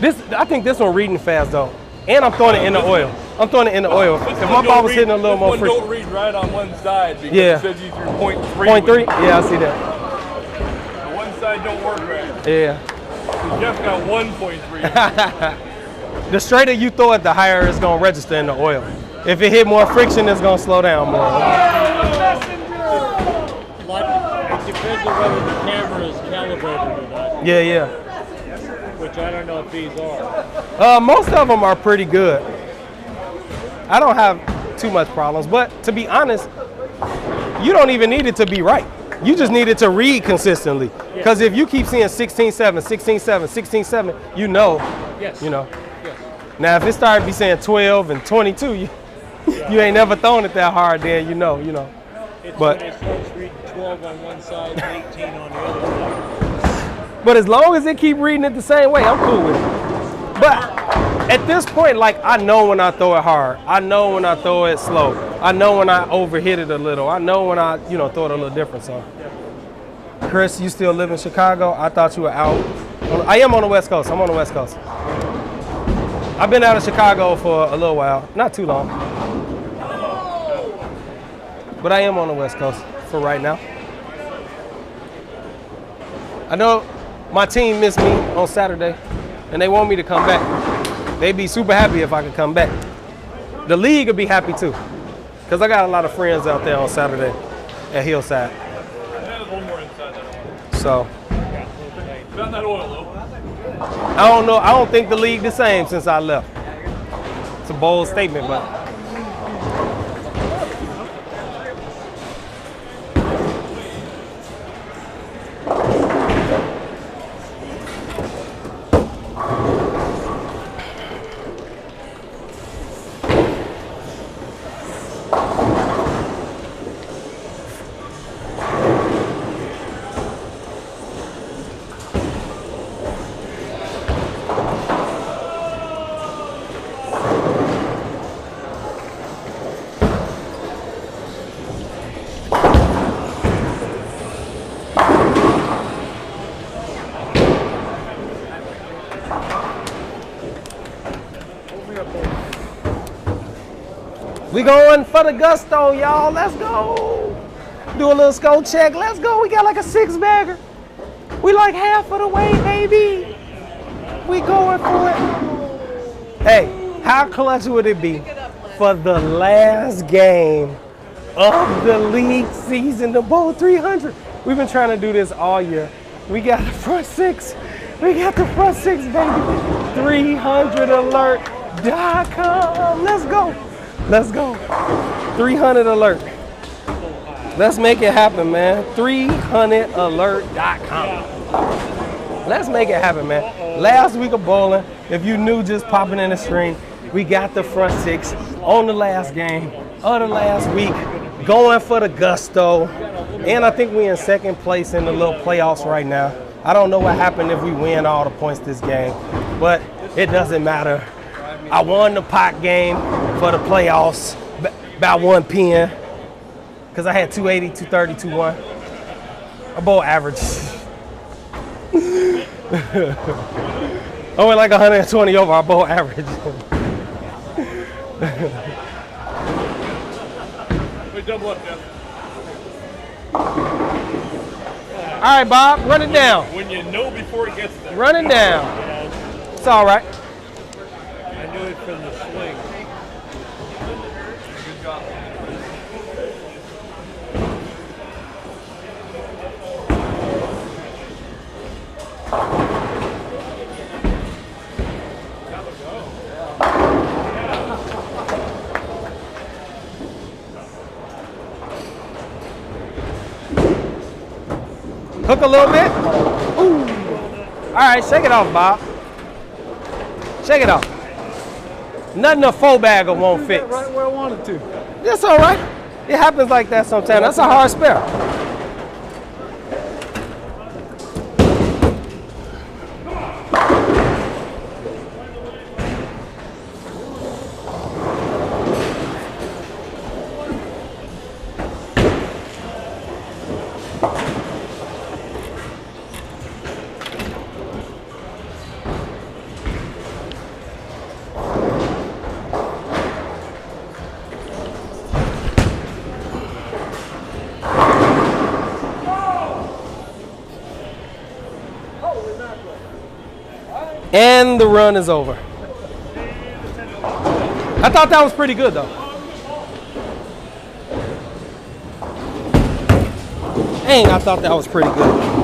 I think this one reading fast though. And I'm throwing it in the oil. I'm throwing it in the oil. If my ball was hitting a little more friction. friction. Don't read right on one side because Yeah. it says you threw 0.3. 0.3? Yeah, I see that. The one side don't work right. Yeah. Jeff got 1.3. The straighter you throw it, the higher it's gonna register in the oil. If it hit more friction, it's gonna slow down more. It depends on whether the camera is calibrated or not, Yeah. which I don't know if these are. Most of them are pretty good. I don't have too much problems, but to be honest, you don't even need it to be right. You just need it to read consistently. Because if you keep seeing 16.7, 16.7, 16.7, you know. Yes. You know. Yes. Now, if it started be saying 12 and 22, you ain't never thrown it that hard, then you know. It's But- when it starts reading 12 on one side and 18 on the other side. But as long as it keep reading it the same way, I'm cool with it. But at this point, like, I know when I throw it hard. I know when I throw it slow. I know when I overhit it a little. I know when I, throw it a little different. So, Chris, you still live in Chicago? I thought you were out. I am on the West Coast. I'm on the West Coast. I've been out of Chicago for a little while. Not too long. But I am on the West Coast for right now. I know my team missed me on Saturday, and they want me to come back. They'd be super happy if I could come back. The league would be happy too, because I got a lot of friends out there on Saturday at Hillside. That is a little more inside that oil. So Found that oil though. I don't know. I don't think the league the same since I left. It's a bold statement, but we going for the gusto, y'all. Let's go. Do a little scope check. Let's go. We got like a 6-bagger. We like half of the way, baby. We going for it. Hey, how clutch would it be for the last game of the league season, the Bowl 300? We've been trying to do this all year. We got the front six. We got the front six, baby. 300alert.com. Let's go. Let's go. 300 alert. Let's make it happen, man. 300alert.com. Let's make it happen, man. Last week of bowling, if you knew just popping in the screen, we got the front six on the last game of the last week, going for the gusto. And I think we in second place in the little playoffs right now. I don't know what happened if we win all the points this game, but it doesn't matter. I won the pot game for the playoffs by 1 pin because I had 280, 230, 2-1. I bowl average. I went like 120 over our bowl average. Wait, double up, Jeff. All right, Bob, run it down. When you know before it gets there. Run it down. It's all right. I knew it from the swing. Good job. Hook a little bit. Ooh. All right, shake it off, Bob. Shake it off. Nothing a 4-bagger won't fix. Right where I wanted to. That's all right. It happens like that sometimes. That's a hard spell. And the run is over. I thought that was pretty good, though. Dang, I thought that was pretty good.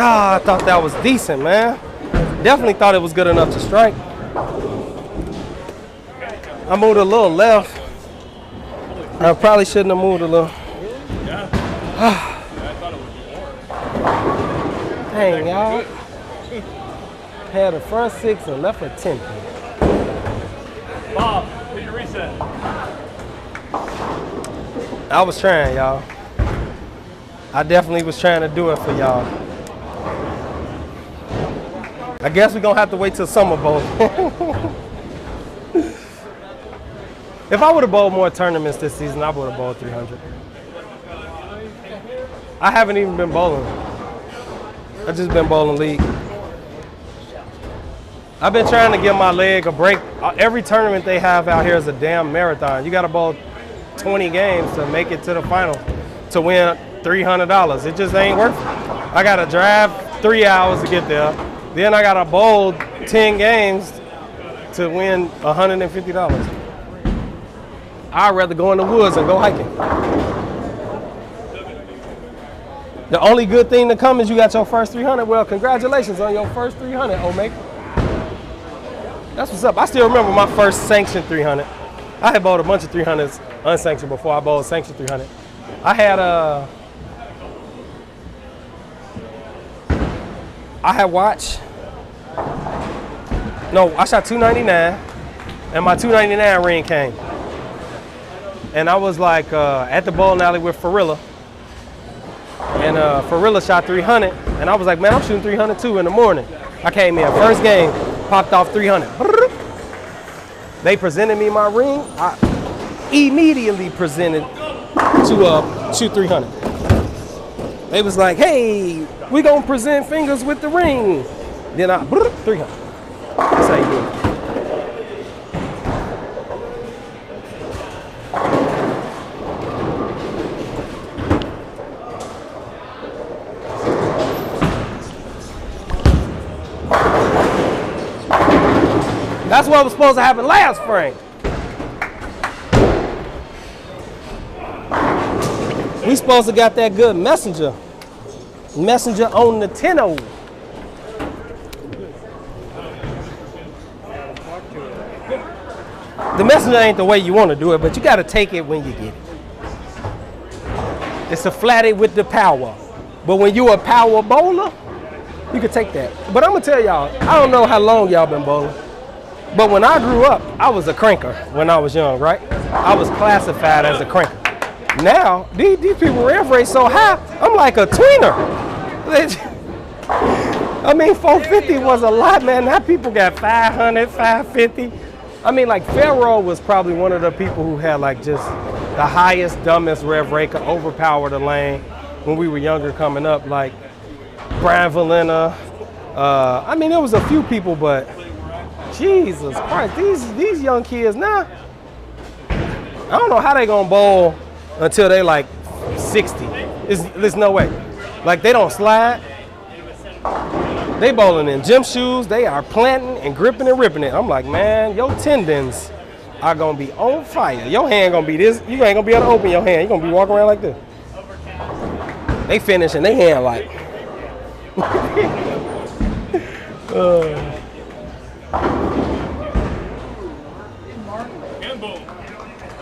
Ah, I thought that was decent, man. Definitely thought it was good enough to strike. I moved a little left. I probably shouldn't have moved a little. Yeah. I thought it was more. Dang, y'all. Had a front 6 and left a 10. Bob, hit your reset. I was trying, y'all. I definitely was trying to do it for y'all. I guess we're gonna have to wait till Summer Bowl. If I would have bowled more tournaments this season, I would have bowled 300. I haven't even been bowling. I've just been bowling league. I've been trying to give my leg a break. Every tournament they have out here is a damn marathon. You gotta bowl 20 games to make it to the final to win $300. It just ain't worth it. I gotta drive 3 hours to get there. Then I gotta bowl 10 games to win $150. I'd rather go in the woods and go hiking. The only good thing to come is you got your first 300. Well, congratulations on your first 300, Omega. That's what's up. I still remember my first sanctioned 300. I had bowled a bunch of 300s unsanctioned before I bowled sanctioned 300. I watched. No, I shot 299, and my 299 ring came. And I was like at the bowling alley with Farilla. And Farilla shot 300, and I was like, man, I'm shooting 302 in the morning. I came in, first game, popped off 300. They presented me my ring. I immediately presented to shoot 300. They was like, hey, we gonna present fingers with the ring. Then I, 300. That's how you do it. That's what was supposed to happen last frame. We supposed to got that good messenger. Messenger on the 10-0. The messenger ain't the way you want to do it, but you got to take it when you get it. It's a flatty with the power. But when you a power bowler, you can take that. But I'm going to tell y'all, I don't know how long y'all been bowling. But when I grew up, I was a cranker when I was young, right? I was classified as a cranker. Now, these people rev rate so high, I'm like a tweener. I mean, 450 was a lot, man. Now people got 500, 550. I mean, like Pharaoh was probably one of the people who had like just the highest, dumbest rev rate, could overpower the lane when we were younger coming up, like Brian Valena. I mean, there was a few people, but Jesus Christ, these young kids now, I don't know how they gonna bowl until they like 60. There's no way. Like they don't slide. They bowling in gym shoes. They are planting and gripping and ripping it. I'm like, man, your tendons are gonna be on fire. Your hand gonna be this. You ain't gonna be able to open your hand. You're gonna be walking around like this. They finish and they hand like.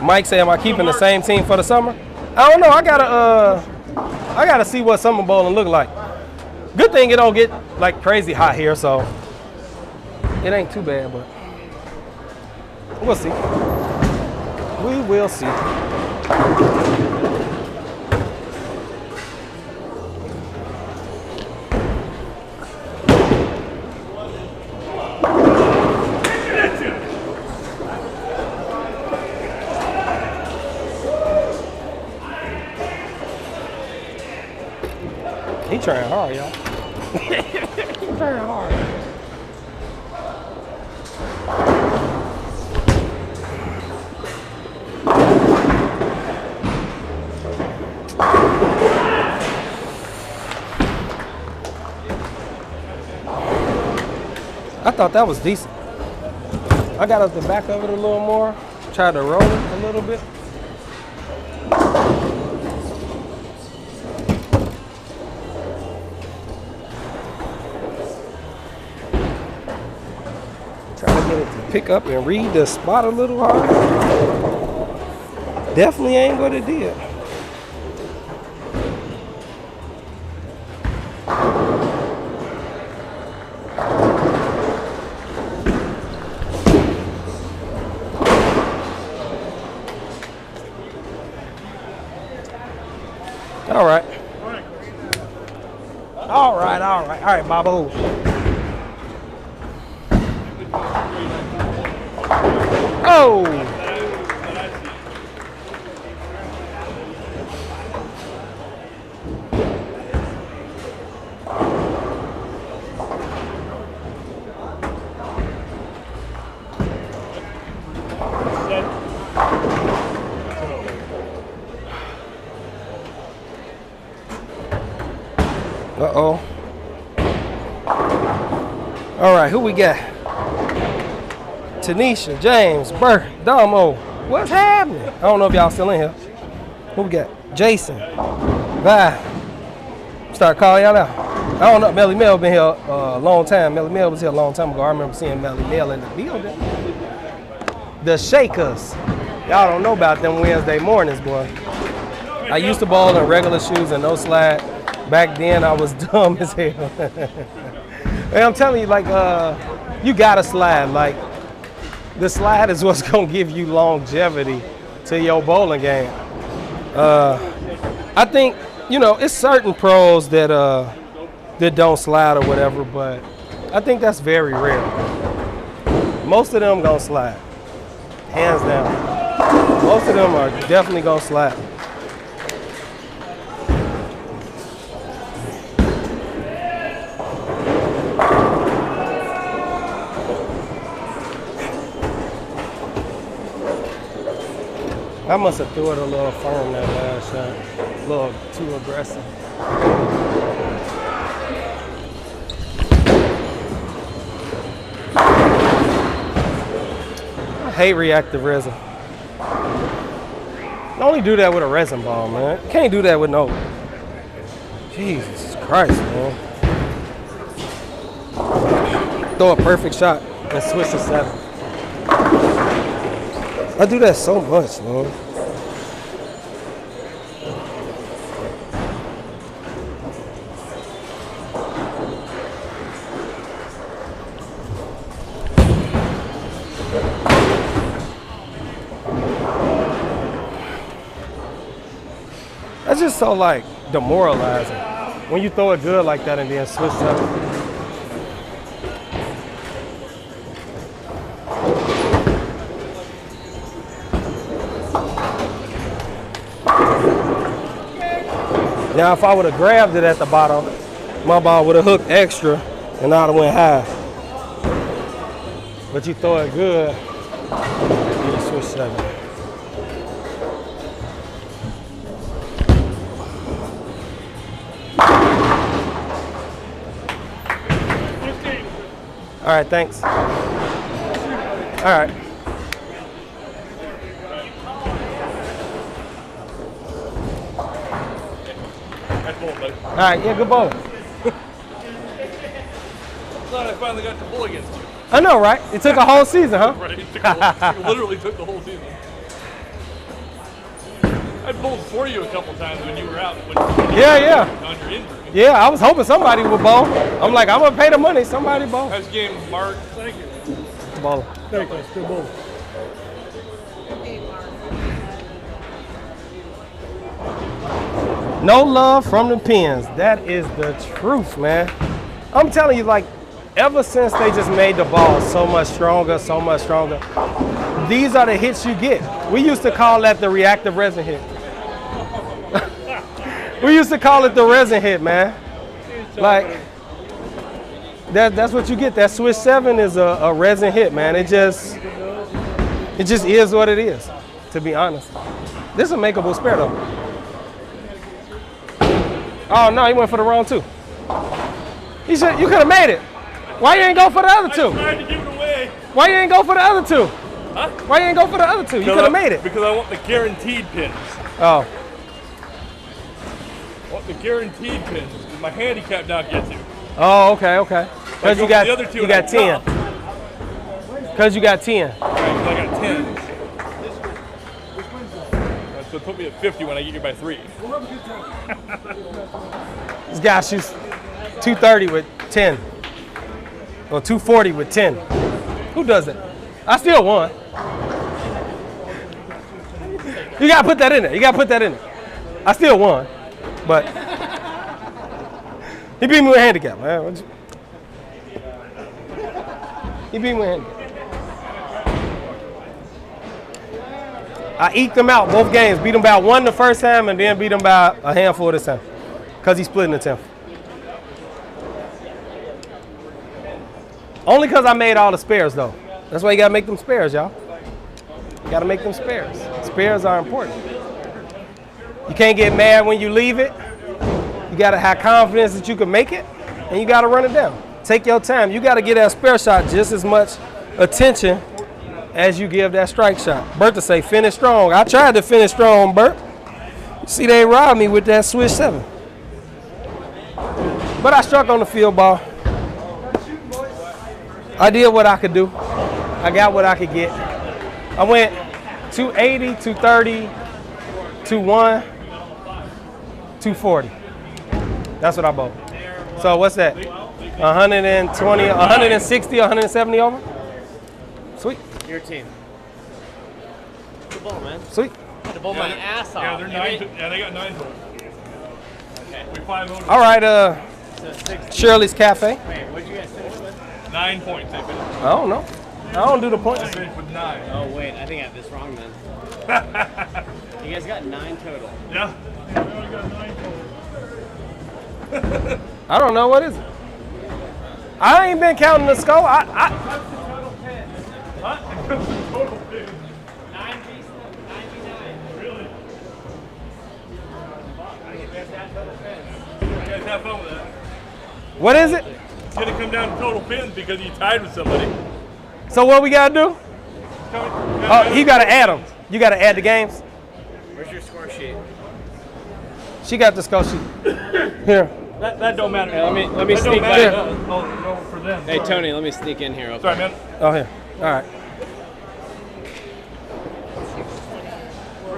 Mike said, am I keeping the same team for the summer? I don't know. I gotta see what summer bowling look like. Good thing it don't get like crazy hot here, so it ain't too bad, but we'll see. We will see. He trying hard, y'all. He trying hard. I thought that was decent. I got up the back of it a little more, tried to roll it a little bit. Try to get it to pick up and read the spot a little harder. Definitely ain't what it did. All right. All right, all right. All right, Bobo. Oh! Uh-oh. All right, who we got? Tanisha, James, Bert, Damo. What's happening? I don't know if y'all still in here. Who we got? Jason, Vi. Start calling y'all out. I don't know. Melly Mel been here a long time. Melly Mel was here a long time ago. I remember seeing Melly Mel in the building. The Shakers. Y'all don't know about them Wednesday mornings, boy. I used to ball in regular shoes and no slide. Back then, I was dumb as hell. And I'm telling you, like, you gotta slide. Like, the slide is what's gonna give you longevity to your bowling game. I think, you know, it's certain pros that that don't slide or whatever, but I think that's very rare. Most of them gonna slide, hands down. Most of them are definitely gonna slide. I must have threw it a little firm that last shot. A little too aggressive. I hate reactive resin. Only do that with a resin ball, man. Can't do that with no. Jesus Christ, man. Throw a perfect shot and switch to 7. I do that so much, man. That's just so, like, demoralizing. When you throw it good like that and then switch up. Now, if I would have grabbed it at the bottom, my ball would have hooked extra and I'd have went high. But you throw it good, you switch 7. All right, thanks. All right. All right, yeah, good ball. Glad I finally got to bowl against you. I know, right? It took a whole season, huh? Right, it literally took the whole season. I bowled for you a couple times when you were out. Yeah. On your injury. Yeah, I was hoping somebody would bowl. I'm like, I'm gonna pay the money. Somebody bowl. Nice game, Mark. Thank you. Ball. Thank you. Good ball. No love from the pins. That is the truth, man. I'm telling you, like, ever since they just made the ball so much stronger, these are the hits you get. We used to call that the reactive resin hit. We used to call it the resin hit, man. Like, that's what you get. That Swiss 7 is a resin hit, man. It just is what it is, to be honest. This is a makeable spare, though. Oh, no, he went for the wrong two. You could have made it. Why you ain't go for the other two? I tried to give it away. Why you ain't go for the other two? Huh? Why you ain't go for the other two? You could have made it. Because I want the guaranteed pins. Oh. I want the guaranteed pins. Because my handicap now gets you. Oh, okay. Because you got the other two you got 10. Because you got 10. Right, 'cause I got 10. So put me at 50 when I get you by 3. This guy shoots 230 with 10. Or 240 with 10. Who does it? I still won. You gotta put that in there. I still won. But he beat me with handicap, man. He beat me with handicap. I eked him out both games. Beat him by 1 the first time and then beat him by a handful this time. Because he's splitting the 10th. Only because I made all the spares, though. That's why you got to make them spares, y'all. You got to make them spares. Spares are important. You can't get mad when you leave it. You got to have confidence that you can make it, and you got to run it down. Take your time. You got to give that spare shot just as much attention as you give that strike shot. Bert to say, finish strong. I tried to finish strong, Bert. You see, they robbed me with that Swiss 7. But I struck on the field ball. I did what I could do. I got what I could get. I went 280, 230, 2-1, 240. That's what I bought. So what's that? 120, 160, 170 over? Sweet. Your team. Good ball, man. Sweet. Had to bowl my ass off. Yeah, they're 9. They got 9 total. Okay. We 5 over. All right, So 6. Shirley's Cafe. Wait, what'd you guys finish with? 9 points they finished. I don't know. I don't do the points. I finished with 9. Oh, wait, I think I have this wrong then. You guys got 9 total. Yeah. We only got 9 total. I don't know. What is it? I ain't been counting the score. What? Total pins. 9 pieces, 99. Really? You guys have fun with that. What is it? It's going to come down to total pins because you tied with somebody. So what we gotta do? Oh, you gotta add them. You gotta add the games. Where's your score sheet? She got the score sheet. Here. That don't matter. Hey, let me That sneak don't matter. back. No, for them. Hey, Tony, let me sneak in here. Sorry, man. Oh, here. All right.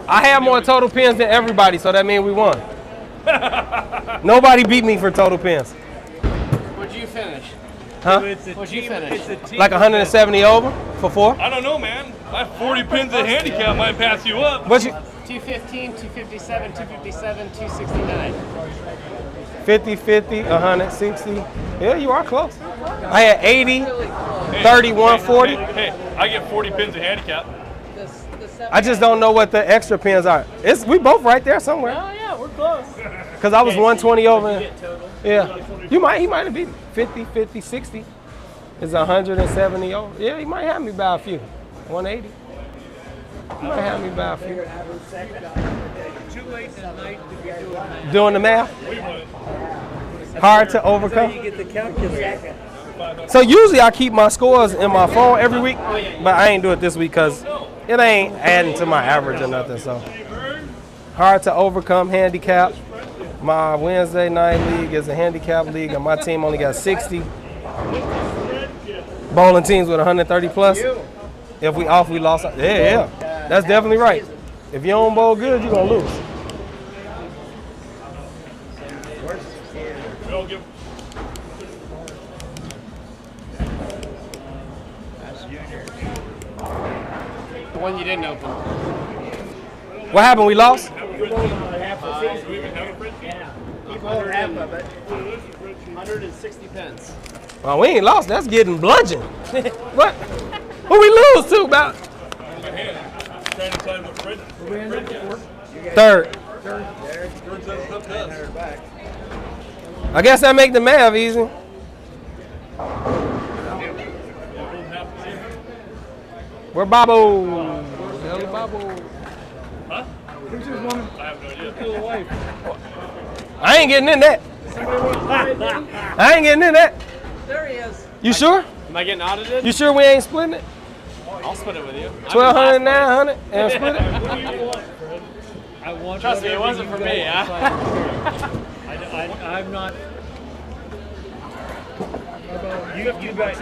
I have more total pins than everybody, so that means we won. Nobody beat me for total pins. What'd you finish? Huh? What'd you finish? Like 170 over for 4? I don't know, man. I have 40 pins at handicap. Might pass you up. What you? 215, 257, 257, 269. 50, 50, 160. Yeah, you are close. I had 80, 31, 40. Hey, I get 40 pins at handicap. I just don't know what the extra pins are. We both right there somewhere. Oh, yeah, we're close. Because I was 120 over. You get total. Yeah. He might have beat me. 50, 50, 60 is 170 over. Yeah, he might have me by a few. 180. He might have me by a few. Too late tonight to be doing Doing the math? Hard to overcome. You get the calculator. So usually I keep my scores in my phone every week, but I ain't do it this week because it ain't adding to my average or nothing. So hard to overcome handicap. My Wednesday night league is a handicap league, and my team only got 60. Bowling teams with 130 plus. If we off, we lost. Yeah. That's definitely right. If you don't bowl good, you're gonna lose. The one you didn't open. What happened? We lost? 160 pence. Well, we ain't lost. That's getting bludgeoned. What? Who we lose to? About third. I guess that make the math easy. Where Bobo? Hello, Babo. Huh? Who's this woman? I have no idea. Your wife. I ain't getting in that. I ain't getting in that. There he is. You sure? Am I getting audited? You sure we ain't splitting it? I'll split it with you. 1,200, 900, and split it? What do you want, Fred? I want. Trust me, it whatever wasn't you for me, guys huh? decide. I'm not. You guys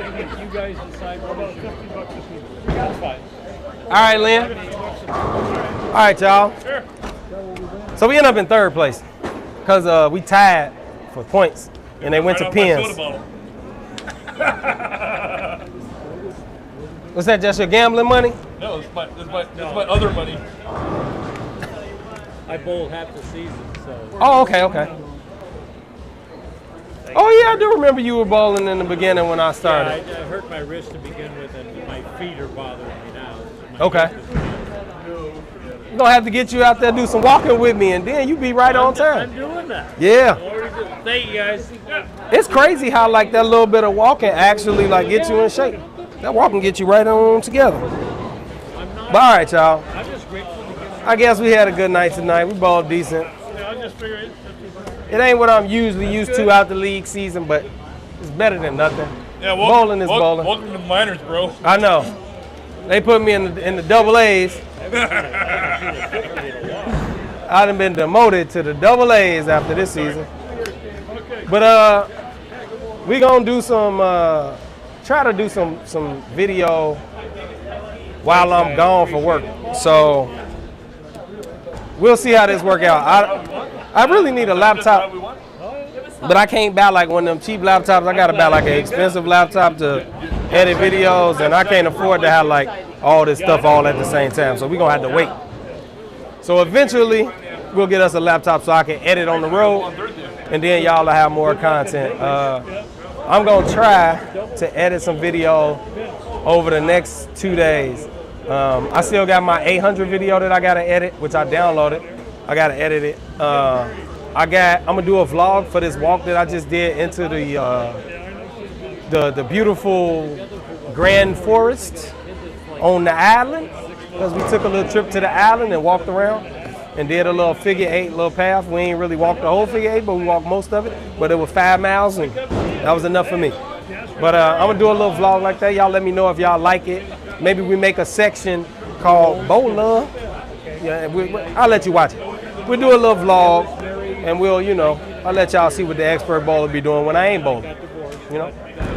decide. What about $50 a piece? That's fine. All right, Lynn. All right, y'all. Sure. So we end up in third place because we tied for points, and they went Right to off my pins. soda bottle. Was that just your gambling money? No, it's my other money. I bowled half the season, so. Oh, okay. Oh, yeah, I do remember you were bowling in the beginning when I Yeah, started. I hurt my wrist to begin with, and my feet are bothering me now. So my Okay. wrist is- We're going to have to get you out there, do some walking with me, and then you be right on I'm time. doing that. Yeah. Thank you guys. It's crazy how, like, that little bit of walking actually, like, get you in shape. That walking get you right on together. I'm not. But, all right, y'all. I'm just grateful to get. I guess we had a good night tonight. We balled decent. Yeah, I just figured It ain't what I'm usually used to out the league season, but it's better than nothing. yeah, Bowling is bowling. Welcome to minors, bro. I know. They put me in the double A's. I done been demoted to the double A's after this season. But we gonna do some try to do some video while I'm gone for work. So we'll see how this work out. I really need a laptop, but I can't buy like one of them cheap laptops. I gotta buy like an expensive laptop to edit videos, and I can't afford to have like all this stuff all at the same time. So we're gonna have to wait. So eventually we'll get us a laptop so I can edit on the road, and then y'all will have more content. I'm gonna try to edit some video over the next 2 days. I still got my 800 video that I gotta edit, which I downloaded. I gotta edit it. I'm gonna do a vlog for this walk that I just did into the beautiful Grand Forest on the island, because we took a little trip to the island and walked around and did a little figure 8 little path. We ain't really walked the whole figure 8, but we walked most of it. But it was 5 miles, and that was enough for me. But I'm gonna do a little vlog like that. Y'all let me know if y'all like it. Maybe we make a section called Bowling. Yeah, I'll let you watch it. We'll do a little vlog, and we'll, I'll let y'all see what the expert bowler be doing when I ain't bowling.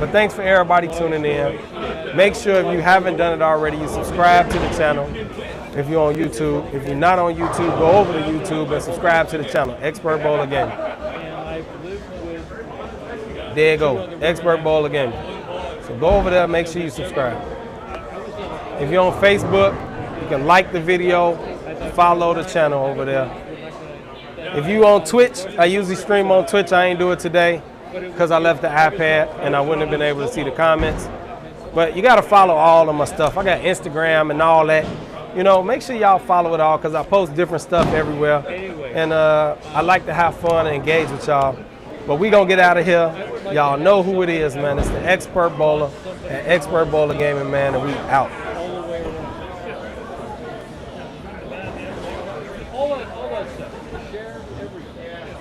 But thanks for everybody tuning in. Make sure if you haven't done it already, you subscribe to the channel. If you're on YouTube, if you're not on YouTube, go over to YouTube and subscribe to the channel, Expert Bowler Gaming. There you go, Expert Bowler Gaming. So go over there, make sure you subscribe. If you're on Facebook, you can like the video, follow the channel over there. If you on Twitch, I usually stream on Twitch. I ain't do it today because I left the iPad and I wouldn't have been able to see the comments. But you got to follow all of my stuff. I got Instagram and all that. Make sure y'all follow it all because I post different stuff everywhere. And I like to have fun and engage with y'all. But we going to get out of here. Y'all know who it is, man. It's the Expert Bowler at Expert Bowler Gaming, man, and we out. All that stuff. Share everything.